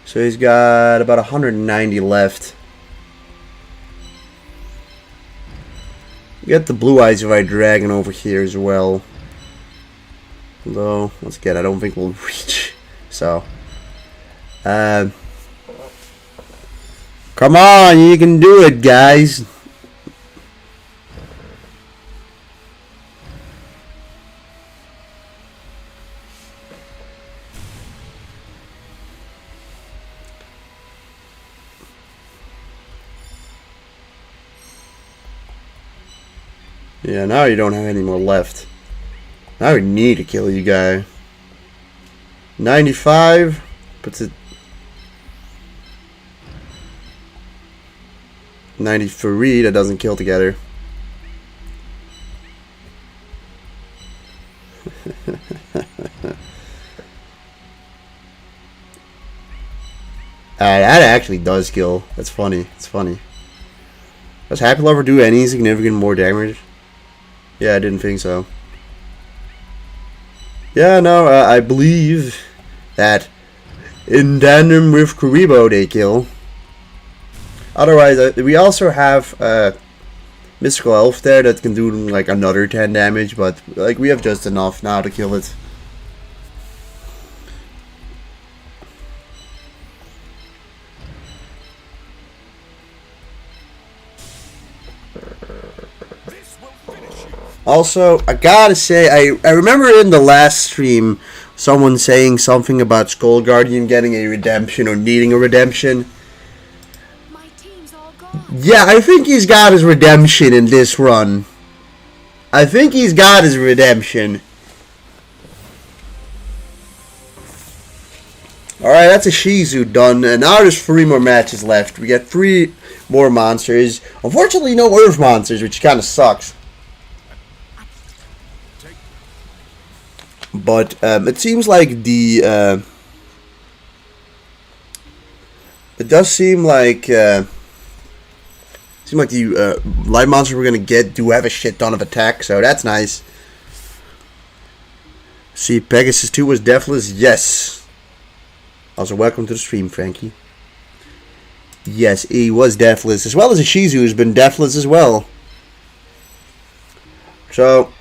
So he's got about 190 left. Get the Blue Eyes White Dragon over here as well. Although, once again, I don't think we'll reach. So, come on, you can do it, guys. Yeah, now you don't have any more left. Now we need to kill you guy. 95 puts it 93, that doesn't kill together. That actually does kill. That's funny. It's funny. Does Happy Lover do any significant more damage? Yeah, I didn't think so. Yeah, no, I believe that in tandem with Kuriboh they kill. Otherwise, we also have Mystical Elf there that can do like another 10 damage, but like we have just enough now to kill it. This will finish you. Also, I gotta say, I remember in the last stream someone saying something about Skull Guardian getting a redemption or needing a redemption. My team's all gone. Yeah, I think he's got his redemption in this run. I think he's got his redemption. Alright, that's a Shizu done, and now there's 3 more matches left. We got 3 more monsters. Unfortunately, no Earth monsters, which kind of sucks. But it seems like the it does seem like the light monster we're gonna get do have a shit ton of attack, so that's nice. See, Pegasus 2 was deathless. Yes. Also, welcome to the stream, Frankie. Yes, he was deathless, as well as a Shizu who's been deathless as well. So,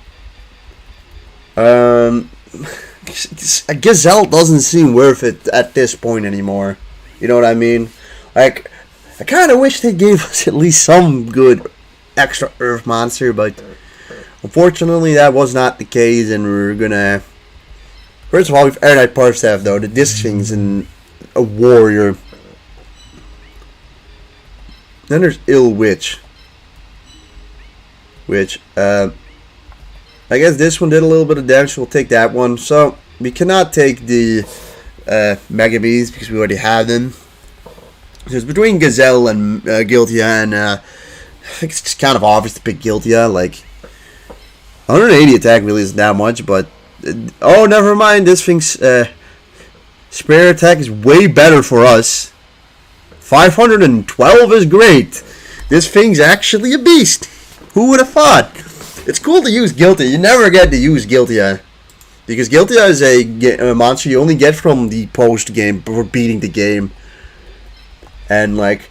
Gazelle doesn't seem worth it at this point anymore. You know what I mean? Like, I kind of wish they gave us at least some good extra Earth monster, but unfortunately that was not the case, and we're gonna... First of all, we've Air Knight Parstaff though, the Disc Thing's and a Warrior. Then there's Ill Witch. Which, I guess this one did a little bit of damage, so we'll take that one. So, we cannot take the Mega Bees because we already have them. So it's between Gazelle and Giltia, and I think it's just kind of obvious to pick Giltia. Like, 180 attack really isn't that much, but... oh, never mind, this thing's spare attack is way better for us. 512 is great. This thing's actually a beast. Who would have thought? It's cool to use Giltia. You never get to use Giltia. Because Giltia is a monster you only get from the post-game, before beating the game. And, like,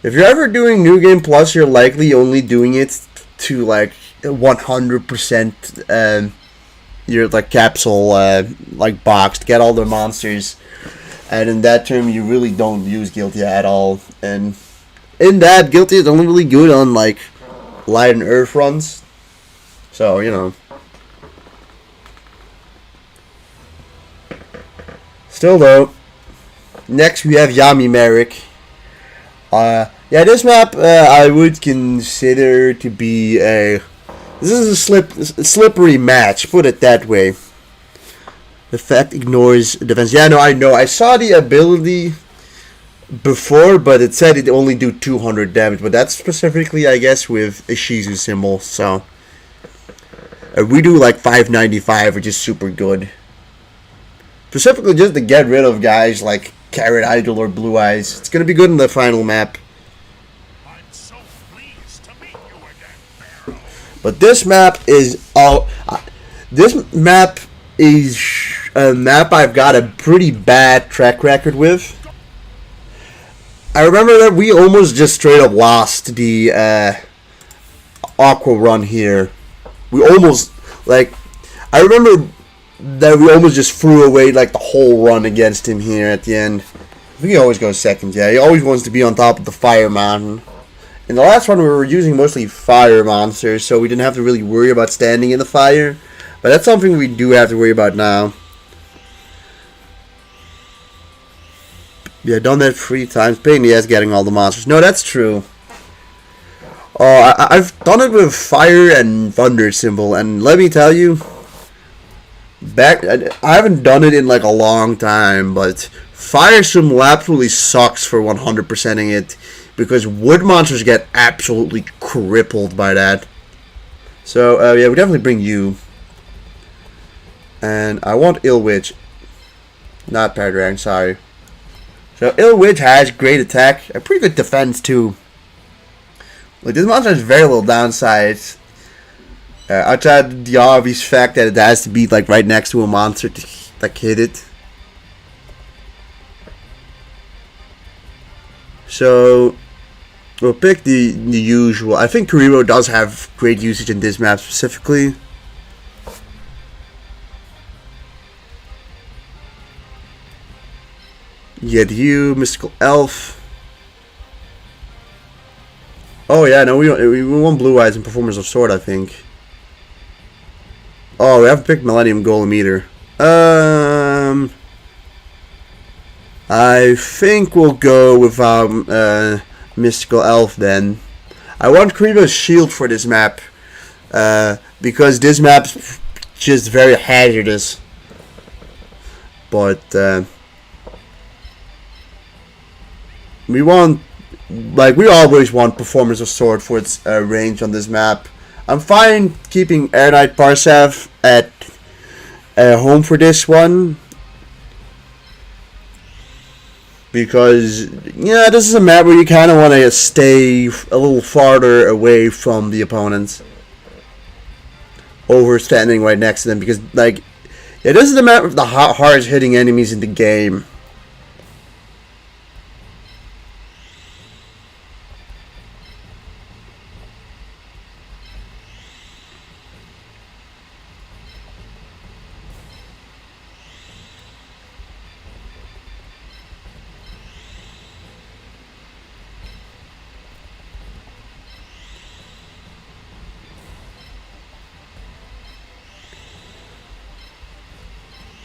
if you're ever doing New Game Plus, you're likely only doing it to, like, 100% your, like, capsule, like, box to get all the monsters. And in that term, you really don't use Giltia at all. And in that, Giltia is only really good on, like, Light and Earth runs. So, you know. Still though, next we have Yami Merrick. Yeah, this map I would consider to be a... This is a slippery match, put it that way. Effect ignores defense. Yeah, no, I know. I saw the ability before, but it said it only do 200 damage. But that's specifically, I guess, with a Shizu symbol. So we do like 595, which is super good. Specifically just to get rid of guys like Carrot Idol or Blue Eyes. It's going to be good in the final map. I'm so pleased to meet you again, Pharaoh. But this map is a map I've got a pretty bad track record with. I remember that we almost just straight up lost the Aqua run here. We almost, like, I remember that we almost just threw away like the whole run against him here at the end. I think he always goes second, yeah. He always wants to be on top of the Fire Mountain. In the last one we were using mostly fire monsters, so we didn't have to really worry about standing in the fire. But that's something we do have to worry about now. Yeah, done that 3 times. Pain in the ass getting all the monsters. No, that's true. I've done it with Fire and Thunder symbol, and let me tell you, I haven't done it in like a long time, but Fire symbol absolutely sucks for 100%ing it, because wood monsters get absolutely crippled by that. So, yeah, we definitely bring you. And I want Ill Witch. Not Paradragon, sorry. So, Ill Witch has great attack, a pretty good defense too. Like, this monster has very little downsides. Outside the obvious fact that it has to be like right next to a monster to like hit it. So we'll pick the usual. I think kuriboh does have great usage in this map specifically. Get you, mystical elf. Oh yeah, no, we won blue eyes and performers of sword, I think. Oh, we have to pick Millennium Golem either. I think we'll go with mystical elf then. I want kuriboh's shield for this map because this map's just very hazardous. But we want, like, we always want performance of sword for its range on this map. I'm fine keeping Air Knight Parsev at home for this one. Because, yeah, this is a map where you kind of want to stay a little farther away from the opponents. Over standing right next to them. Because, like, yeah, this is the map with the hardest hitting enemies in the game.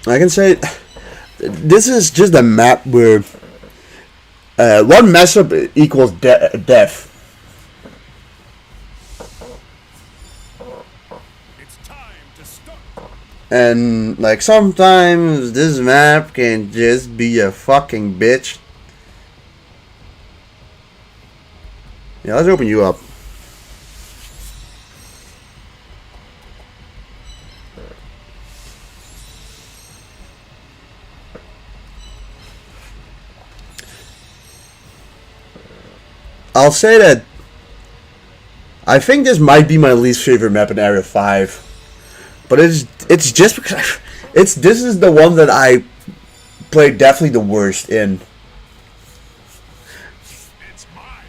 I can say this is just a map where one mess up equals death. It's time to start. And like sometimes this map can just be a fucking bitch. Yeah, let's open you up. I'll say that I think this might be my least favorite map in Area 5. But it's just because this is the one that I played definitely the worst in. It's mine.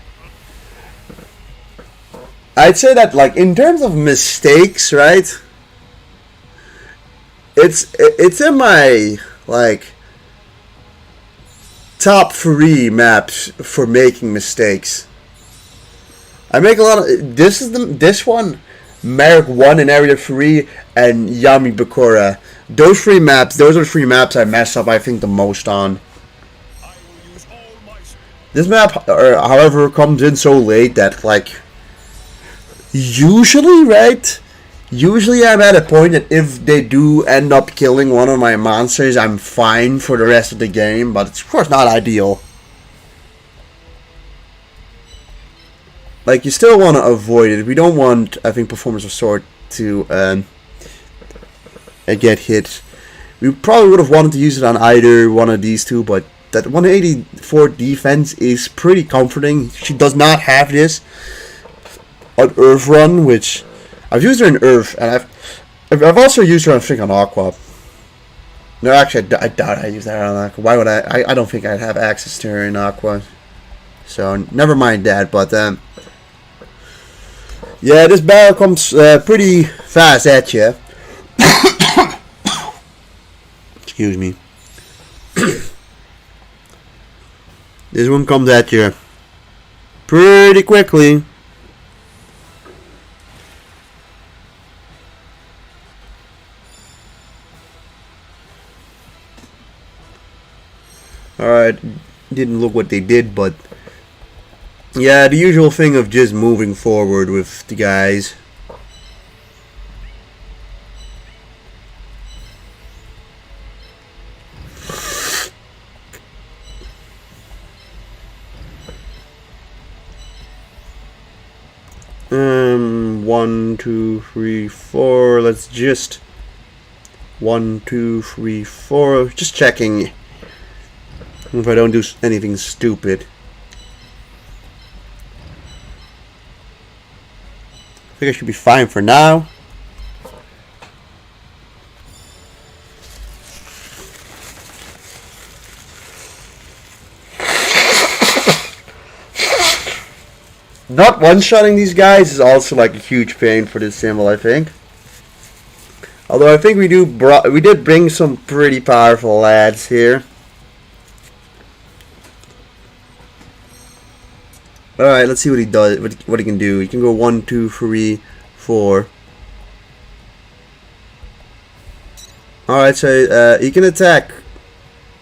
I'd say that, like, in terms of mistakes, right? It's in my, like, top 3 maps for making mistakes. I make a lot of this one, Merrick 1 in Area 3, and Yami Bakura. Those are the 3 maps I mess up, I think, the most on. I will use all my strength. This map, however, comes in so late that, like, usually, right? Usually I'm at a point that if they do end up killing one of my monsters, I'm fine for the rest of the game, but it's of course not ideal. Like, you still want to avoid it. We don't want, I think, performance of sword to get hit. We probably would have wanted to use it on either one of these two, but that 184 defense is pretty comforting. She does not have this on Earth Run, which I've used her in Earth, and I've also used her on freaking Aqua. No, actually, I doubt I use that on Aqua. Why would I? I don't think I'd have access to her in Aqua. So never mind that. But yeah, this battle comes pretty fast at you. Excuse me. This one comes at you pretty quickly. Alright, didn't look what they did, but yeah, the usual thing of just moving forward with the guys. One, two, three, four. Let's just 1, 2, 3, 4. Just checking if I don't do anything stupid. I think I should be fine for now. Not one-shotting these guys is also like a huge pain for this symbol, I think. Although I think we did bring some pretty powerful lads here. Alright, let's see what he does, what he can do. He can go 1, 2, 3, 4. Alright, so he can attack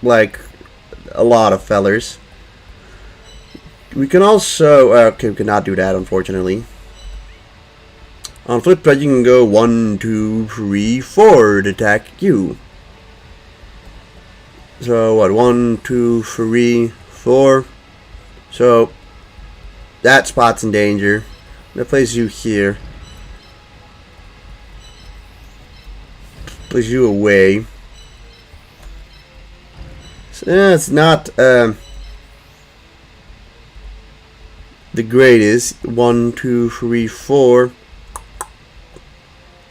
like a lot of fellers. We can also okay, we cannot do that, unfortunately. On flip side, you can go 1, 2, 3, 4 to attack you. So what? 1, 2, 3, 4. So that spot's in danger. I'm gonna place you here. Place you away. So it's not the greatest. 1, 2, 3, 4.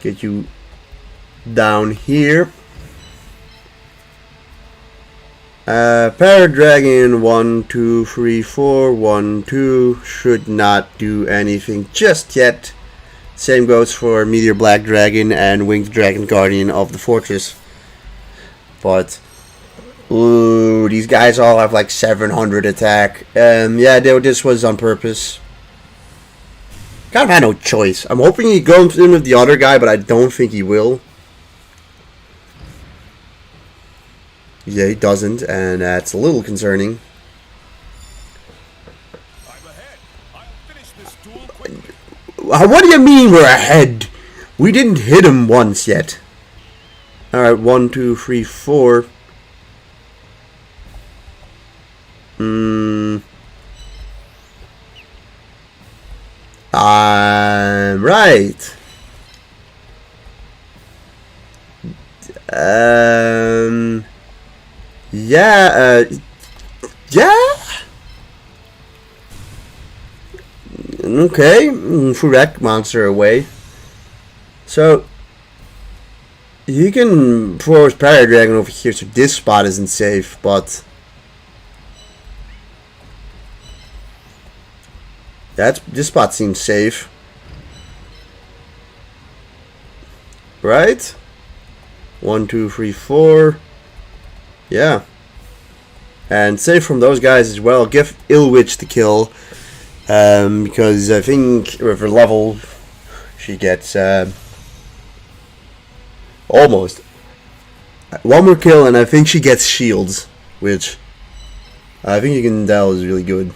Get you down here. Paradragon 1, 2, 3, 4. 1, 2 should not do anything just yet. Same goes for Meteor Black Dragon and Winged Dragon Guardian of the Fortress. But ooh, these guys all have like 700 attack. Yeah, this was on purpose. Kind of had no choice. I'm hoping he goes in with the other guy, but I don't think he will. Yeah, he doesn't, and that's a little concerning. I'm ahead. I'll finish this duel quickly. What do you mean we're ahead? We didn't hit him once yet. Alright, 1, 2, 3, 4. Right. Yeah, yeah. Okay, threw that monster away. So you can throw his Paradragon over here, so this spot isn't safe, but this spot seems safe. Right? 1, 2, 3, 4. Yeah. And safe from those guys as well. Give Ilwitch the kill. Because I think with her level, she gets almost one more kill, and I think she gets shields, which I think you can tell is really good.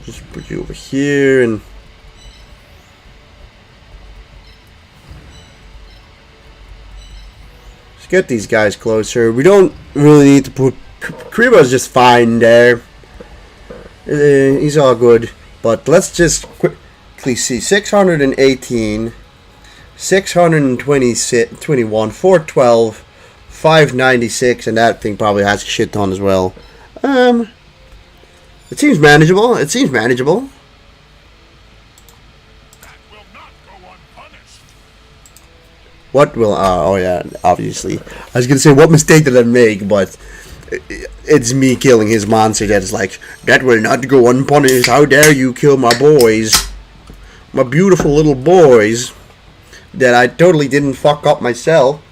Just put you over here and just get these guys closer. We don't really need to put Kuriboh's just fine there. He's all good, but let's just quickly see 618, 621, 412, 596, and that thing probably has a shit ton as well. It seems manageable. It seems manageable. That will not go unpunished. What will... oh, yeah, obviously. I was going to say, what mistake did I make? But it's me killing his monster that is like, that will not go unpunished. How dare you kill my boys. My beautiful little boys. That I totally didn't fuck up myself.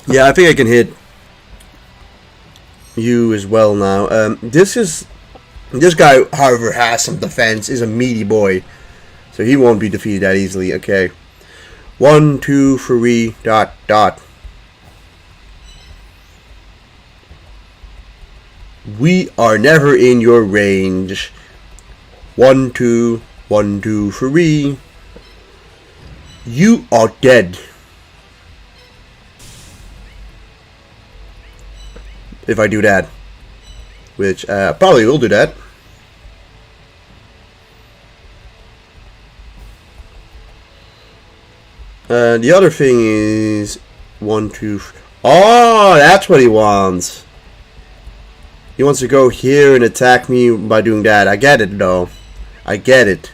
Yeah, I think I can hit you as well now. This guy, however, has some defense, is a meaty boy, so he won't be defeated that easily. Okay, 1, 2, 3, dot, dot. We are never in your range. 1, 2, 1, 2, 3. You are dead. If I do that, which probably will do that. The other thing is 1, 2. Oh, that's what he wants. He wants to go here and attack me by doing that. I get it, though. I get it.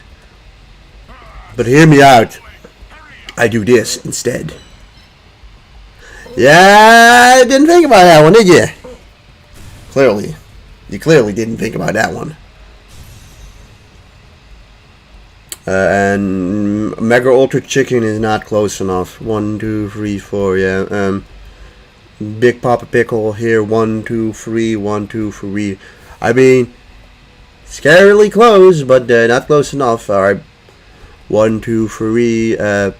But hear me out. I do this instead. Yeah, I didn't think about that one, did you? Clearly. You clearly didn't think about that one. And Mega Ultra Chicken is not close enough. 1, 2, 3, 4, yeah. Big Papa Pickle here. 1, 2, 3, 1, 2, 3. I mean, scarily close, but not close enough. Alright. 1, 2, 3. I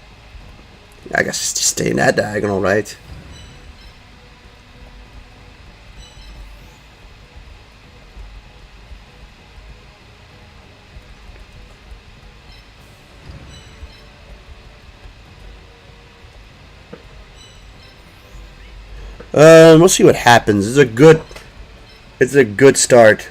guess just stay in that diagonal, right? We'll see what happens. It's a good start.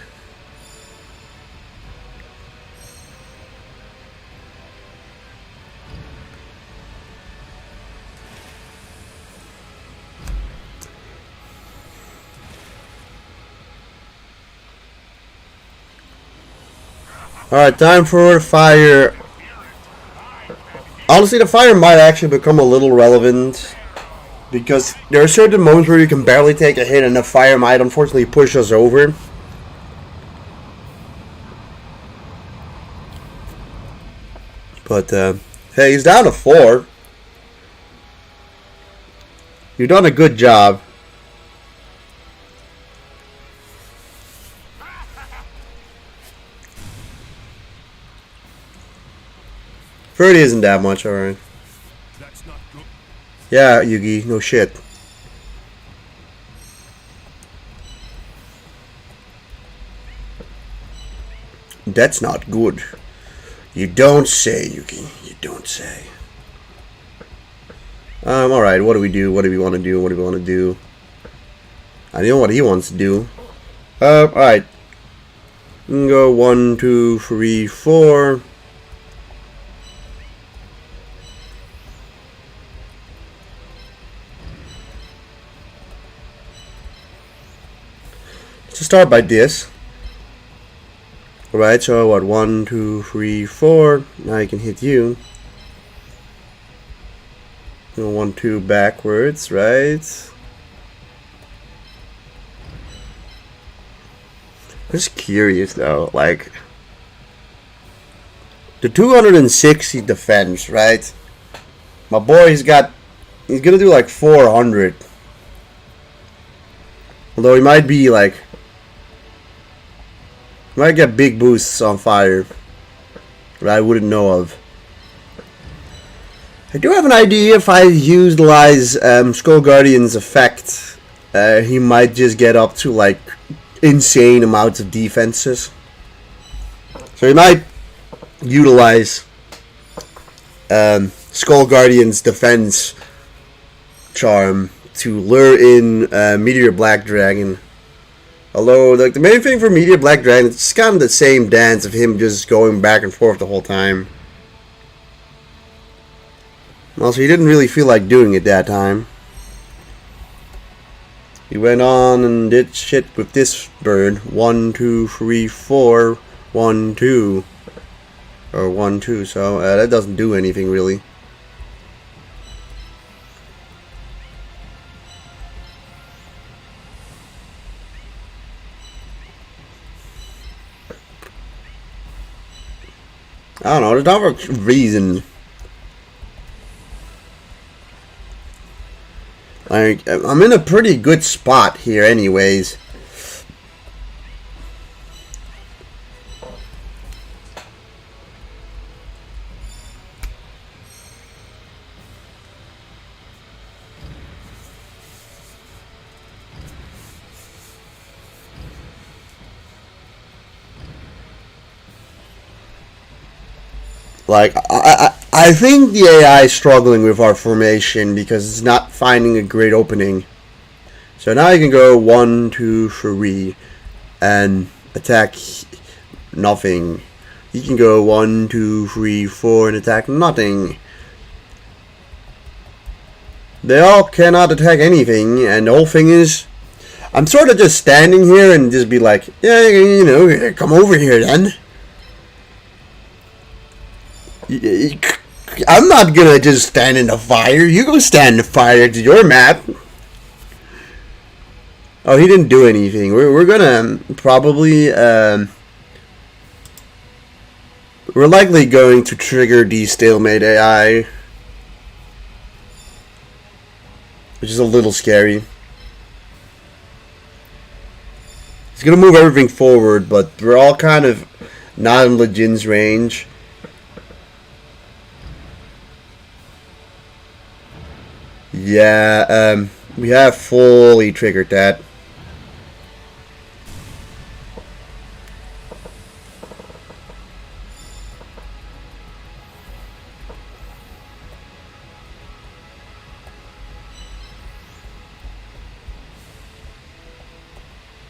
Alright, time for fire. Honestly, the fire might actually become a little relevant. Because there are certain moments where you can barely take a hit and the fire might unfortunately push us over. But, hey, he's down to 4. You've done a good job. $30 isn't that much, alright. That's not good. Yeah, Yugi, no shit. That's not good. You don't say, Yugi. You don't say. Alright, what do we do? What do we want to do? What do we want to do? I know what he wants to do. Alright. Go 1, 2, 3, 4. To start by this. Alright, so what? 1, 2, 3, 4. Now I can hit you. 1, 2 backwards, right? I'm just curious though, like the 260 defense, right? My boy, he's gonna do like 400. Although he might be like, might get big boosts on fire that I wouldn't know of. I do have an idea if I utilize Skull Guardian's effect, he might just get up to like insane amounts of defenses. So he might utilize Skull Guardian's defense charm to lure in Meteor Black Dragon. Although, like, the main thing for Meteor Black Dragon, it's kind of the same dance of him just going back and forth the whole time. Also, he didn't really feel like doing it that time. He went on and did shit with this bird. 1, 2, 3, 4. 1, 2. Or 1, 2. So, that doesn't do anything, really. I don't know, there's not a reason. Like, I'm in a pretty good spot here anyways. Like, I think the AI is struggling with our formation because it's not finding a great opening. So now you can go 1, 2, 3 and attack nothing. You can go 1, 2, 3, 4 and attack nothing. They all cannot attack anything, and the whole thing is, I'm sort of just standing here and just be like, yeah, you know, come over here then. I'm not gonna just stand in the fire. You go stand in the fire to your map. Oh, he didn't do anything. We're gonna probably we're likely going to trigger the stalemate AI, which is a little scary. He's gonna move everything forward, but we're all kind of not in Lejin's range. Yeah, we have fully triggered that.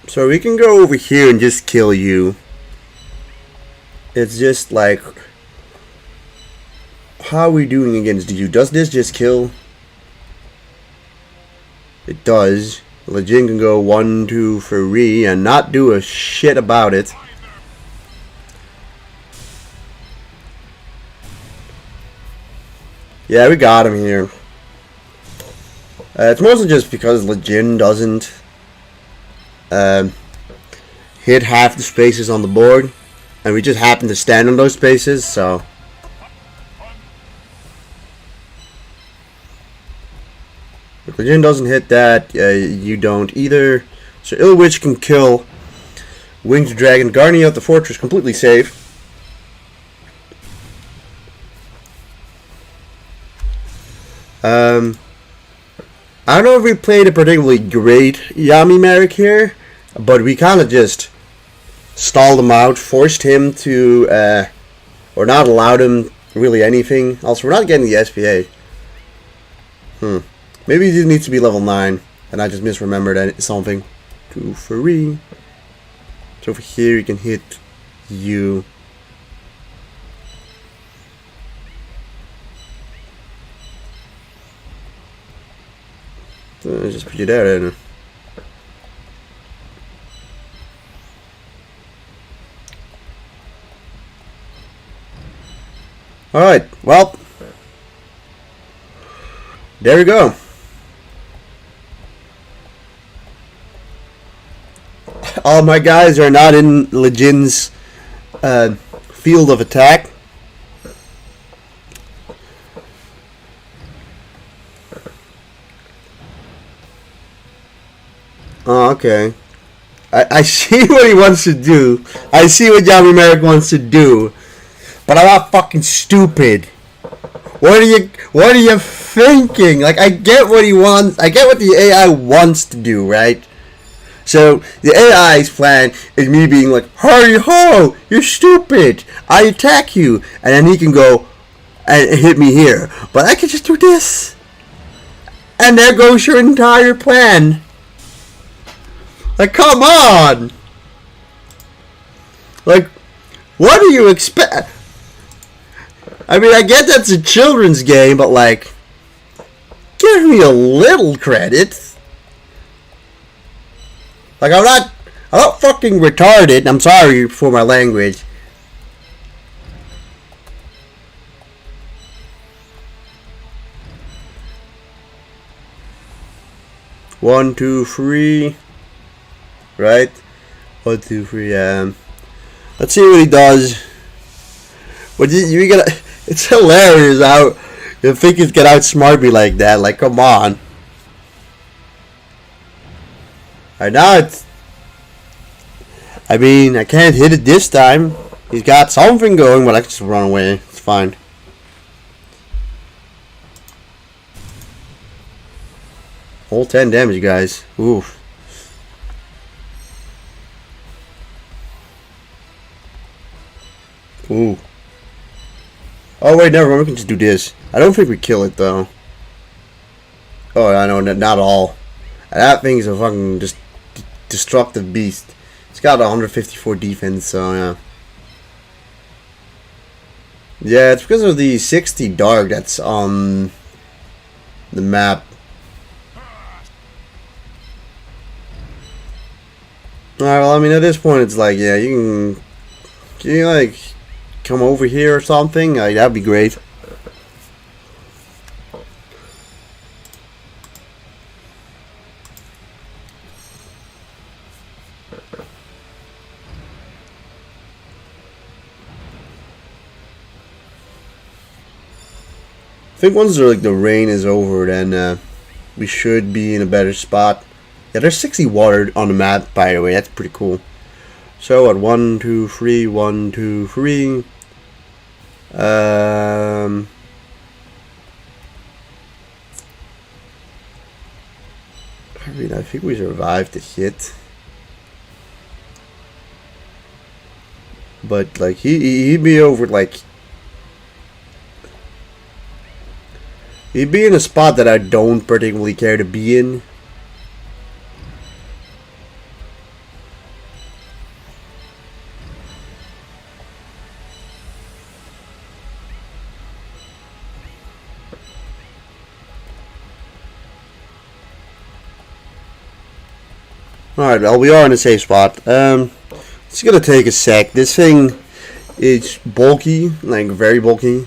So we can go over here and just kill you. It's just like, how are we doing against you? Does this just kill? It does. Lejin can go 1, 2, 3 and not do a shit about it. Yeah, we got him here. It's mostly just because Lejin doesn't hit half the spaces on the board, and we just happen to stand on those spaces, so if Lejin doesn't hit that, you don't either. So Ilwich can kill Winged Dragon, guarding out the fortress completely safe. I don't know if we played a particularly great Yami Merrick here, but we kind of just stalled him out, forced him to, or not allowed him really anything. Also, we're not getting the SPA. Maybe he needs to be level 9, and I just misremembered something. 2, 3. So over here you can hit you. Just put you there, then. Alright, well, there we go. All my guys are not in Lejin's field of attack. Oh, okay. I see what he wants to do. I see what Yami Merrick wants to do. But I'm not fucking stupid. What are you thinking? Like, I get what he wants. I get what the AI wants to do, right? So the AI's plan is me being like, "Hurry ho! You're stupid! I attack you," and then he can go and hit me here. But I can just do this, and there goes your entire plan. Like, come on! Like, what do you expect? I mean, I get that's a children's game, but like, give me a little credit. Like, I'm not fucking retarded. I'm sorry for my language. One, two, three. Right? 1, 2, 3. Let's see what he does. But you gotta. It's hilarious how you think he's gonna outsmart me like that. Like, come on. Alright, now it's. I mean, I can't hit it this time. He's got something going, but I can just run away. It's fine. Whole 10 damage, guys. Oof. Ooh. Oh wait, never mind. We can just do this. I don't think we kill it though. Oh, I know, not all. That thing is a fucking just destructive beast. It's got 154 defense, so yeah. Yeah, it's because of the 60 dark that's on the map. Alright, well, I mean, at this point, it's like, yeah, can you like come over here or something? Like, that'd be great. think once the rain is over, then we should be in a better spot. Yeah, there's 60 water on the map, by the way. That's pretty cool. So at 1, 2, 3, 1, 2, 3. I mean, I think we survived the hit. But like he'd be over like he'd be in a spot that I don't particularly care to be in. Alright, well, we are in a safe spot. It's gonna take a sec. This thing is bulky, like very bulky.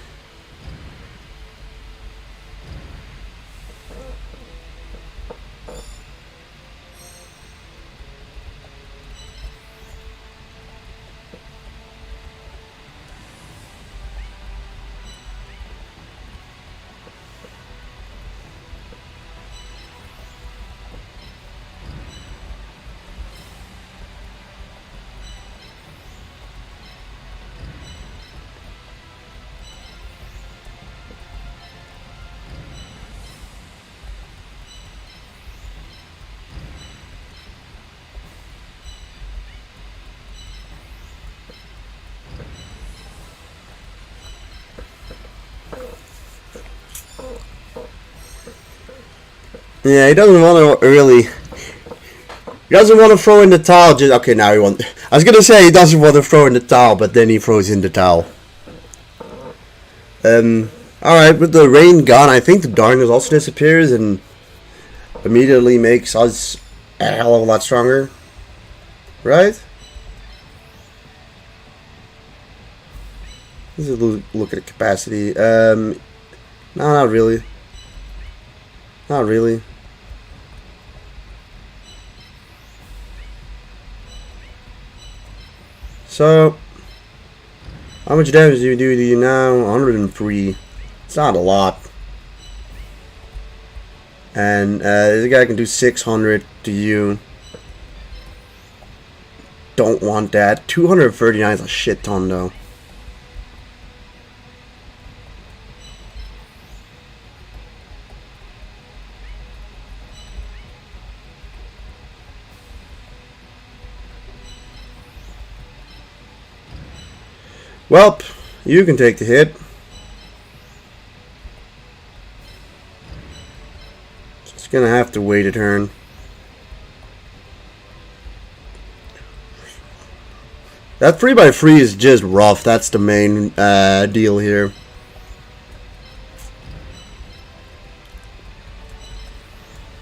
Yeah, he doesn't want to really. He doesn't want to throw in the towel. Just okay. Now he wants. I was gonna say he doesn't want to throw in the towel, but then he throws in the towel. All right, with the rain gone, I think the darkness also disappears and immediately makes us a hell of a lot stronger, right? Let's look at the capacity. No, not really. Not really. So, how much damage do you do to you now? 103. It's not a lot. And this guy can do 600 to you. Don't want that. 239 is a shit ton though. Welp, you can take the hit. Just gonna have to wait a turn. That 3x3 is just rough. That's the main deal here.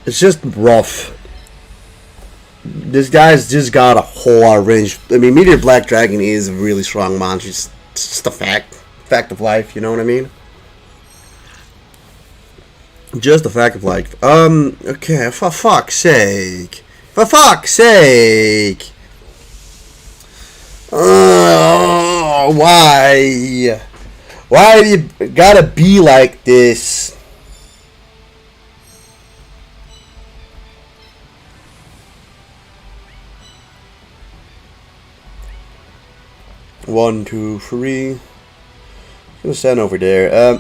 It's just rough. This guy's just got a whole lot of range. I mean, Meteor Black Dragon is a really strong monster. It's just a fact of life. You know what I mean? Just a fact of life. Okay. For fuck's sake. For fuck's sake. Why? Why do you gotta be like this? One, two, three. I'm gonna stand over there.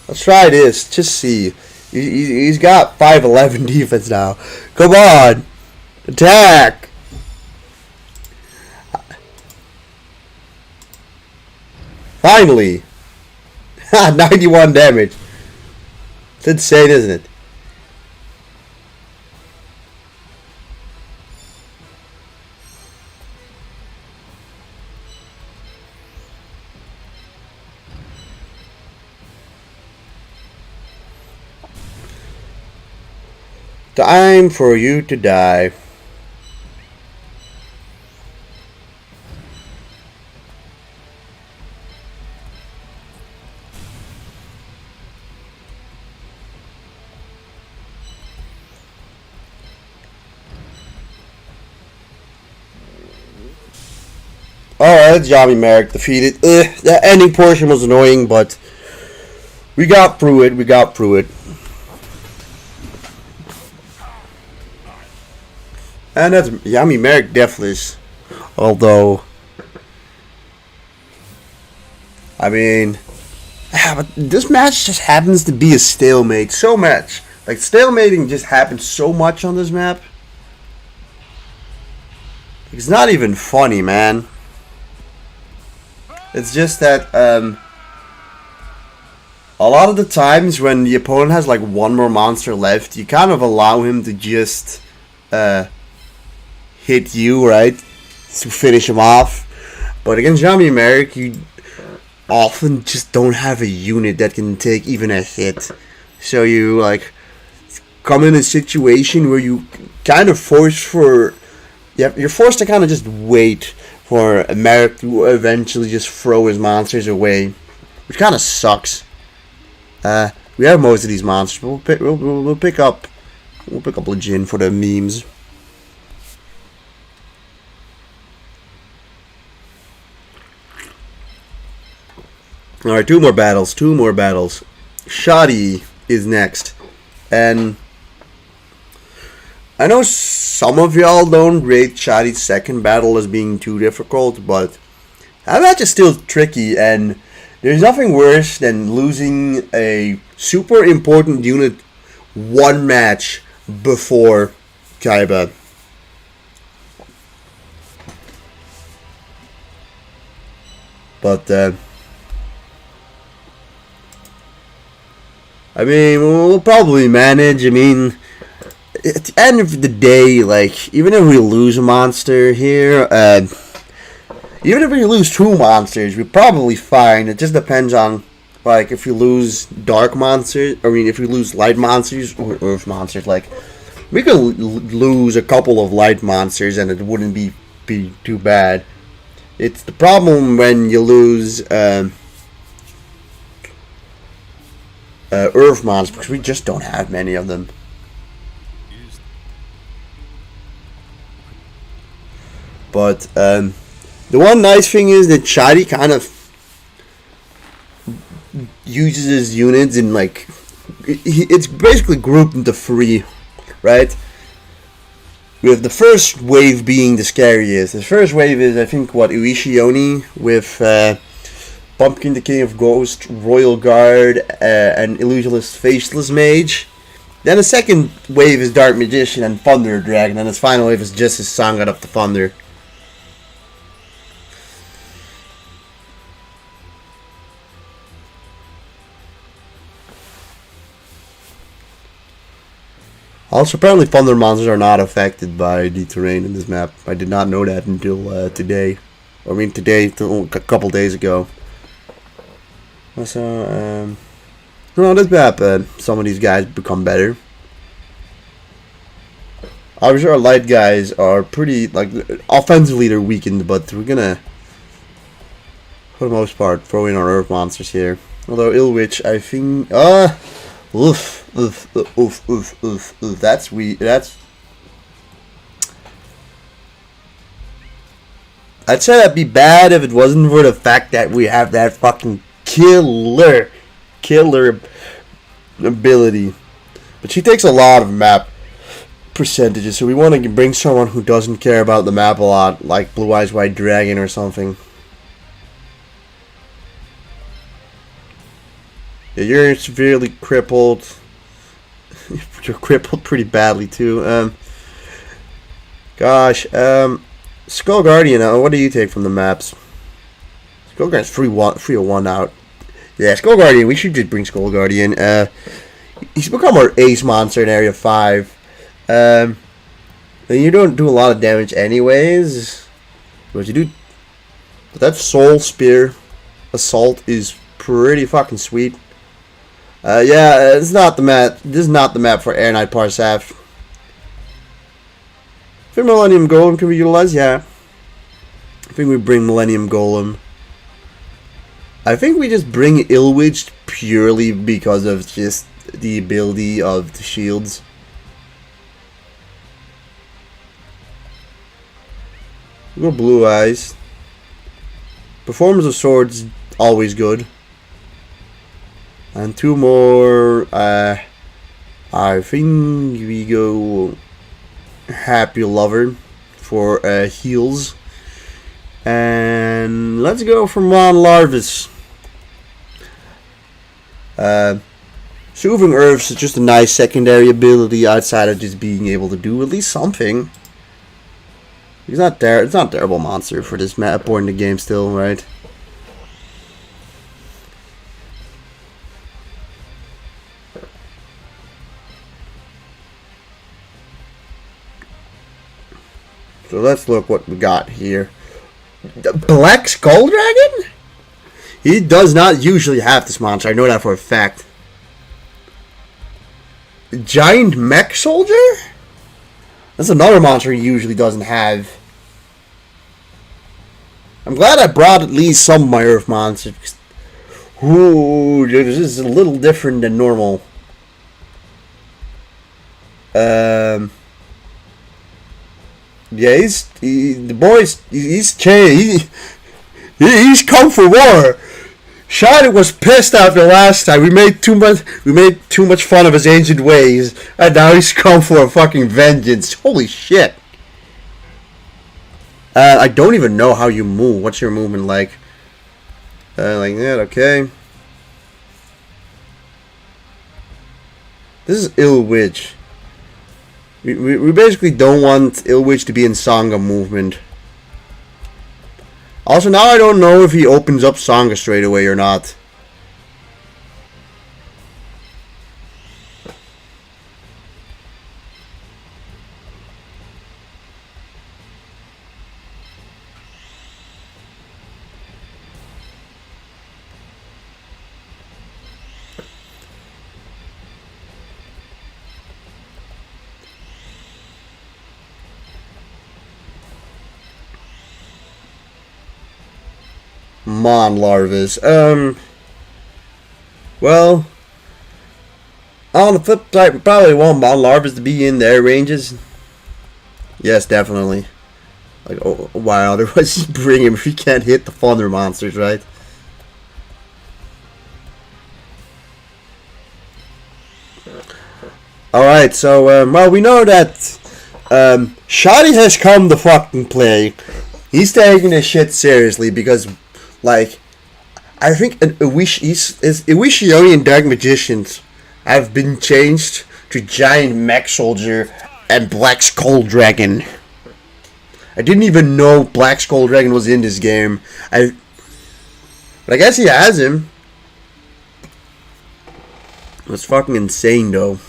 Let's try this. Just see. He's got 5'11" defense now. Come on, attack! Finally, 91 damage. It's insane, isn't it? Time for you to die. Alright, Zombie Merrick defeated. That ending portion was annoying, but we got through it. We got through it. And that's Yami Merrick deathless. Although, I mean, but this match just happens to be a stalemate so much. Like, stalemating just happens so much on this map. It's not even funny, man. It's just that, a lot of the times when the opponent has like one more monster left, you kind of allow him to just hit you, right? To finish him off. But against Zombie Merrick, you often just don't have a unit that can take even a hit. So you like come in a situation where you kind of you're forced to kind of just wait for Merrick to eventually just throw his monsters away, which kind of sucks. We have most of these monsters, but we'll pick up Legion for the memes. All right, two more battles. Shoddy is next, and I know some of y'all don't rate Shoddy's second battle as being too difficult, but that match is still tricky, and there's nothing worse than losing a super important unit one match before Kaiba. But, I mean, we'll probably manage. I mean, at the end of the day, like, even if we lose a monster here, even if we lose two monsters, we're probably fine. It just depends on, like, if we lose dark monsters, if we lose light monsters or earth monsters. Like, we could lose a couple of light monsters and it wouldn't be too bad. It's the problem when you lose earth monsters, because we just don't have many of them. But the one nice thing is that Shoddy kind of uses his units in, like, it's basically grouped into three, right? With the first wave being the scariest. The first wave is, I think, Uishioni with Pumpkin the King of Ghosts, Royal Guard, and Illusionless Faceless Mage. Then the second wave is Dark Magician and Thunder Dragon, and his final wave is just his Song Out of the Thunder. Also, apparently thunder monsters are not affected by the terrain in this map. I did not know that until today. A couple days ago. So, this map, some of these guys become better. Obviously, our light guys are pretty, like, offensively they're weakened, but we're gonna, for the most part, throw in our earth monsters here. Although Ilwitch, I think, that's weak. I'd say that'd be bad if it wasn't for the fact that we have that fucking killer ability. But she takes a lot of map percentages, so we want to bring someone who doesn't care about the map a lot, like Blue Eyes White Dragon or something. Yeah, you're severely crippled. You're crippled pretty badly too. Skull Guardian. What do you take from the maps? Skull Guardian's 301 out. Yeah, Skull Guardian. We should just bring Skull Guardian. He's become our ace monster in Area 5. And you don't do a lot of damage anyways. But you do. But that Soul Spear Assault is pretty fucking sweet. It's not the map. This is not the map for Air Knight Parsaf. I think Millennium Golem can be utilized. Yeah, I think we bring Millennium Golem. I think we just bring Ilwitch purely because of just the ability of the shields. We'll go Blue Eyes. Performance of Swords, always good. And 2 more, I think we go Happy Lover for heals. And let's go for Mon Larvis. Soothing Herbs is just a nice secondary ability outside of just being able to do at least something. It's not a terrible monster for this point in the game still, right? So let's look what we got here. The Black Skull Dragon? He does not usually have this monster. I know that for a fact. Giant Mech Soldier? That's another monster he usually doesn't have. I'm glad I brought at least some of my Earth monsters. Ooh, this is a little different than normal. Yeah, he's come for war. Shadi was pissed after last time. We made too much fun of his ancient ways, and now he's come for a fucking vengeance. Holy shit! I don't even know how you move. What's your movement like? Like that. Okay. This is Ill Witch. We basically don't want Ill Witch to be in Sangha movement. Also, now I don't know if he opens up Sangha straight away or not. Mon Larvis. Well, on the flip side, we probably want Mon Larvis to be in their ranges. Yes, definitely. Like, oh, wow, otherwise just bring him if he can't hit the Thunder monsters, right? Alright, so, well, we know that Shadi has come to fucking play. He's taking this shit seriously because, like, I think Iwishioni and Dark Magicians have been changed to Giant Mech Soldier and Black Skull Dragon. I didn't even know Black Skull Dragon was in this game. But I guess he has him. That's fucking insane, though.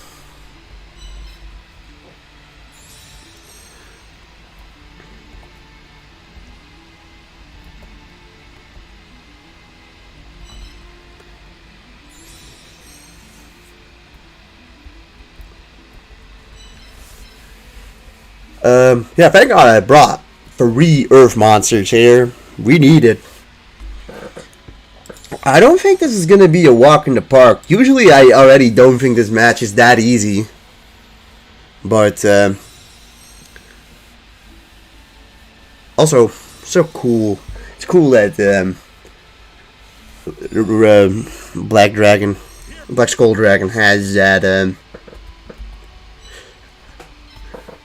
Yeah, thank God I brought 3 Earth monsters here. We need it. I don't think this is going to be a walk in the park. Usually I already don't think this match is that easy. But, also, so cool. It's cool that, Black Skull Dragon has that,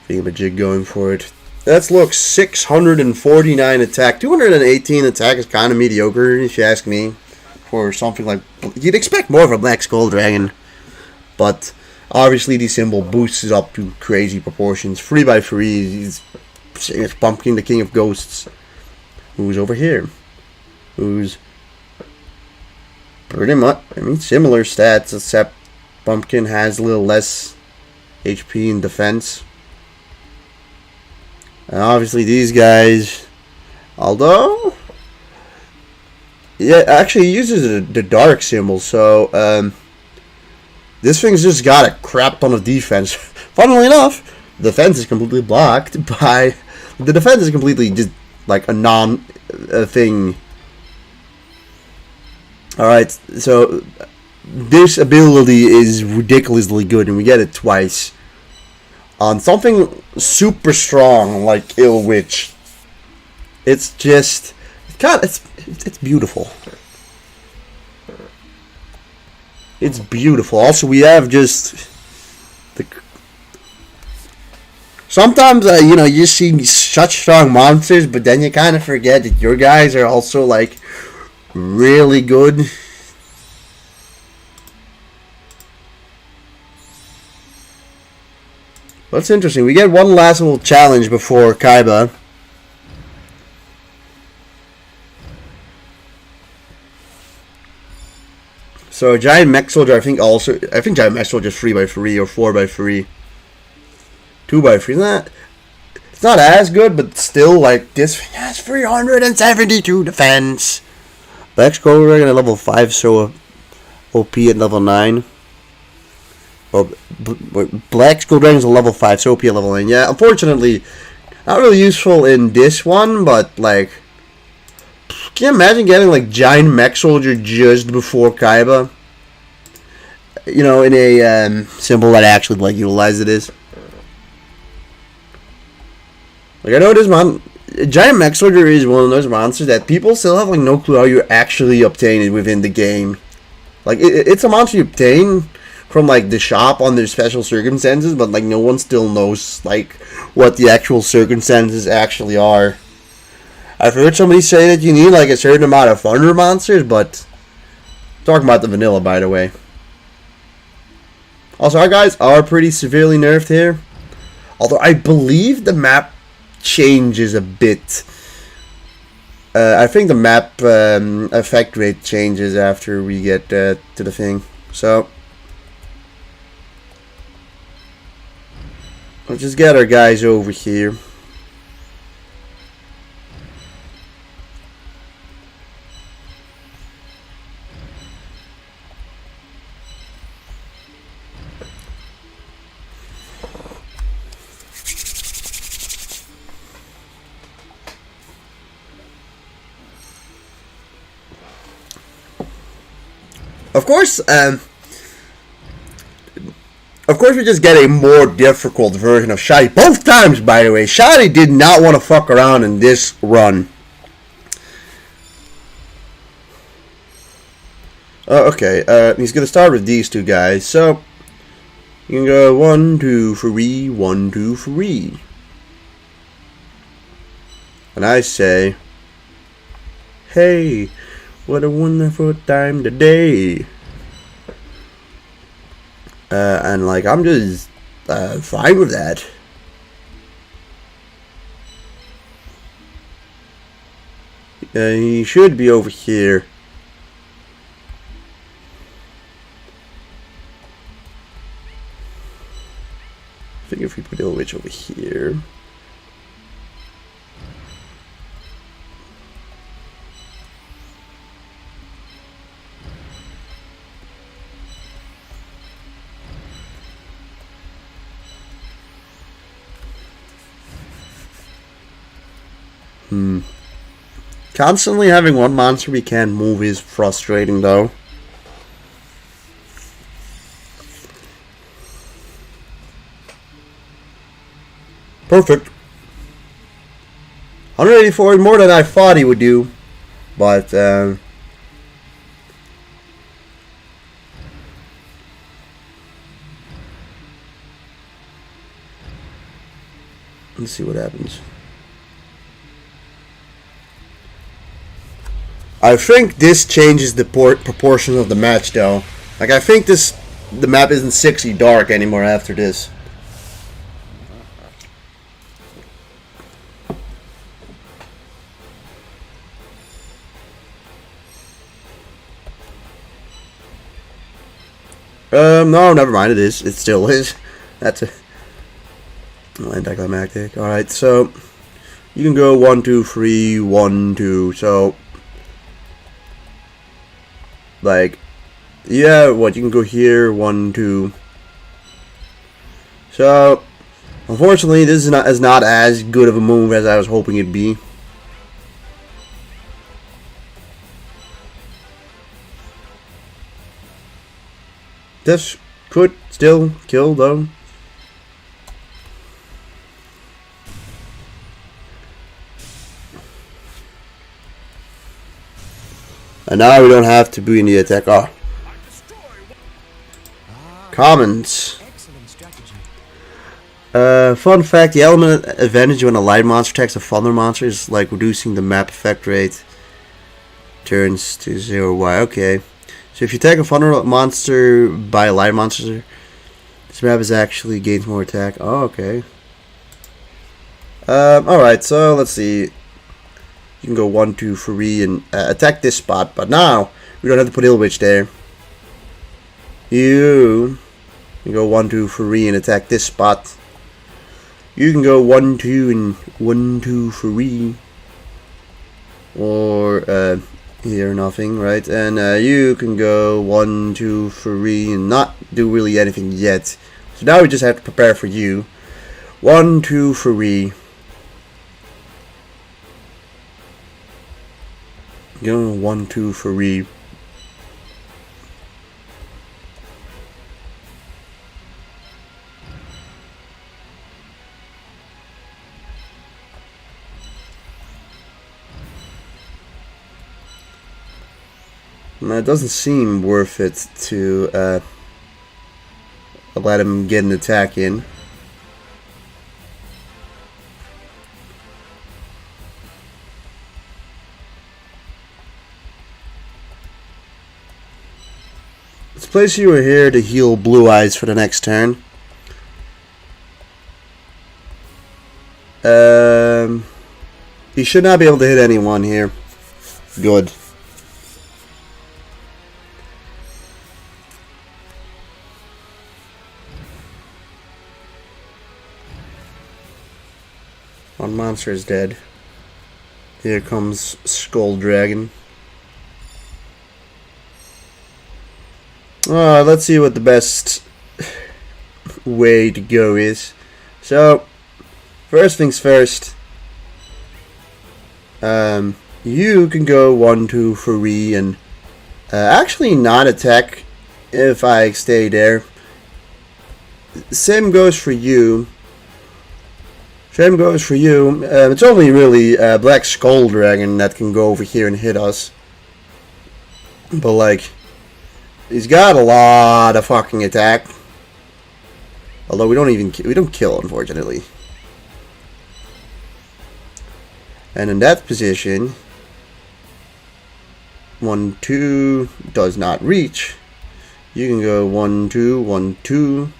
thingamajig going for it. Let's look. 649 attack. 218 attack is kind of mediocre, if you ask me. For something like... You'd expect more of a Black Skull Dragon. But, obviously, the symbol boosts it up to crazy proportions. 3x3. He's Pumpkin, the King of Ghosts. Who's over here? Who's... pretty much... I mean, similar stats, except Pumpkin has a little less HP in defense. And obviously these guys, although, yeah, actually he uses the dark symbol, so this thing's just got a crap ton of defense. Funnily enough, the defense is completely blocked by, the defense is completely just like a thing. Alright, so this ability is ridiculously good and we get it twice. On something super strong like Ill Witch, it's just God, it's beautiful. It's beautiful. Also, we have just the. Sometimes, you know, you see such strong monsters, but then you kind of forget that your guys are also like really good. That's interesting. We get one last little challenge before Kaiba. So Giant Mech Soldier, I think Giant Mech Soldier is 3x3 or 4x3. 2x3. It's not as good, but still, like, this has 372 defense. Black Skull Dragon at level 5, so OP at level 9. Well, Black Skull Dragon is a level 5, so OP at level 9. Yeah, unfortunately, not really useful in this one, but, like, can you imagine getting, like, Giant Mech Soldier just before Kaiba? You know, in a symbol that actually, like, utilizes this. Like, I know this Giant Mech Soldier is one of those monsters that people still have, like, no clue how you actually obtain it within the game. Like, it's a monster you obtain from, like, the shop under special circumstances, but, like, no one still knows, like, what the actual circumstances actually are. I've heard somebody say that you need, like, a certain amount of thunder monsters, but talking about the vanilla, by the way. Also, our guys are pretty severely nerfed here. Although, I believe the map changes a bit. I think the map effect rate changes after we get to the thing. So, let's just get our guys over here. Of course, we just get a more difficult version of Shadi. Both times, by the way. Shadi did not want to fuck around in this run. Okay, he's going to start with these two guys. So, you can go 1, 2, 3, 1, 2, 3. And I say, hey, what a wonderful time today. And, like, I'm just fine with that. He should be over here. I think if we put Ilwich over here. Constantly having one monster we can't move is frustrating, though. Perfect. 184 more than I thought he would do, but let's see what happens. I think this changes the proportion of the match, though. Like, I think the map isn't 60 dark anymore after this. No, never mind. It is. It still is. That's a anticlimactic. All right, so you can go 1, 2, 3, 1, 2. So, like, yeah, what you can go here 1, 2. So, unfortunately, this is not as good of a move as I was hoping it'd be. This could still kill, though. And now we don't have to be in the attack. Oh. Comments. Excellent strategy. Fun fact, the element advantage when a light monster attacks a thunder monster is like reducing the map effect rate. Turns to 0. Why? Okay. So if you attack a thunder monster by a light monster, this map is actually gains more attack. Oh, okay. Alright, so let's see. You can go 1, 2, 3 and attack this spot, but now we don't have to put Hill Witch there. You can go 1, 2, 3 and attack this spot. You can go 1, 2 and 1, 2, 3. Or here nothing, right? And you can go 1, 2, 3 and not do really anything yet. So now we just have to prepare for you. 1, 2, 3. Go 1, 2, 3. It doesn't seem worth it to let him get an attack in. Let's place you here to heal Blue Eyes for the next turn. He should not be able to hit anyone here. Good. One monster is dead. Here comes Skull Dragon. Let's see what the best way to go is. So, first things first. You can go 1, 2, 3 and actually not attack if I stay there. Same goes for you. Same goes for you. It's only really Black Skull Dragon that can go over here and hit us. But like, he's got a lot of fucking attack. Although we don't kill, unfortunately. And in that position, 1, 2 does not reach. You can go 1, 2, 1, 2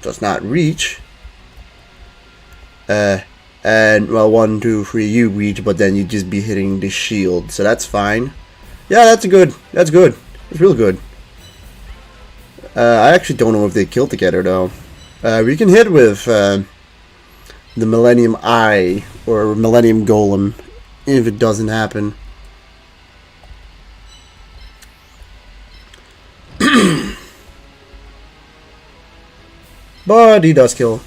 does not reach. And well, 1, 2, 3 you reach, but then you just be hitting the shield, so that's fine. Yeah, that's good. That's good. It's real good. I actually don't know if they kill together though. We can hit with the Millennium Eye or Millennium Golem if it doesn't happen. But he does kill.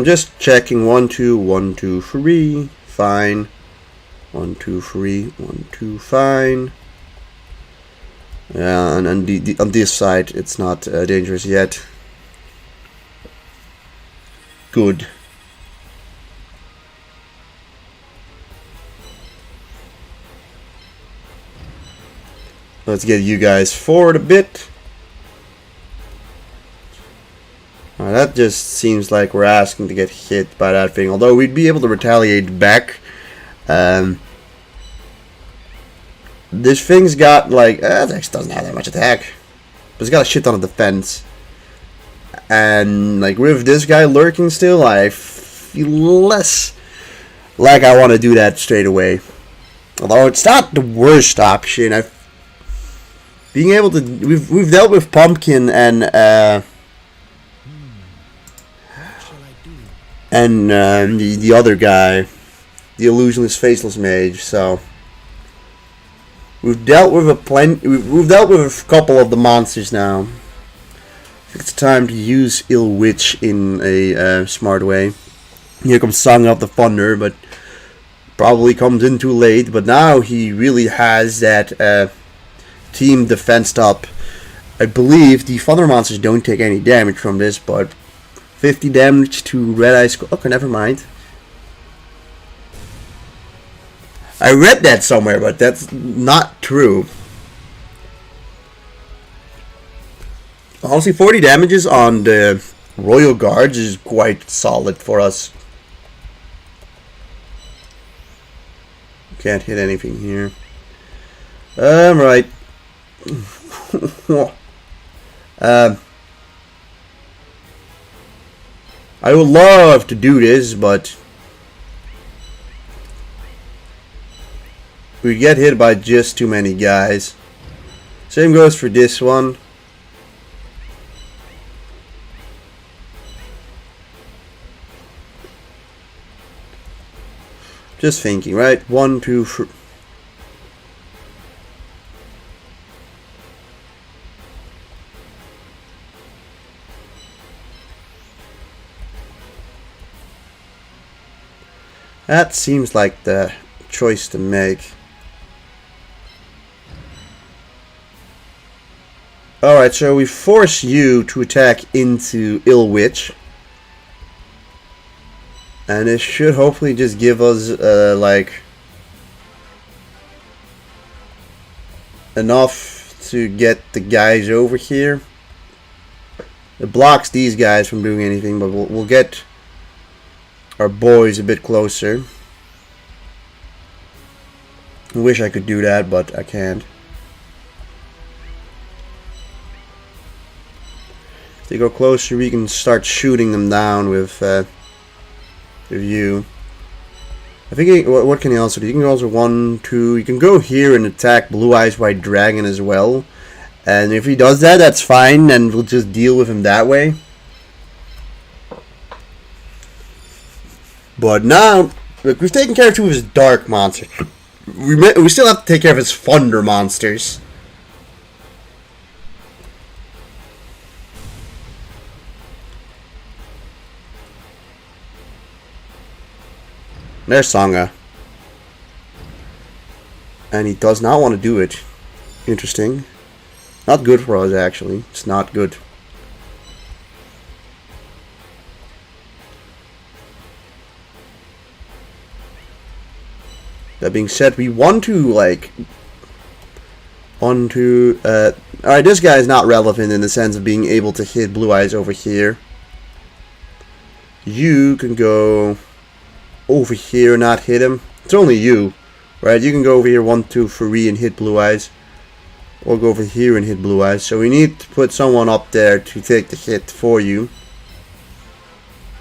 Just checking. 1, 2, 1, 2, 3, fine. 1, 2, 3, 1, 2, fine. Yeah, and on this side it's not dangerous yet. Good. Let's get you guys forward a bit. That just seems like we're asking to get hit by that thing. Although we'd be able to retaliate back. This thing's got like... it actually doesn't have that much attack. But it's got a shit ton of defense. And like with this guy lurking still, I feel less like I want to do that straight away. Although it's not the worst option. Being able to... We've dealt with Pumpkin and... the other guy, the illusionist faceless mage. So we've dealt with we've dealt with a couple of the monsters now. I think it's time to use Ill Witch in a smart way. Here comes Song of the Thunder, but probably comes in too late. But now he really has that team defensed up. I believe the Thunder monsters don't take any damage from this, but 50 damage to Red Eye Skull. Okay, never mind. I read that somewhere, but that's not true. Honestly, 40 damages on the Royal Guards is quite solid for us. Can't hit anything here. Right. I would love to do this, but we get hit by just too many guys. Same goes for this one. Just thinking, right? 1, 2, 3. That seems like the choice to make. Alright, so we force you to attack into Ill Witch. And it should hopefully just give us, like, enough to get the guys over here. It blocks these guys from doing anything, but we'll get our boys a bit closer. I wish I could do that, but I can't. If they go closer, we can start shooting them down with you. I think what can you also do? You can also 1, 2. You can go here and attack Blue Eyes White Dragon as well. And if he does that, that's fine, and we'll just deal with him that way. But now, look, we've taken care of 2 of his dark monsters. We still have to take care of his thunder monsters. There's Sangha. And he does not want to do it. Interesting. Not good for us, actually. It's not good. That being said, we want to, like... Alright, this guy is not relevant in the sense of being able to hit Blue Eyes over here. You can go over here and not hit him. It's only you, right? You can go over here 1, 2, 3 and hit Blue Eyes. Or go over here and hit Blue Eyes. So we need to put someone up there to take the hit for you.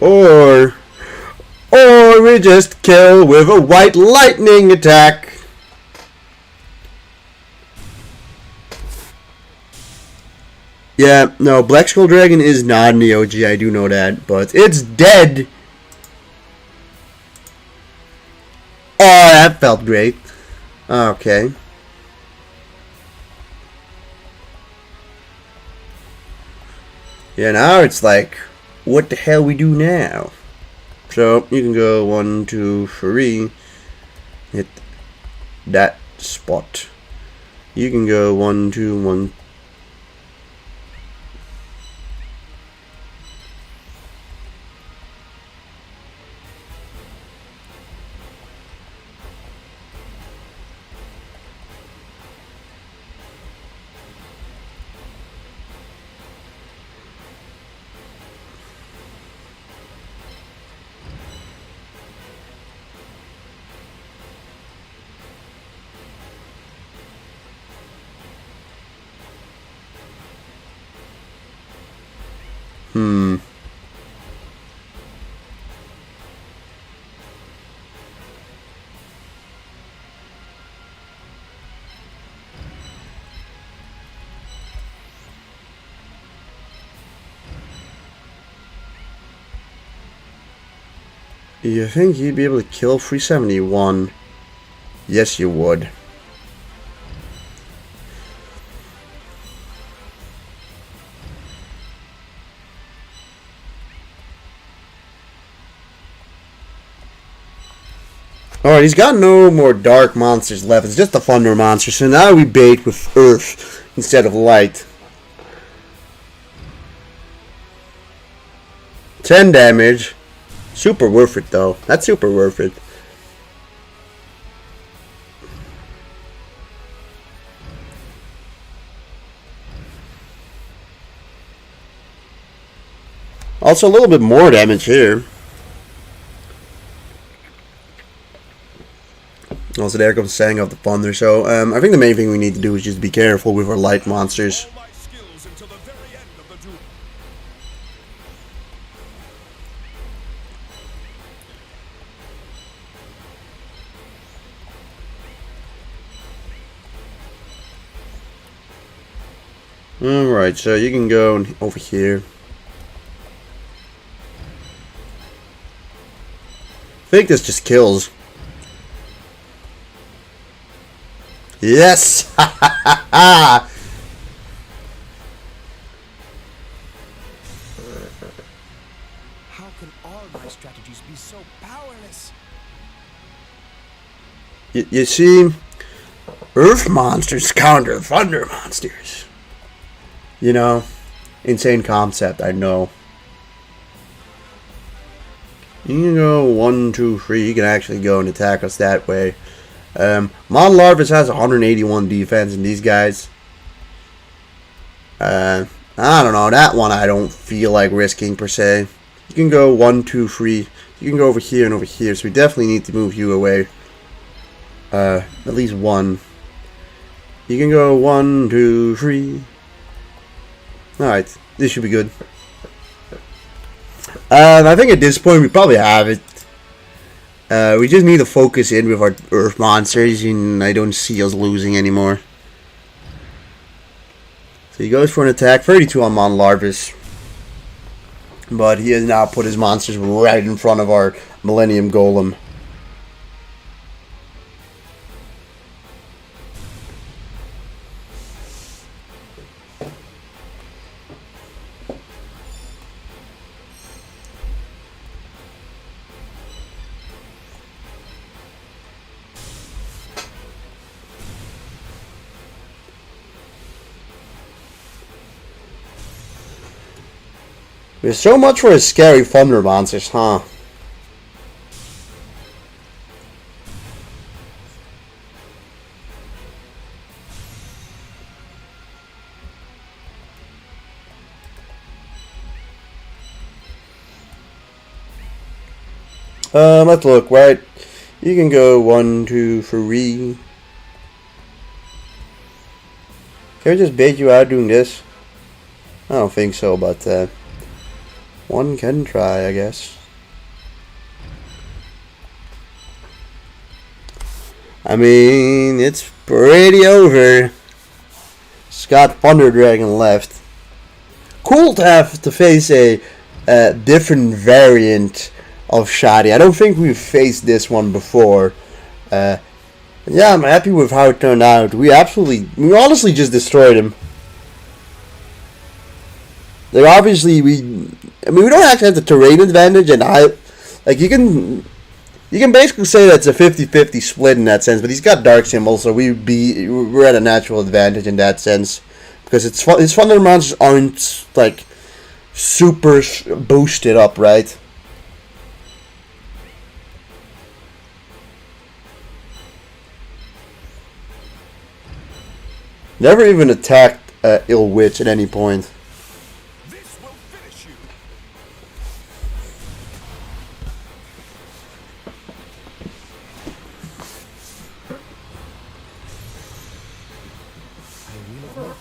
Or we just kill with a white lightning attack. Yeah, no, Black Skull Dragon is not in the OG, I do know that, but it's dead. Oh, that felt great. Okay. Yeah, now it's like, what the hell we do now? So, you can go 1, 2, 3, hit that spot. You can go 1, 2, 1. You think you'd be able to kill 371? Yes, you would. Alright, he's got no more dark monsters left. It's just the thunder monster. So now we bait with earth instead of light. 10 damage. Super worth it though. That's super worth it. Also a little bit more damage here. Also there comes Sang of the Thunder. So I think the main thing we need to do is just be careful with our light monsters. Alright, so you can go over here. I think this just kills. Yes! How can all my strategies be so powerless? You see, Earth monsters counter Thunder monsters. You know, insane concept, I know. You can go 1, 2, 3. You can actually go and attack us that way. Mon Larvis has 181 defense, and these guys, I don't know. That one I don't feel like risking per se. You can go 1, 2, 3. You can go over here and over here. So we definitely need to move you away. At least one. You can go 1, 2, 3. Alright, this should be good. I think at this point we probably have it. We just need to focus in with our Earth monsters, and I don't see us losing anymore. So he goes for an attack, 32 on Mon Larvis. But he has now put his monsters right in front of our Millennium Golem. There's so much for his scary thunder monsters, huh? Let's look, right? You can go 1, 2, 3. Can I just bait you out doing this? I don't think so, but one can try, I guess. I mean, it's pretty over. It's got Thunder Dragon left. Cool to have to face a different variant of Shadi. I don't think we've faced this one before. Yeah, I'm happy with how it turned out. We honestly just destroyed him. Like obviously we don't actually have the terrain advantage, and you can basically say that's a 50-50 split in that sense. But he's got dark symbols, so we're at a natural advantage in that sense because his thunder monsters aren't like super boosted up, right? Never even attacked Ill Witch at any point. This will finish you. I will admit,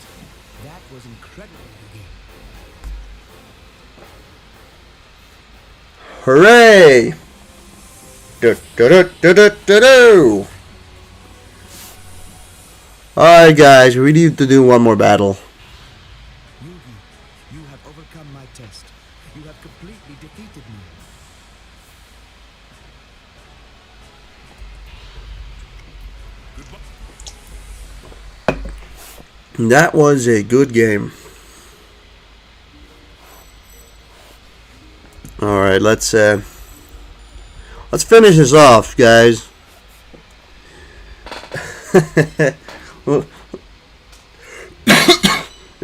that was incredible, Yugi. Hooray! Do do do do do do do. Alright guys, we need to do one more battle. Yugi, you have overcome my test. You have completely defeated me. That was a good game. Alright, let's finish this off, guys.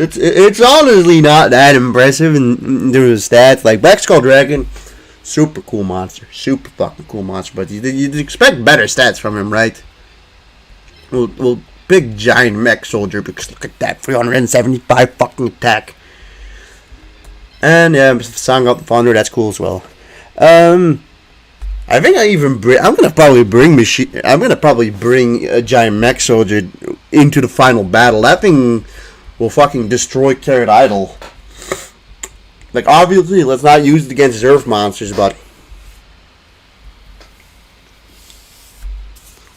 It's honestly not that impressive in terms of stats. Like Black Skull Dragon, super cool monster, super fucking cool monster. But you'd expect better stats from him, right? Well, big giant mech soldier, because look at that, 375 fucking attack. And yeah, Song of the Thunder, that's cool as well. I think I'm gonna probably bring a giant mech soldier into the final battle. That thing will fucking destroy Carrot Idol. Like, obviously, let's not use it against Earth monsters, but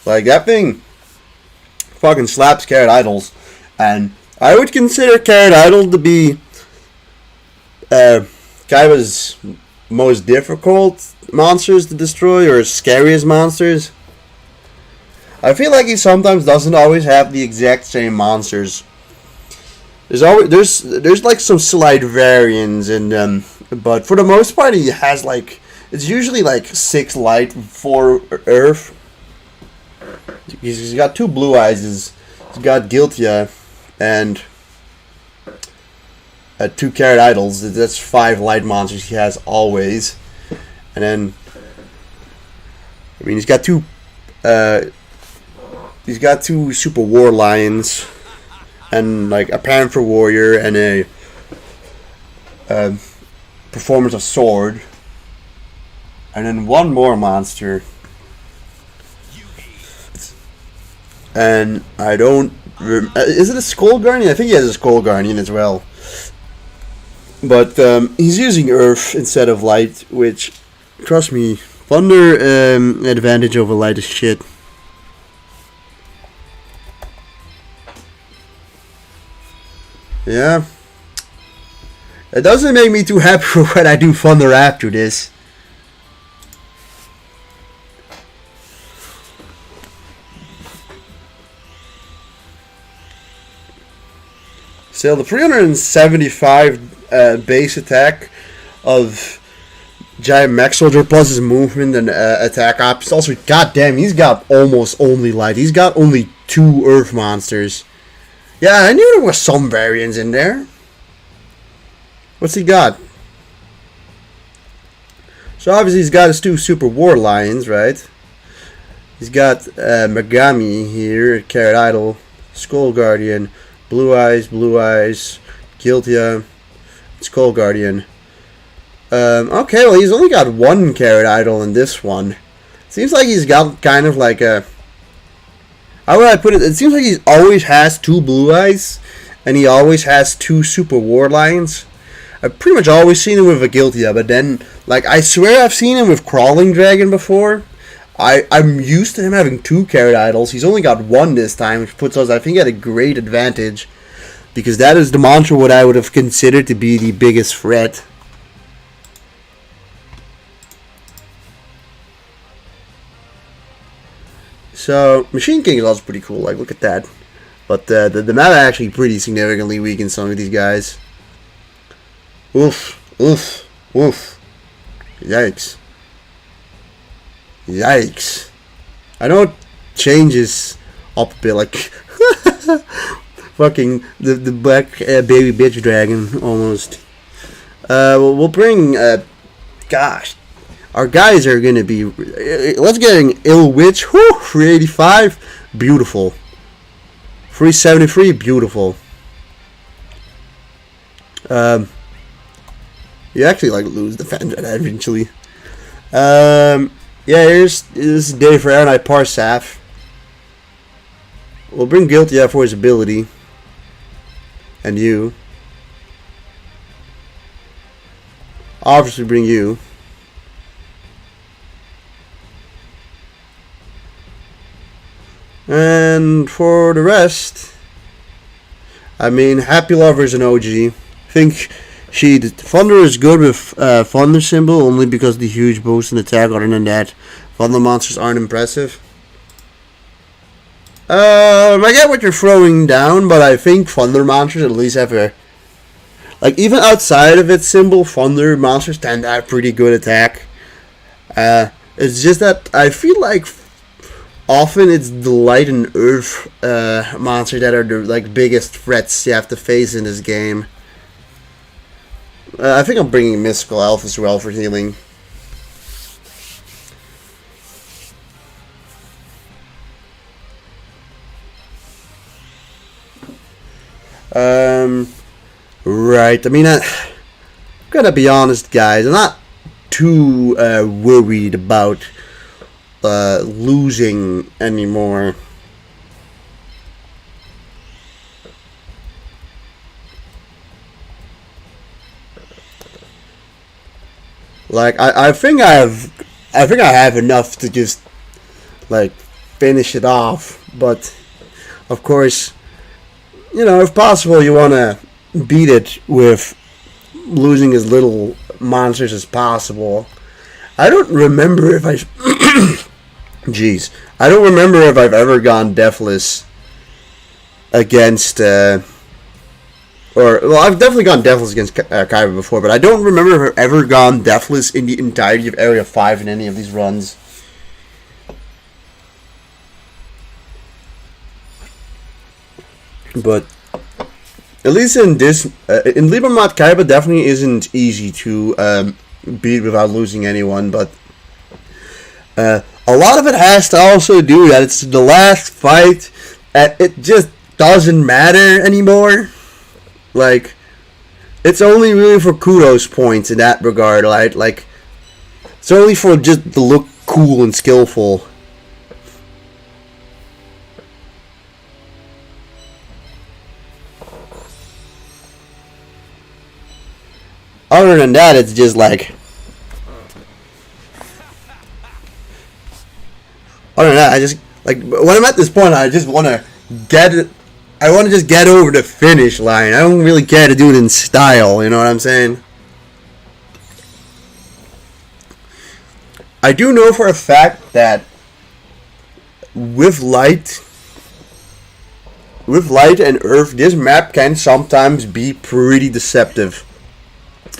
like, that thing fucking slaps Carrot Idols. And I would consider Carrot Idol to be Kaiba's most difficult monsters to destroy, or scariest monsters. I feel like he sometimes doesn't always have the exact same monsters. There's like some slight variance in them, but for the most part he has like, it's usually like 6 light, 4 earth. He's got 2 blue eyes. He's got Guiltia and 2 Carrot Idols. That's 5 light monsters he has always. And then, I mean, he's got 2 Super War Lions, and like a Panther Warrior, and a Performance of Sword, and then 1 more monster. And I don't. Is it a Skull Guardian? I think he has a Skull Guardian as well. But he's using Earth instead of Light, which, trust me, Thunder advantage over Light is shit. Yeah. It doesn't make me too happy for when I do Thunder after this. Still, the 375 base attack of Giant Mech Soldier plus his movement and attack options. Also, goddamn, he's got almost only light. He's got only 2 Earth monsters. Yeah, I knew there was some variance in there. What's he got? So obviously he's got his 2 Super War Lions, right? He's got Megami here, Carrot Idol, Skull Guardian, Blue Eyes, Guiltia, Skull Guardian. Okay, well, he's only got 1 Carrot Idol in this one. Seems like he's got kind of like a... How would I put it? It seems like he always has 2 Blue Eyes, and he always has 2 Super War Lions. I've pretty much always seen him with a Guiltia, but then, like, I swear I've seen him with Crawling Dragon before. I'm used to him having 2 Carrot Idols. He's only got 1 this time, which puts us, I think, at a great advantage, because that is the monster what I would have considered to be the biggest threat. So, Machine King is also pretty cool, like, look at that. But the map actually pretty significantly weakens some of these guys. Oof, oof, oof. Yikes. Yikes. I know it changes up a bit, like, fucking the black baby bitch dragon, almost. We'll bring, gosh. Our guys are going to be... Let's get an Ill Witch. Whew, 385. Beautiful. 373. Beautiful. You actually, like, lose the Fender eventually. Yeah, this is day for Aaron. I Parsaf. We'll bring Guilty out for his ability. And you. Obviously bring you. And for the rest, I mean, Happy Lover's an OG. I think Thunder is good with Thunder symbol only because the huge boost in attack. Other than that, Thunder monsters aren't impressive. I get what you're throwing down, but I think Thunder monsters at least have a... Like, even outside of its symbol, Thunder monsters tend to have pretty good attack. It's just that I feel like often it's the light and earth monsters that are the like biggest threats you have to face in this game. I think I'm bringing Mystical Elf as well for healing. Right. I mean, I'm gonna be honest, guys. I'm not too worried about losing anymore. Like I think I have enough to just like finish it off, but of course, you know, if possible, you want to beat it with losing as little monsters as possible. I don't remember if I jeez, I don't remember if I've ever gone deathless against well, I've definitely gone deathless against Kaiba before, but I don't remember if I've ever gone deathless in the entirety of Area 5 in any of these runs. But at least in this, in Libra mod, Kaiba definitely isn't easy to beat without losing anyone, but a lot of it has to also do that it's the last fight, and it just doesn't matter anymore. Like, it's only really for kudos points in that regard, right? Like, it's only for just to look cool and skillful. Other than that, it's just like... Other than that, I just... Like, when I'm at this point, I just want to get it... I want to just get over the finish line. I don't really care to do it in style, you know what I'm saying? I do know for a fact that with light and earth, this map can sometimes be pretty deceptive.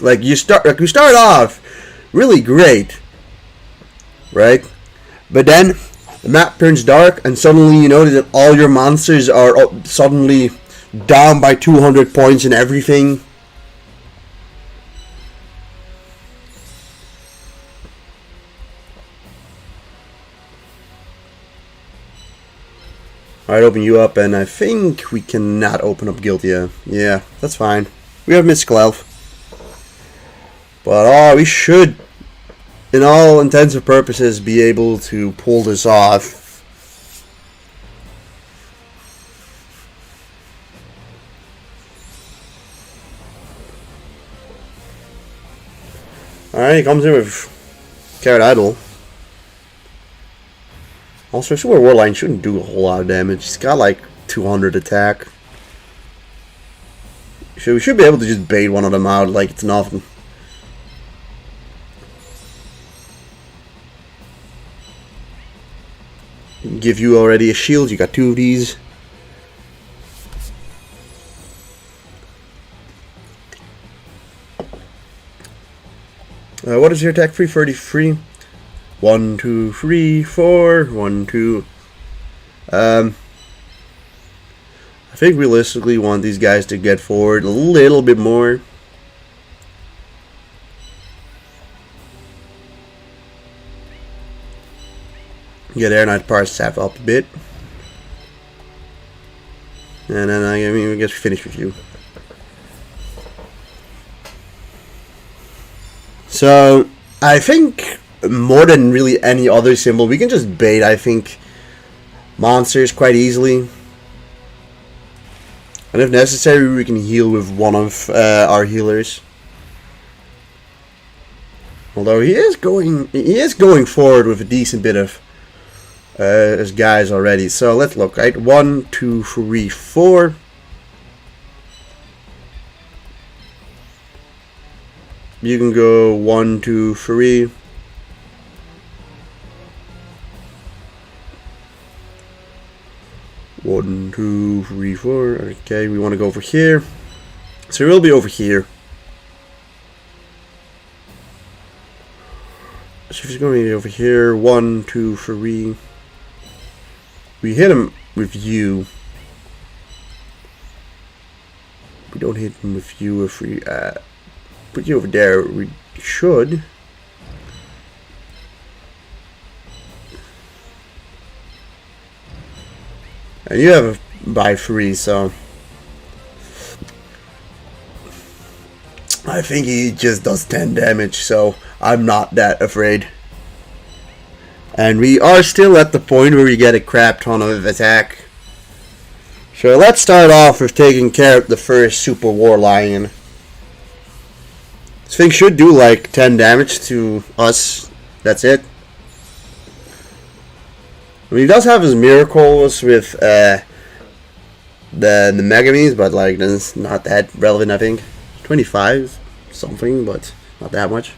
Like you start off really great, right? But then the map turns dark, and suddenly you notice that all your monsters are suddenly down by 200 points and everything. Alright, open you up, and I think we cannot open up Guiltia. Yeah, that's fine. We have Mystical Elf. But we should, in all intents and purposes, be able to pull this off. Alright, he comes in with Carrot Idol. Also, Super Warline shouldn't do a whole lot of damage. He's got like 200 attack. So we should be able to just bait one of them out like it's nothing. Give you already a shield. You got 2 of these. What is your attack? 333. 1, 2, 3, 4. 1, 2. I think realistically want these guys to get forward a little bit more. Get Air Knight Power Staff up a bit. And then I guess we finish with you. So I think more than really any other symbol, we can just bait, I think, monsters quite easily. And if necessary, we can heal with one of our healers. Although he is going forward with a decent bit of his guys already. So let's look, right? 1, 2, 3, 4. You can go 1, 2, 3. One, 2, 3, 4. Okay, we want to go over here. So we'll be over here. So if he's going to be over here, 1, 2, 3. We hit him with you. We don't hit him with you if we put you over there. We should. And you have a by 3, so I think he just does 10 damage, so I'm not that afraid. And we are still at the point where we get a crap ton of attack. So let's start off with taking care of the first Super War Lion. This thing should do like 10 damage to us. That's it. I mean, he does have his miracles with the Megames, but like that's not that relevant, I think. 25 something, but not that much.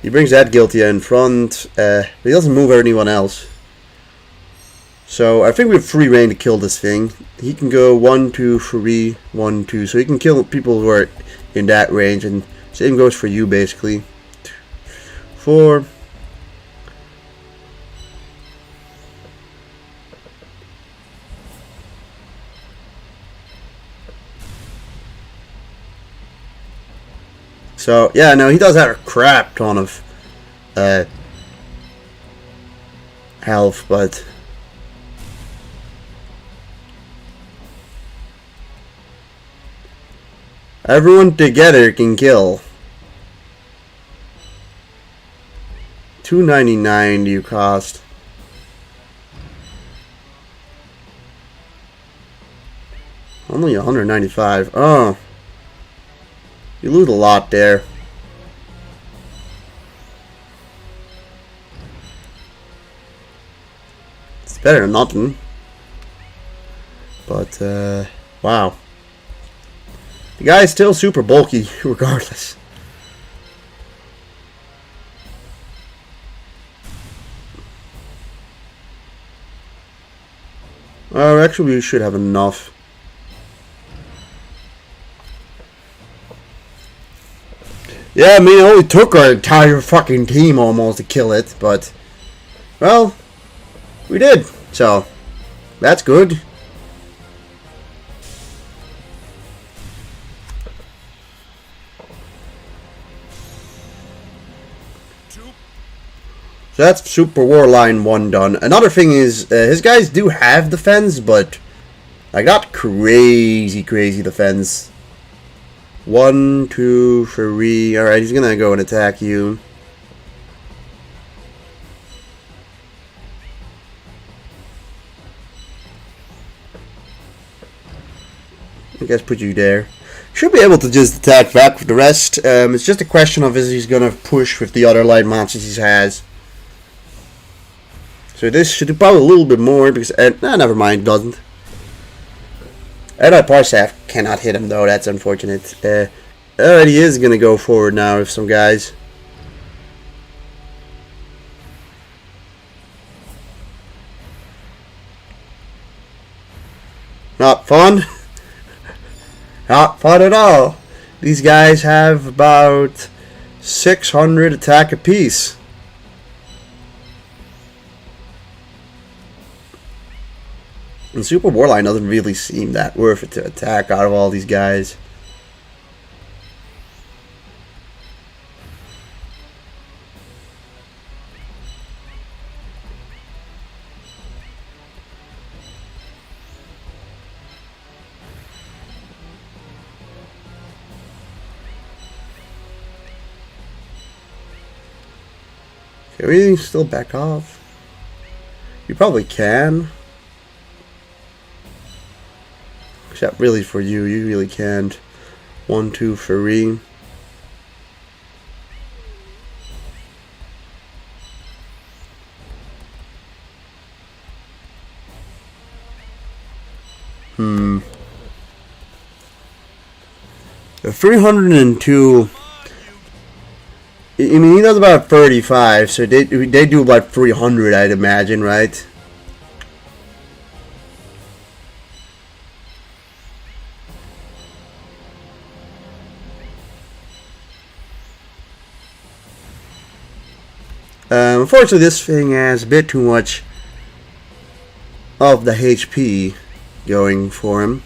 He brings that Guiltia in front, but he doesn't move anyone else. So I think we have free reign to kill this thing. He can go 1, 2, 3, 1, 2. So he can kill people who are in that range, and same goes for you basically. 4. So yeah, no, he does have a crap ton of health, but everyone together can kill. 299 do you cost? Only 195. Oh. You lose a lot there. It's better than nothing. But, wow. The guy is still super bulky, regardless. Actually, we should have enough. Yeah, I mean, it only took our entire fucking team almost to kill it, but, well, we did, so, that's good. So that's Super War Line 1 done. Another thing is, his guys do have defense, but, like, not crazy defense. 1, 2, 3. Alright, he's gonna go and attack you. I guess put you there. Should be able to just attack back with the rest. It's just a question of is he's gonna push with the other light monsters he has. So this should do probably a little bit more because never mind, doesn't. Parsaf cannot hit him though, that's unfortunate. Alright, he is gonna go forward now with some guys. Not fun. Not fun at all. These guys have about 600 attack apiece. And Super Warline doesn't really seem that worth it to attack out of all these guys. Can we still back off? You probably can. Except really for you, you really can't. 1, 2, 3. The 302. I mean, he does about 35, so they do about 300, I'd imagine, right? Unfortunately, this thing has a bit too much of the HP going for him.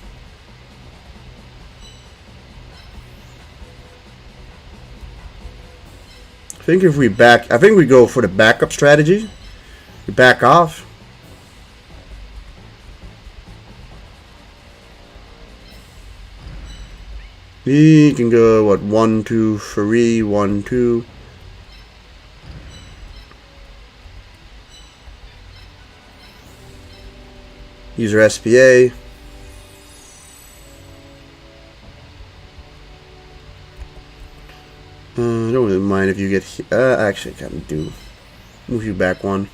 I think if we I think we go for the backup strategy. We back off. He can go, what, 1, 2, 3, 1, 2. Use our SPA. I don't really mind if you get... actually, I can do... Move you back one.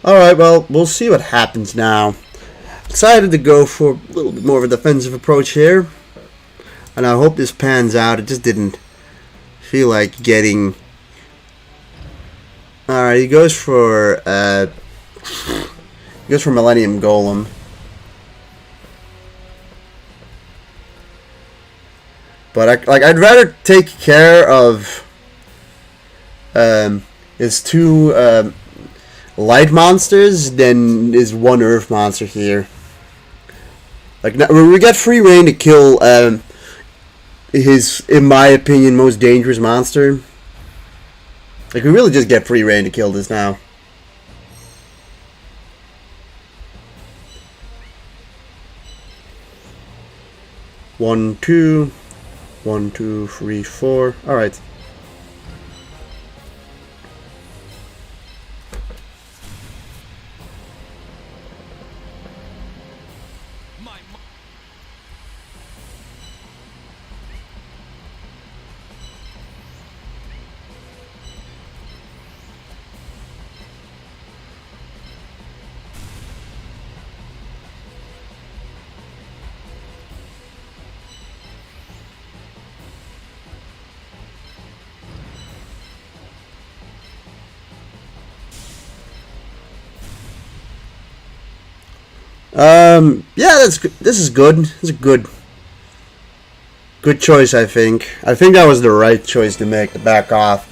Alright, well, we'll see what happens now. Decided to go for a little bit more of a defensive approach here. And I hope this pans out. It just didn't feel like getting... Alright, he goes for Millennium Golem. But I'd rather take care of his two light monsters than his one earth monster here. Like, we get free reign to kill his, in my opinion, most dangerous monster. Like, we really just get free reign to kill this now. One, two. 1, 2, 3, 4. Alright. Yeah, that's good. This is good. This is a good choice, I think. I think that was the right choice to make, to back off.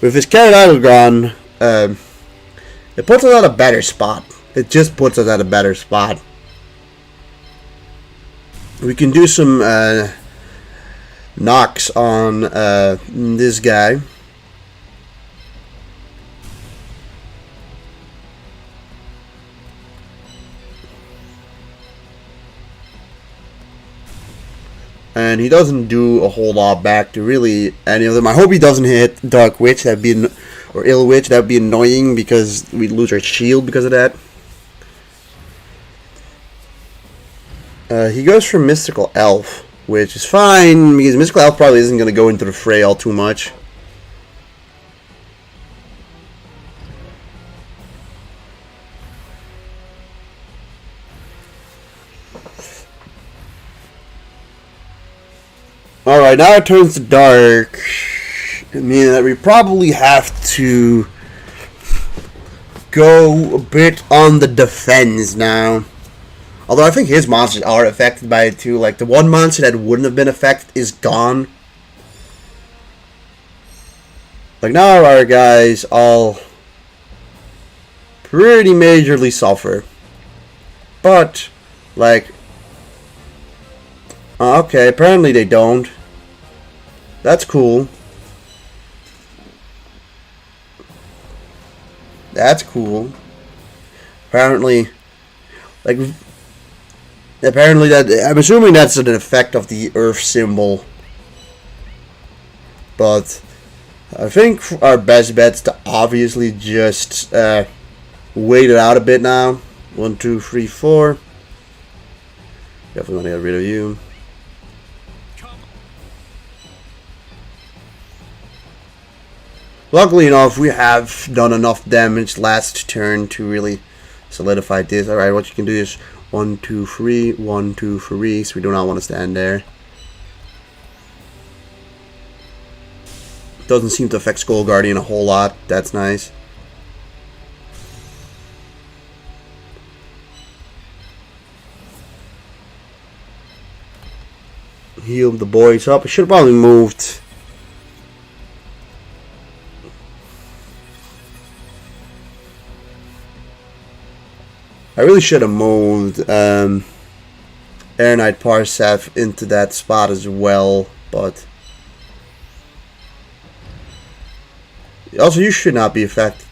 With his Carrot Idol gone, it puts us at a better spot. It just puts us at a better spot. We can do some knocks on this guy. And he doesn't do a whole lot back to really any of them. I hope he doesn't hit Dark Witch, or Ill Witch. That'd be annoying because we'd lose our shield because of that. He goes for Mystical Elf, which is fine because Mystical Elf probably isn't going to go into the fray all too much. Alright, now it turns to dark, meaning that we probably have to go a bit on the defense now. Although I think his monsters are affected by it too. Like, the one monster that wouldn't have been affected is gone. Like, now our guys all pretty majorly suffer. But, like... okay, apparently they don't. That's cool. That's cool. Apparently, like, that, I'm assuming that's an effect of the Earth symbol. But I think our best bet's to obviously just wait it out a bit now. 1, 2, 3, 4. Definitely want to get rid of you. Luckily enough, we have done enough damage last turn to really solidify this. Alright, what you can do is 1, 2, 3, 1, 2, 3, so we do not want to stand there. Doesn't seem to affect Skull Guardian a whole lot. That's nice. heal the boys up. I should have probably moved. I really should have moved Air Knight Parsef into that spot as well, but also you should not be affected.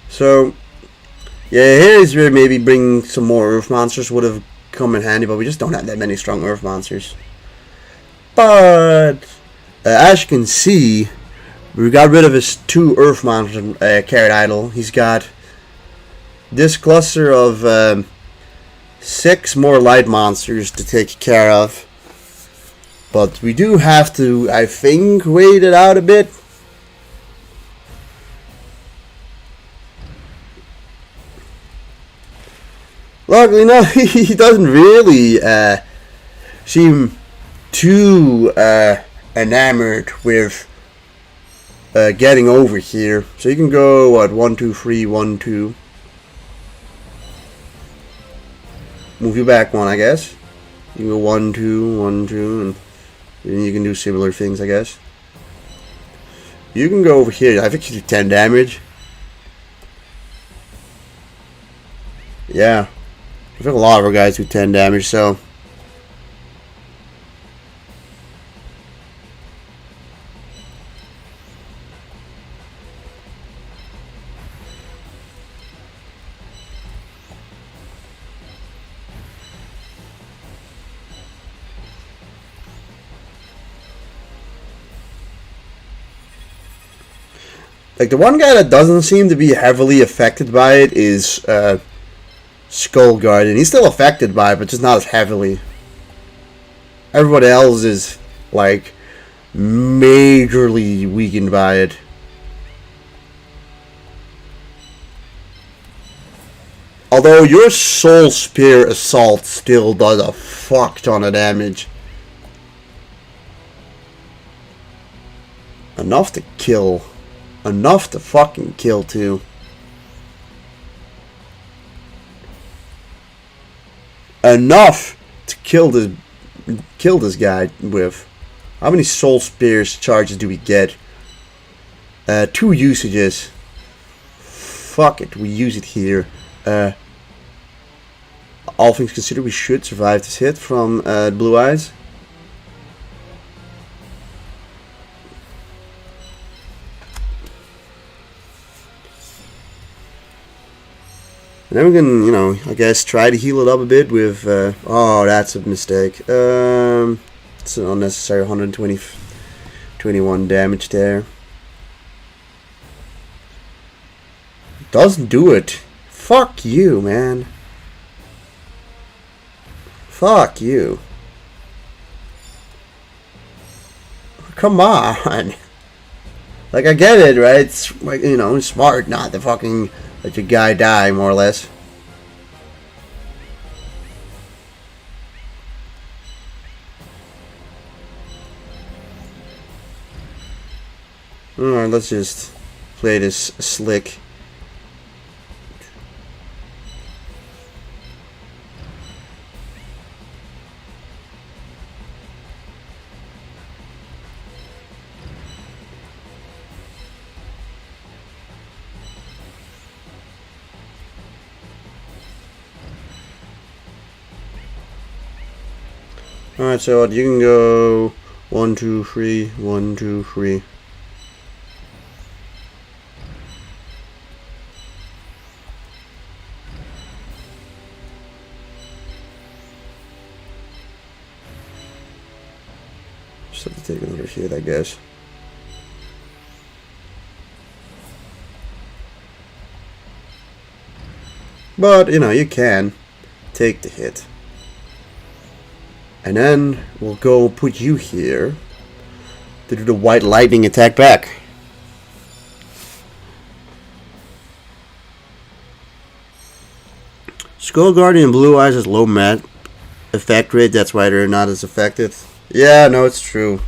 So yeah, here is where maybe bringing some more Earth monsters would have come in handy, but we just don't have that many strong Earth monsters. But as you can see, we got rid of his 2 Earth monsters carried idle. He's got this cluster of 6 more light monsters to take care of. But we do have to, I think, wait it out a bit. Luckily, no, he doesn't really seem too enamored with getting over here. So you can go, what, 1, 2, 3, 1, 2. Move you back 1, I guess. You can go 1, 2, 1, 2, and then you can do similar things, I guess. You can go over here. I think you do 10 damage. Yeah. I think a lot of our guys do 10 damage, so. Like, the one guy that doesn't seem to be heavily affected by it is Skull Guardian. He's still affected by it, but just not as heavily. Everybody else is, like, majorly weakened by it. Although your Soul Spear Assault still does a fuck ton of damage. Enough to kill. Enough to fucking kill, too. Enough to kill this guy with. How many Soul Spears charges do we get? 2 usages. Fuck it, we use it here. All things considered, we should survive this hit from Blue Eyes. And then we can, you know, I guess try to heal it up a bit with, oh, that's a mistake. It's an unnecessary 121 damage there. Doesn't do it. Fuck you, man. Fuck you. Come on. Like, I get it, right? It's, like, you know, smart not to fucking let your guy die, more or less. Alright, let's just play this slick. Alright, so you can go 1, 2, 3, 1, 2, 3. Just have to take another hit, I guess. But, you know, you can take the hit. And then we'll go put you here to do the white lightning attack back. Skull Guardian and Blue Eyes has low mat effect rate, that's why they're not as effective. Yeah, no, it's true.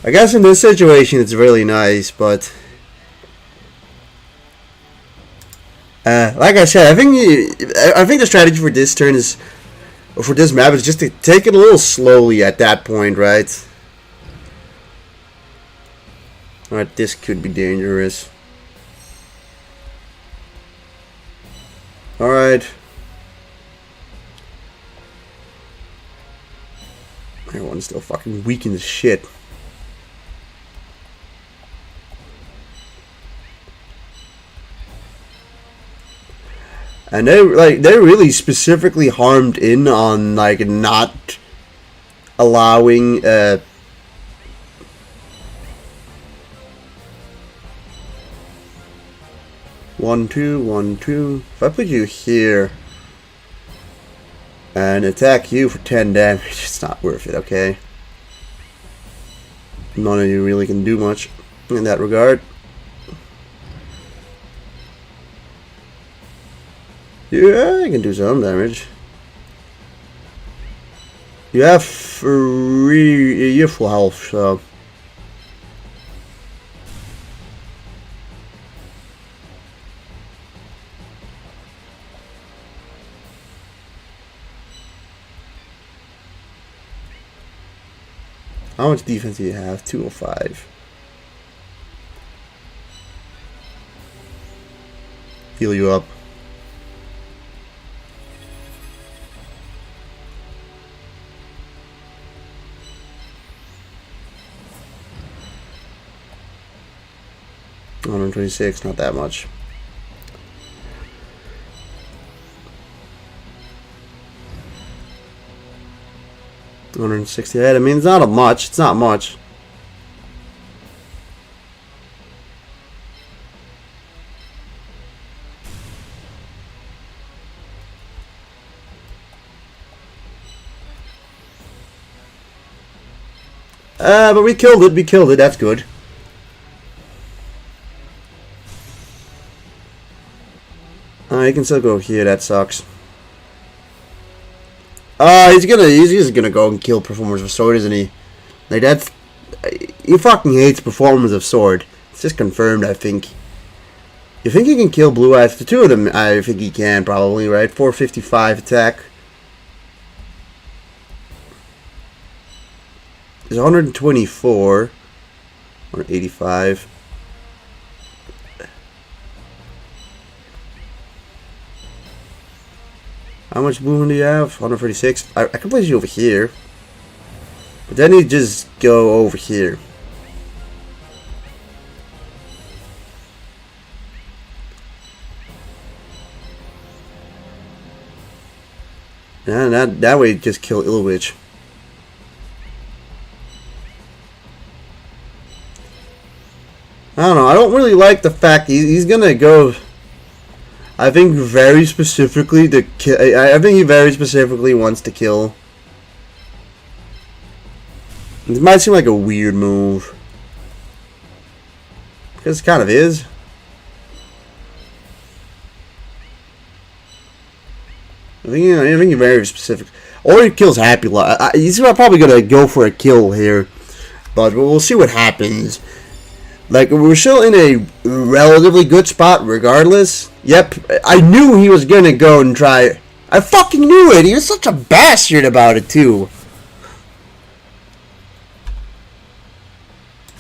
I guess in this situation it's really nice, but like I said, I think the strategy for this turn is for this map is just to take it a little slowly at that point, right? Alright, this could be dangerous. Alright. Everyone's still fucking weak in the shit. And they really specifically harmed in on like not allowing 1, 2, 1, 2. If I put you here and attack you for 10 damage, it's not worth it, okay? None of you really can do much in that regard. Yeah, I can do some damage. You have full health, so. How much defense do you have? 205. Heal you up. $126, not that much. $168. I mean, it's not a much. It's not much. But we killed it. We killed it. That's good. You can still go here. That sucks. He's just gonna go and kill Performers of Sword, isn't he? Like that's, he fucking hates Performers of Sword. It's just confirmed, I think. You think he can kill Blue Eyes? The two of them, I think he can probably, right? 455 attack. There's 124, 185. How much movement do you have? 136. I can place you over here. But then you just go over here. And that way just kill Ilwich. I don't know. I don't really like the fact he's gonna go. I think very specifically I think he very specifically wants to kill. It might seem like a weird move, because it kind of is. I think he's very specific. Or he kills Happy Lot. He's probably gonna go for a kill here, but we'll see what happens. Like, we're still in a relatively good spot regardless. Yep, I knew he was gonna go and try. I fucking knew it. He was such a bastard about it too.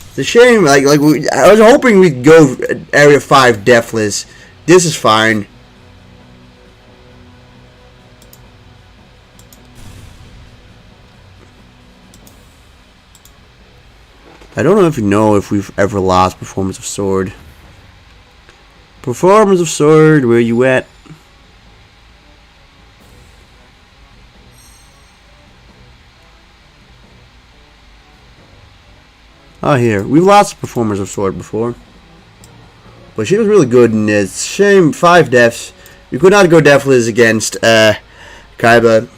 It's a shame. I was hoping we'd go Area 5 deathless. This is fine. I don't know if we've ever lost Performance of Sword. Performance of Sword, where you at? Oh, here. We've lost Performance of Sword before. But she was really good in this. Shame, 5 deaths. We could not go deathless against Kaiba.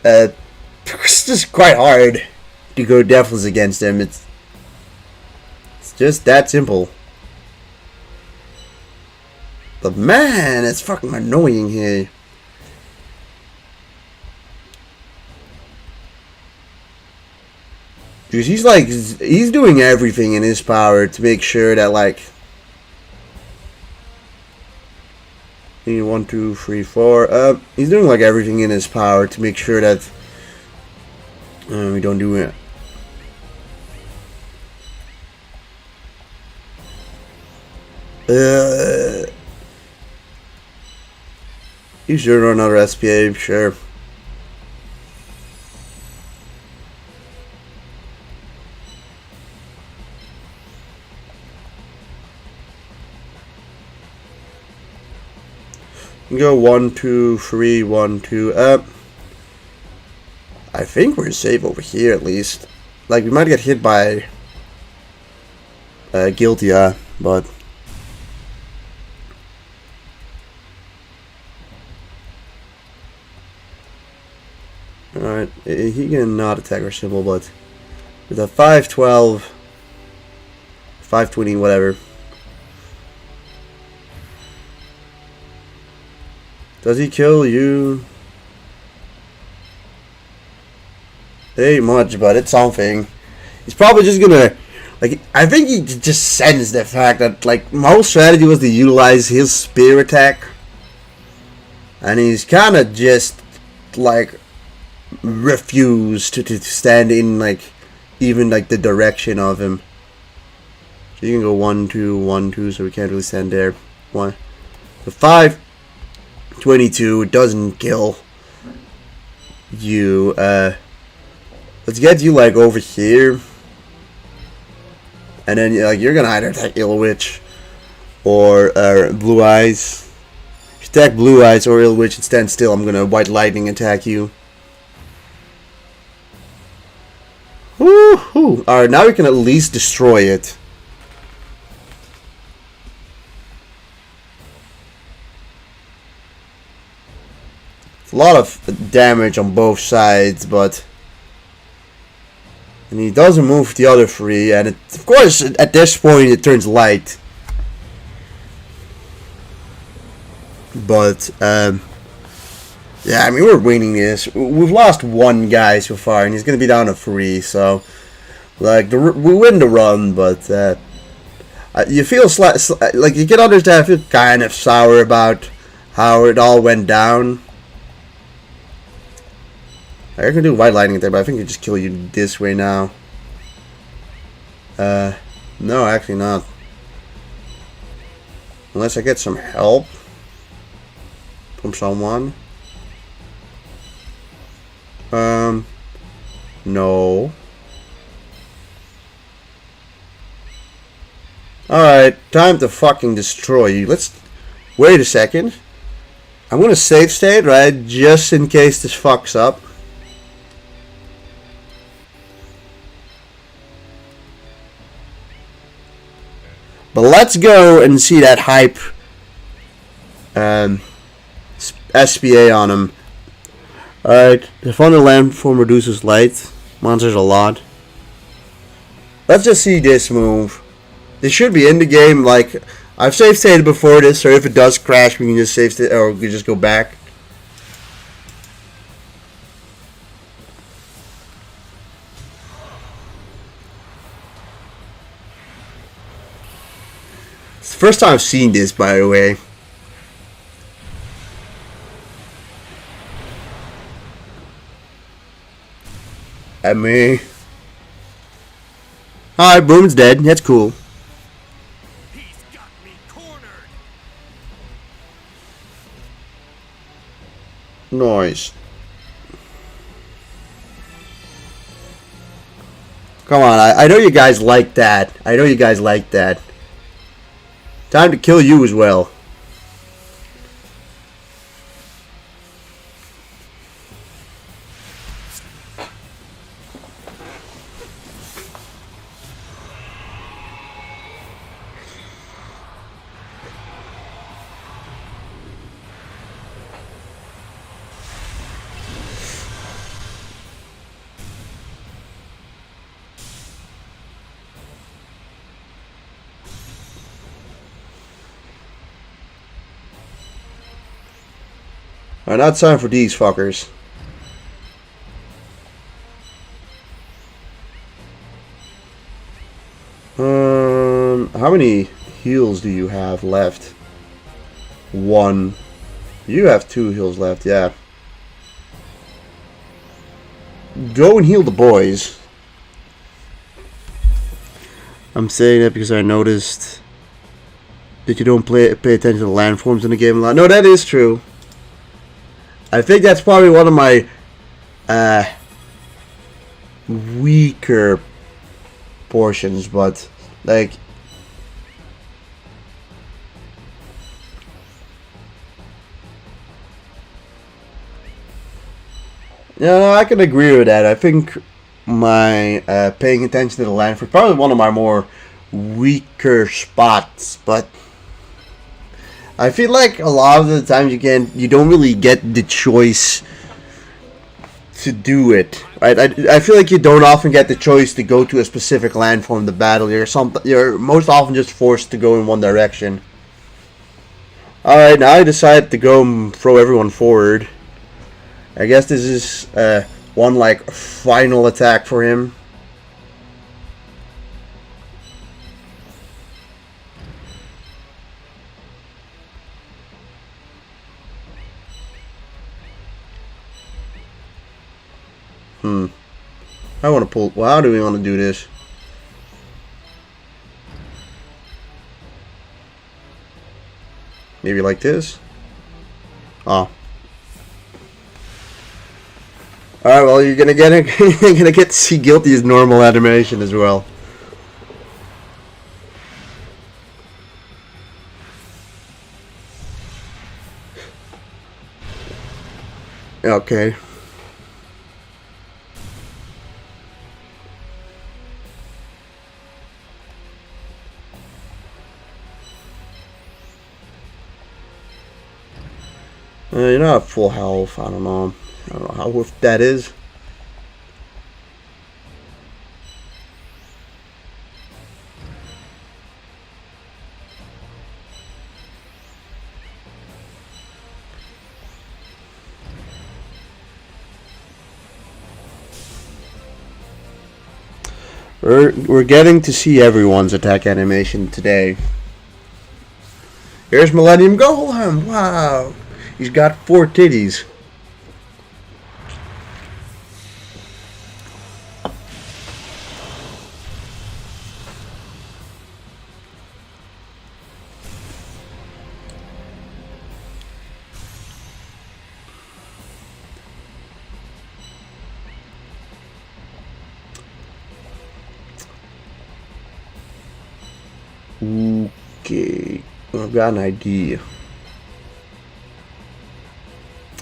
It's just quite hard to go deathless against him. It's just that simple. But man, it's fucking annoying here. Because he's doing everything in his power to make sure that, like, 1, 2, 3, 4. He's doing like everything in his power to make sure that we don't do it. You should run another SPA, sure. Go 1, 2, 3, 1, 2. I think we're safe over here at least. Like we might get hit by guilty, but. Alright, he can not attack our symbol, but with a 512, 520, whatever. Does he kill you? It ain't much, but it's something. He's probably just gonna, like, I think he just sensed the fact that, like, my whole strategy was to utilize his spear attack. And he's kind of just, like, refused to stand in, like, even, like, the direction of him. So you can go 1, 2, 1, 2, so we can't really stand there. 1. So 5. 22 doesn't kill you. Let's get you like over here, and then like you're gonna either attack Ill Witch or Blue Eyes. If you attack Blue Eyes or Ill Witch and stand still, I'm gonna White Lightning attack you. Woohoo! Alright, now we can at least destroy it. A lot of damage on both sides, but and he doesn't move the other 3, and of course at this point it turns light. But yeah, I mean we're winning this. We've lost 1 guy so far, and he's gonna be down to 3. So like we win the run, but you feel like you can understand. I feel kind of sour about how it all went down. I can do White Lightning there, but I think I just kill you this way now. No, actually not. Unless I get some help from someone. No. Alright, time to fucking destroy you. Let's wait a second. I'm gonna save state, right? Just in case this fucks up. But let's go and see that hype SPA on him. Alright, the Thunder Landform reduces light. Monsters a lot. Let's just see this move. This should be in the game. Like, I've save stated before this, so if it does crash, we can just save state, or we can just go back. It's the first time I've seen this, by the way. At me. Alright, Boom's dead. That's cool. He's got me cornered. Nice. Come on, I know you guys like that. I know you guys like that. Time to kill you as well. Alright, now it's time for these fuckers. How many heals do you have left? 1. You have 2 heals left, yeah. Go and heal the boys. I'm saying that because I noticed that you don't pay attention to the landforms in the game a lot. No, that is true. I think that's probably one of my weaker portions, but like yeah, I can agree with that. I think my paying attention to the landforms is probably one of my more weaker spots, but I feel like a lot of the times you don't really get the choice to do it, right? I feel like you don't often get the choice to go to a specific landform to battle. You're most often just forced to go in one direction. All right, now I decided to go and throw everyone forward. I guess this is one like final attack for him. I want to pull. Well, how do we want to do this? Maybe like this? Oh. Alright, well, you're gonna get to see Guilty's normal animation as well. Okay. You're not at full health. I don't know how worth that is. We're getting to see everyone's attack animation today. Here's Millennium Golem. Wow. He's got 4 titties. Okay. I've got an idea.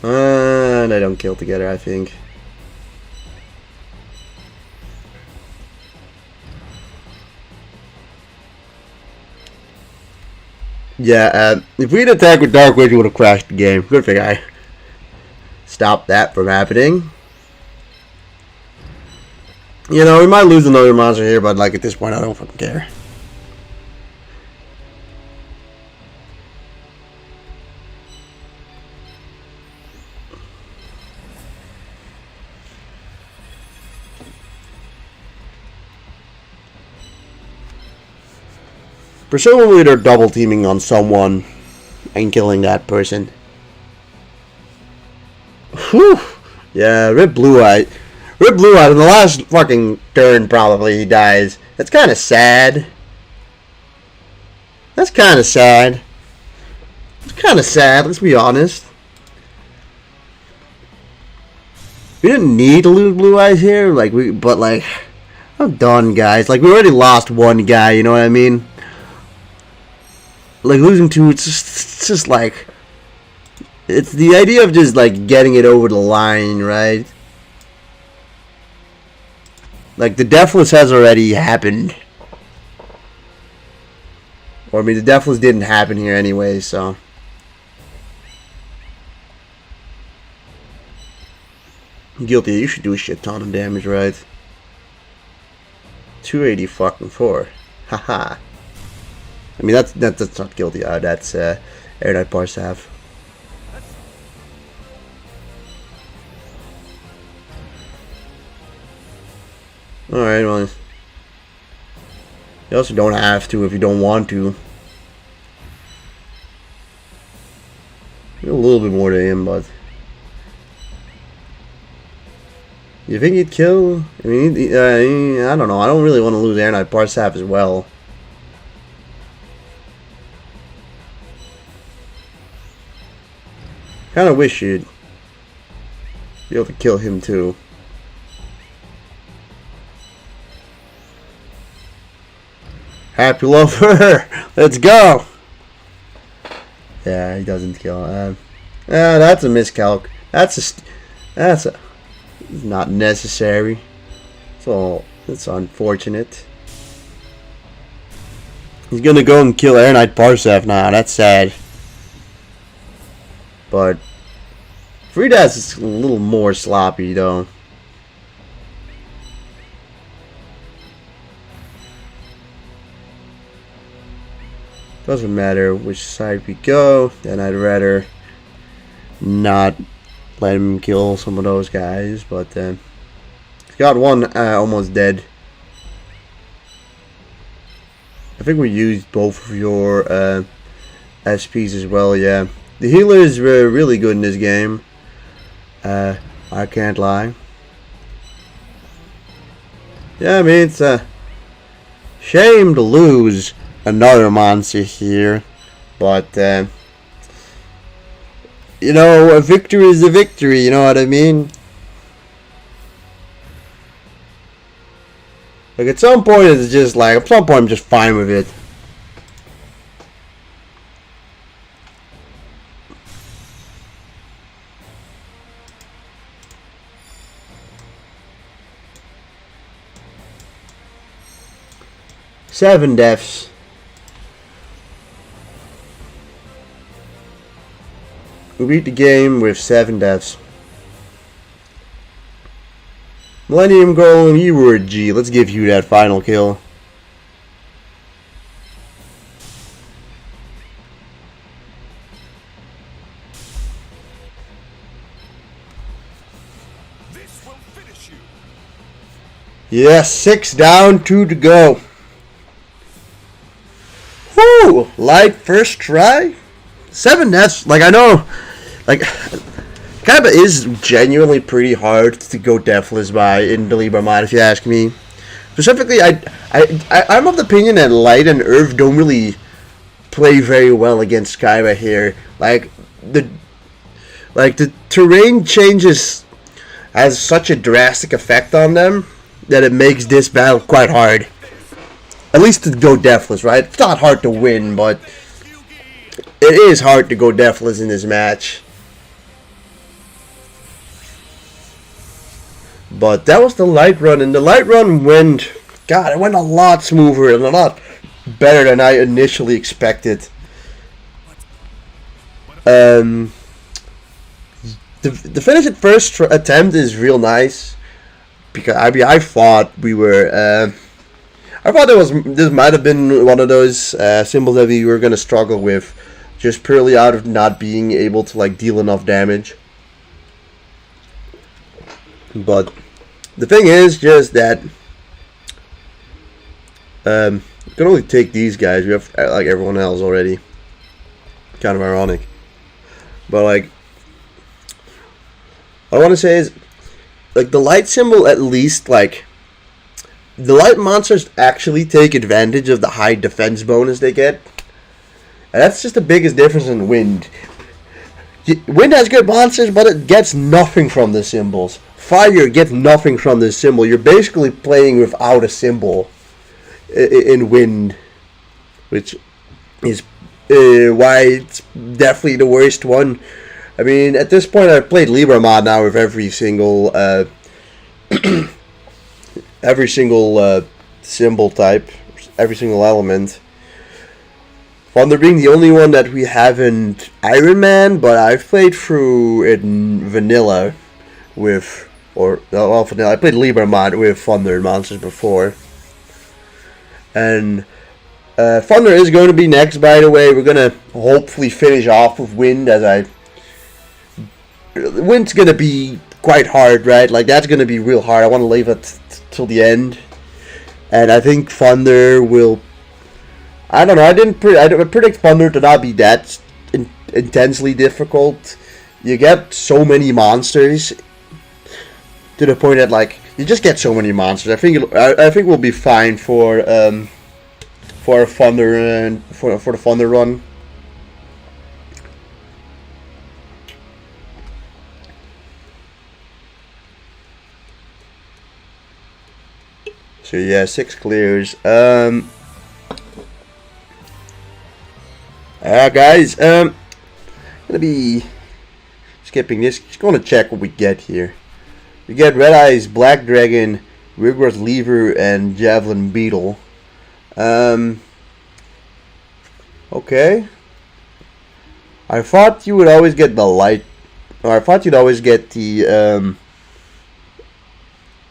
And I don't kill together, I think. Yeah, if we'd attacked with Dark Witch, we would have crashed the game. Good thing I stopped that from happening. You know, we might lose another monster here, but like at this point, I don't fucking care. Presumably they're double teaming on someone and killing that person. Whew. Yeah, Rip Blue Eye. Rip Blue Eye in the last fucking turn probably he dies. That's kind of sad. That's kind of sad. It's kind of sad, let's be honest. We didn't need to lose Blue Eyes here, but I'm done, guys. Like, we already lost one guy, you know what I mean? Like, losing 2, it's just like, it's the idea of just like getting it over the line, right? Like, the Deathless has already happened. Or I mean, the Deathless didn't happen here anyway, so. Guilty, you should do a shit ton of damage, right? 280 fucking 4. Haha. I mean, that's not Guilty. That's Air Knight Parsav. Alright, well. You also don't have to if you don't want to. You're a little bit more to him, but you think he'd kill? I mean, I don't know. I don't really want to lose Air Knight Parsaf as well. Kind of wish you'd be able to kill him too. Happy Lover, let's go. Yeah, he doesn't kill. That's a miscalc. That's not necessary. So it's unfortunate. He's gonna go and kill Air Knight Parsef now. That's sad. But Fridas is a little more sloppy though. Doesn't matter which side we go, then I'd rather not let him kill some of those guys, but he's got one almost dead. I think we used both of your SPs as well, yeah. The healer is really good in this game. I can't lie. Yeah, I mean, it's a shame to lose another monster here, but you know, a victory is a victory, you know what I mean? Like at some point it's just like, at some point I'm just fine with it. Seven deaths. We beat the game with 7 deaths. Millennium Golem, you were a G. Let's give you that final kill. This will finish you. Yes, 6 down, 2 to go. Woo! Light first try. 7 deaths. Like, I know, like, kind of is genuinely pretty hard to go deathless by in the Libra mod, if you ask me. Specifically, I'm of the opinion that Light and Earth don't really play very well against Skyra here. Like the terrain changes has such a drastic effect on them that it makes this battle quite hard. At least to go deathless, right? It's not hard to win, but it is hard to go deathless in this match. But that was the light run, and the light run went, God, it went a lot smoother and a lot better than I initially expected. The finish at first attempt is real nice, because I thought we were, I thought this might have been one of those symbols that we were gonna struggle with, just purely out of not being able to like deal enough damage. But the thing is just that we can only take these guys. We have like everyone else already. Kind of ironic. But like, what I want to say is, like, the light symbol, at least, like, the light monsters actually take advantage of the high defense bonus they get. And that's just the biggest difference in Wind. Wind has good monsters, but it gets nothing from the symbols. Fire gets nothing from the symbol. You're basically playing without a symbol in Wind, which is why it's definitely the worst one. I mean, at this point, I've played Libra mod now with every single symbol type, every single element. Thunder being the only one that we haven't Ironman, but I've played through it in vanilla with, vanilla. I played Libra mod with Thunder monsters before. And Thunder is going to be next, by the way. We're going to hopefully finish off with Wind, Wind's going to be quite hard, right? Like, that's going to be real hard. I want to leave it till the end. And I think Thunder will, I don't know, I predict Thunder to not be that intensely difficult. You get so many monsters to the point that like you just get so many monsters. I think we'll be fine for a thunder and for the thunder run. So yeah, 6 clears. Guys, gonna be skipping this. Just gonna check what we get here. We get Red Eyes, Black Dragon, Rigorous Lever, and Javelin Beetle. Okay. I thought you would always get the light, or I thought you'd always get the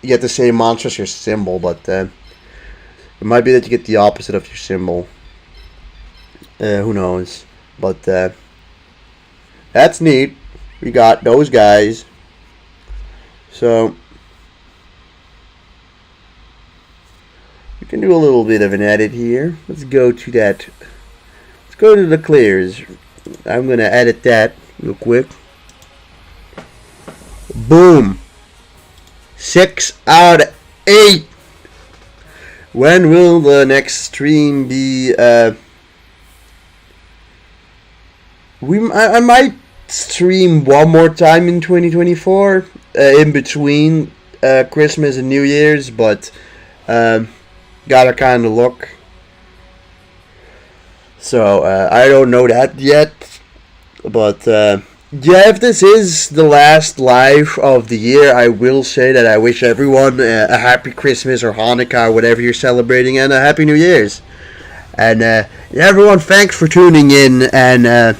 you get the same monster as your symbol, but it might be that you get the opposite of your symbol. Who knows? But that's neat. We got those guys. So we can do a little bit of an edit here. Let's go to that. Let's go to the clears. I'm gonna edit that real quick. Boom. 6 out of 8. When will the next stream be? I might stream one more time in 2024, in between Christmas and New Year's, but gotta kind of look. So I don't know that yet, but yeah, if this is the last live of the year, I will say that I wish everyone a happy Christmas or Hanukkah, whatever you're celebrating, and a happy New Year's. And yeah, everyone, thanks for tuning in, and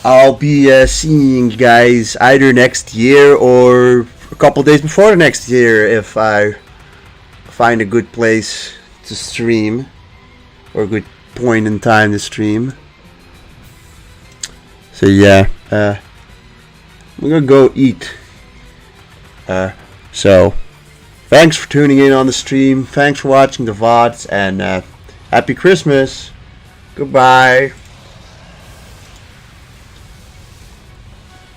I'll be seeing you guys either next year or a couple days before next year if I find a good place to stream or a good point in time to stream. So yeah, we're gonna go eat. So thanks for tuning in on the stream. Thanks for watching the VODs, and happy Christmas. Goodbye.